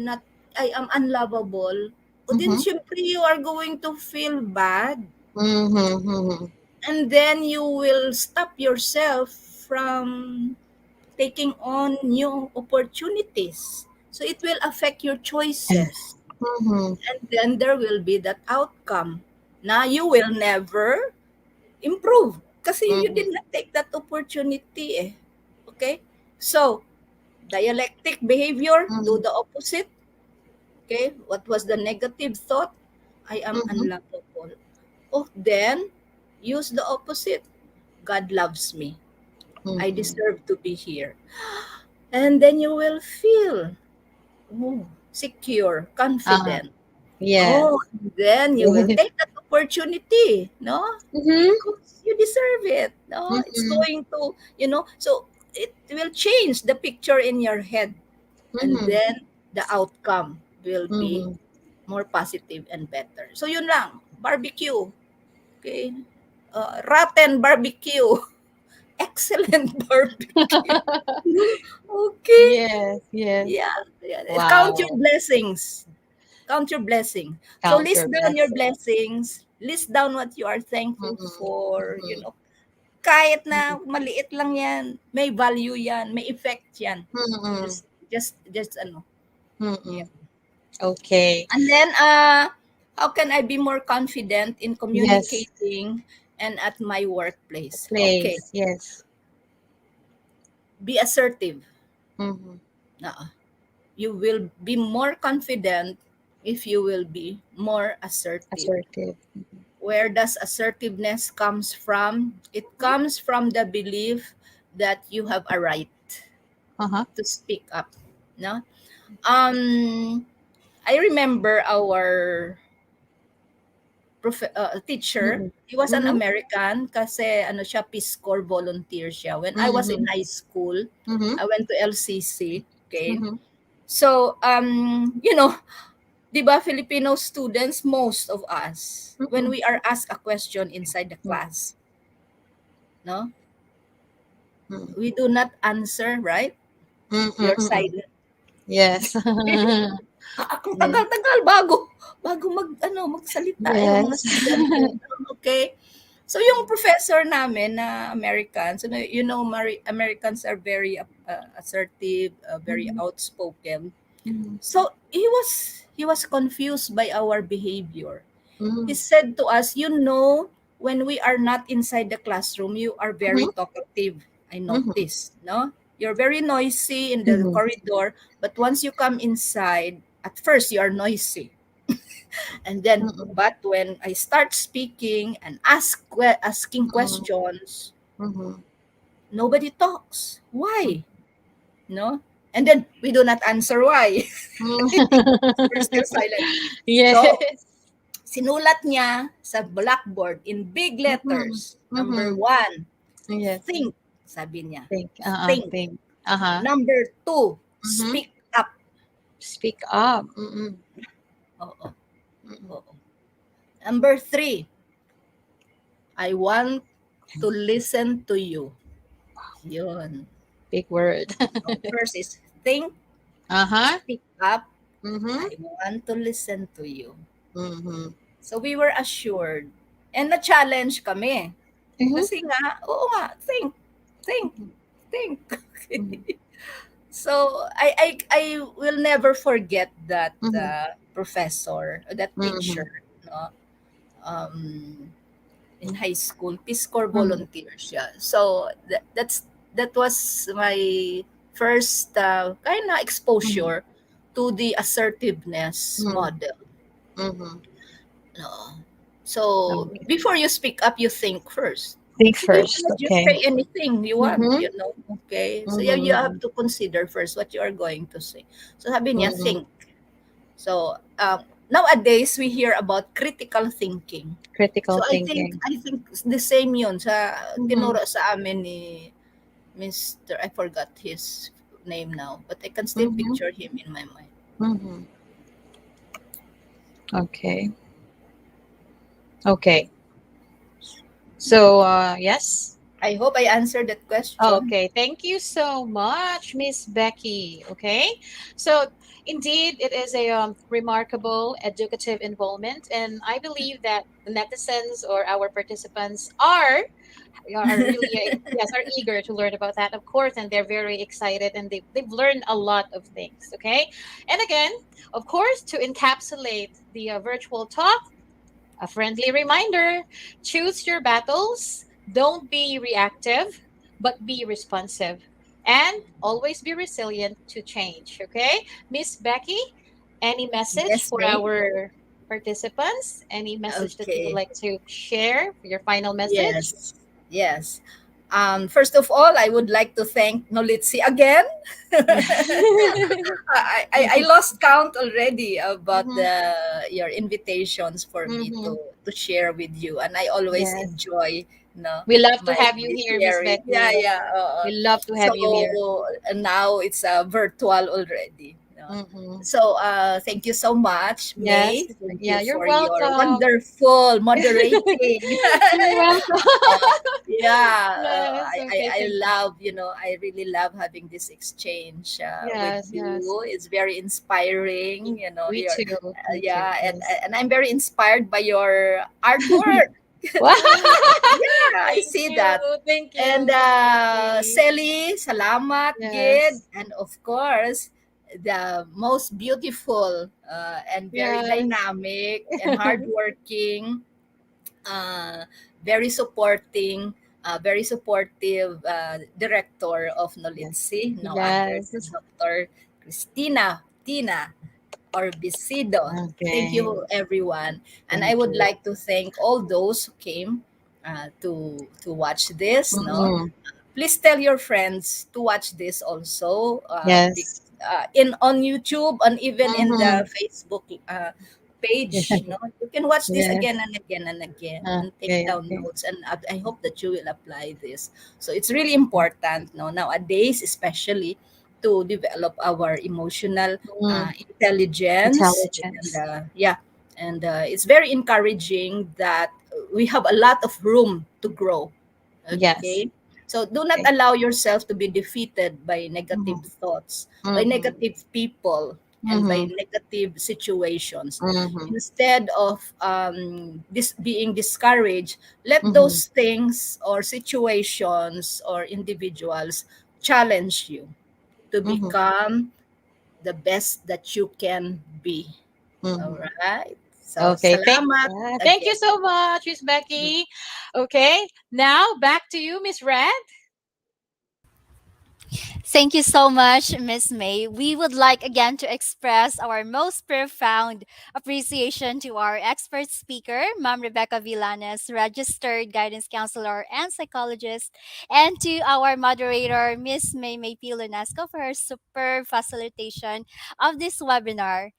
not, I am unlovable. O then syempre you are going to feel bad. And then you will stop yourself from taking on new opportunities. So it will affect your choices. And then there will be that outcome. Now you will never improve kasi you did not take that opportunity eh. Okay? So, dialectic behavior, do the opposite. Okay? What was the negative thought? I am unlovable. Oh, then use the opposite. God loves me. I deserve to be here. And then you will feel secure, confident. Oh, then you will take that opportunity, no? Because you deserve it. No? It's going to, so it will change the picture in your head. And then the outcome will be more positive and better. So yun lang, barbecue. Okay? Rotten barbecue. Excellent barbecue. Okay? Yes. Yeah. Wow. Count your blessings. Count your blessing. So Count list your down your blessings. List down what you are thankful for. Kahit na maliit lang yan, may value yan, may effect yan. Just ano. Yeah. Okay. And then, how can I be more confident in communicating and at my workplace? Okay. Yes. Be assertive. You will be more confident if you will be more assertive. Where does assertiveness comes from? It comes from the belief that you have a right to speak up. No? I remember our teacher. He was an American kasi siya, Peace Corps volunteer siya. When I was in high school, I went to LCC. Okay. So, di ba, Filipino students, most of us, when we are asked a question inside the class, no? We do not answer, right? You're silent. Yes. Ang tagal-tagal bago magsalita yung mga student. Okay? So, yung professor namin na American, so Americans are very assertive, very outspoken. So he was confused by our behavior. He said to us, when we are not inside the classroom, you are very talkative. I noticed, no? You're very noisy in the corridor, but once you come inside, at first you are noisy. And then, but when I start speaking and asking questions, nobody talks. Why? No? And then we do not answer why. We're still silent. Yes. So, sinulat niya sa blackboard in big letters. Number 1, Yes. think, sabi niya. Think. Think. Uh-huh. Number 2, speak up. Speak up. Oo. Oo. Number 3, I want to listen to you. Yun. Big word. First is think, speak up, I want to listen to you. So we were assured. And na-challenge kami. Kasi nga, oo nga, think. So I will never forget that professor, that teacher, no? In high school, Peace Corps volunteer siya. So that was my first kind of exposure to the assertiveness model. No. So before you speak up, you think first. Think first. You Okay. say anything you want, you know. Okay. So you have to consider first what you are going to say. So sabi niya, think. So nowadays we hear about critical thinking. Critical so thinking. I think the same yun sa tinuro sa amin ni Mr. I forgot his name now, but I can still picture him in my mind. Okay. Okay. So, yes. I hope I answered that question. Okay, thank you so much, Miss Becky. Okay, so indeed, it is a remarkable educative involvement, and I believe that the netizens or our participants are really are eager to learn about that, of course, and they're very excited, and they've learned a lot of things. Okay, and again, of course, to encapsulate the virtual talk, a friendly reminder: choose your battles. Don't be reactive, but be responsive. And always be resilient to change. Okay? Miss Becky, any message Yes, for ma'am. our participants? Any message that you would Okay. like to share? Your final message? Yes. First of all, I would like to thank NOLITC again. I lost count already about your invitations for me to share with you, and I always Yes. enjoy. No, We love to my have you here, Miss sharing. Becky. We love to have you here. Now it's virtual already. No? So thank you so much, May. Yes. Thank Yeah, you you're for your welcome. wonderful moderating. You're welcome. Yes, okay, I thank you. love, I really love having this exchange Yes, with you. It's very inspiring, Me your, too. Me yeah, too. and I'm very inspired by your artwork. Wow. Yeah, I Thank see you. that. Thank you. And Miss Becky. Sally, salamat, Gid. Yes. And of course, the most beautiful and very Yes. dynamic and hardworking, very supporting, very supportive director of NOLITC, no other Yes. than Dr. Tina Orbisido. Thank Okay. you, everyone. And I Thank would you. like to thank all those who came to watch this. No, please tell your friends to watch this also. Yes. On YouTube and even in the Facebook page. No, you can watch this Yes. again and again and again and take Okay, down okay. notes. And I hope that you will apply this. So it's really important. No, nowadays, especially to develop our emotional intelligence. Intelligence. And it's very encouraging that we have a lot of room to grow. Yes. Okay. So do not Okay. allow yourself to be defeated by negative thoughts, by negative people, and by negative situations. Instead of this being discouraged, let those things or situations or individuals challenge you to become the best that you can be. All right. So Okay. salamat Thank you again. so much, Miss Becky. Okay. Now back to you, Miss Red. Thank you so much, Miss May. We would like again to express our most profound appreciation to our expert speaker, Ma'am Rebecca Villanes, registered guidance counselor and psychologist, and to our moderator, Miss May Pilonesco, for her superb facilitation of this webinar.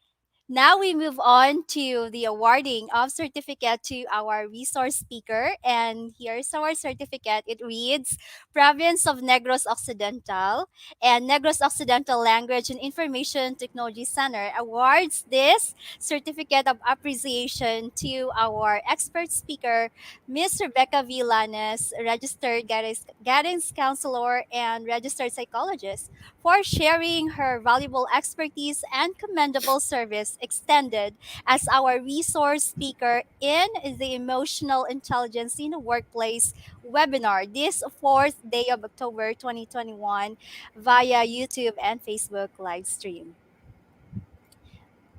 Now we move on to the awarding of certificate to our resource speaker. And here's our certificate. It reads Province of Negros Occidental and Negros Occidental Language and Information Technology Center awards this certificate of appreciation to our expert speaker, Ms. Rebecca Villanes, registered guidance counselor and registered psychologist, for sharing her valuable expertise and commendable service extended as our resource speaker in the Emotional Intelligence in the Workplace webinar this 4th day of October 2021 via YouTube and Facebook live stream.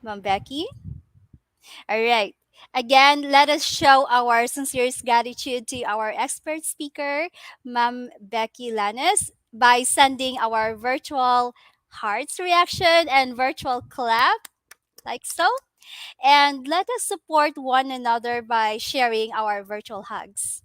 Ma'am Becky? All right. Again, let us show our sincerest gratitude to our expert speaker, Ma'am Becky Lanes, by sending our virtual hearts reaction and virtual clap, like so. And let us support one another by sharing our virtual hugs.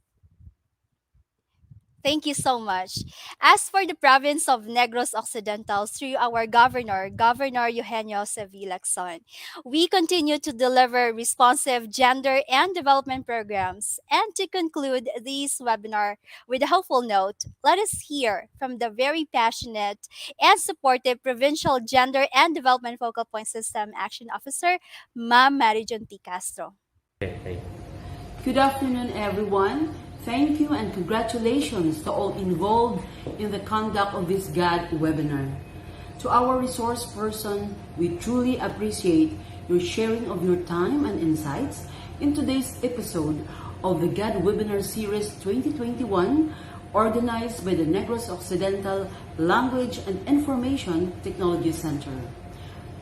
Thank you so much. As for the province of Negros Occidental, through our governor, Governor Eugenio Sevilla-Lacson, we continue to deliver responsive gender and development programs. And to conclude this webinar with a hopeful note, let us hear from the very passionate and supportive Provincial Gender and Development Focal Point System Action Officer, Ma'am Marijon T. Castro. Good afternoon, everyone. Thank you and congratulations to all involved in the conduct of this GAD webinar. To our resource person, we truly appreciate your sharing of your time and insights in today's episode of the GAD Webinar Series 2021, organized by the Negros Occidental Language and Information Technology Center.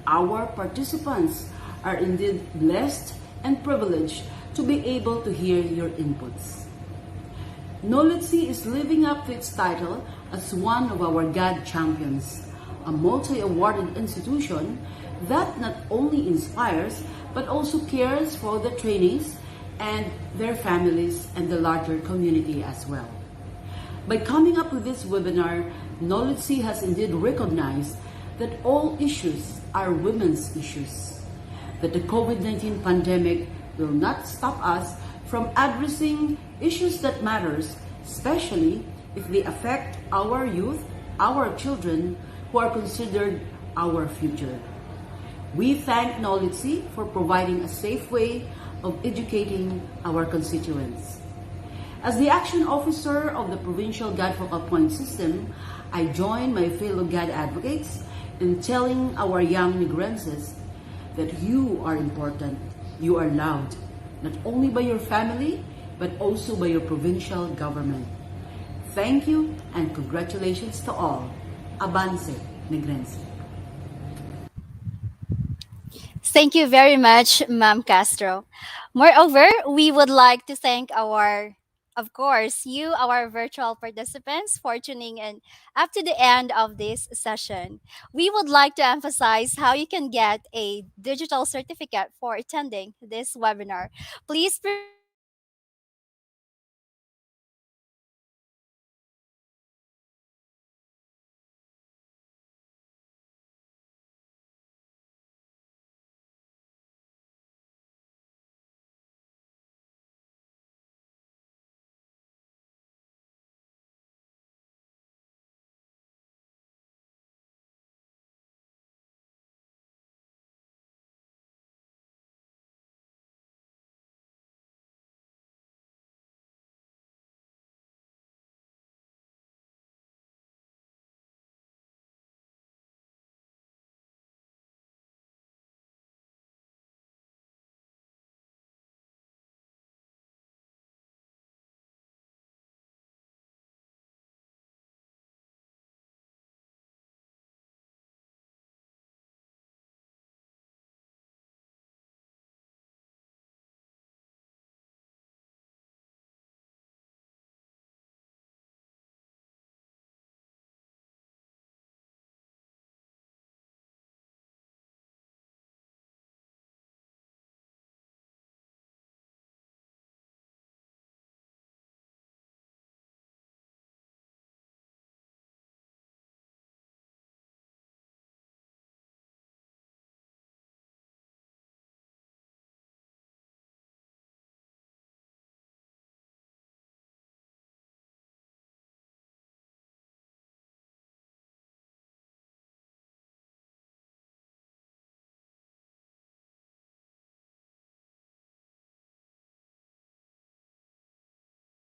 Our participants are indeed blessed and privileged to be able to hear your inputs. NOLITC is living up to its title as one of our GAD champions, a multi-awarded institution that not only inspires but also cares for the trainees and their families and the larger community as well. By coming up with this webinar, NOLITC has indeed recognized that all issues are women's issues, that the COVID-19 pandemic will not stop us from addressing issues that matters, especially if they affect our youth, our children, who are considered our future. We thank NOLITC for providing a safe way of educating our constituents. As the action officer of the Provincial GAD Focal Point System, I join my fellow GAD advocates in telling our young Negrenses that you are important, you are loved, not only by your family, but also by your provincial government. Thank you and congratulations to all. Avance, Negrense. Thank you very much, Ma'am Castro. Moreover, we would like to thank of course, you, our virtual participants, for tuning in up to the end of this session. We would like to emphasize how you can get a digital certificate for attending this webinar. Please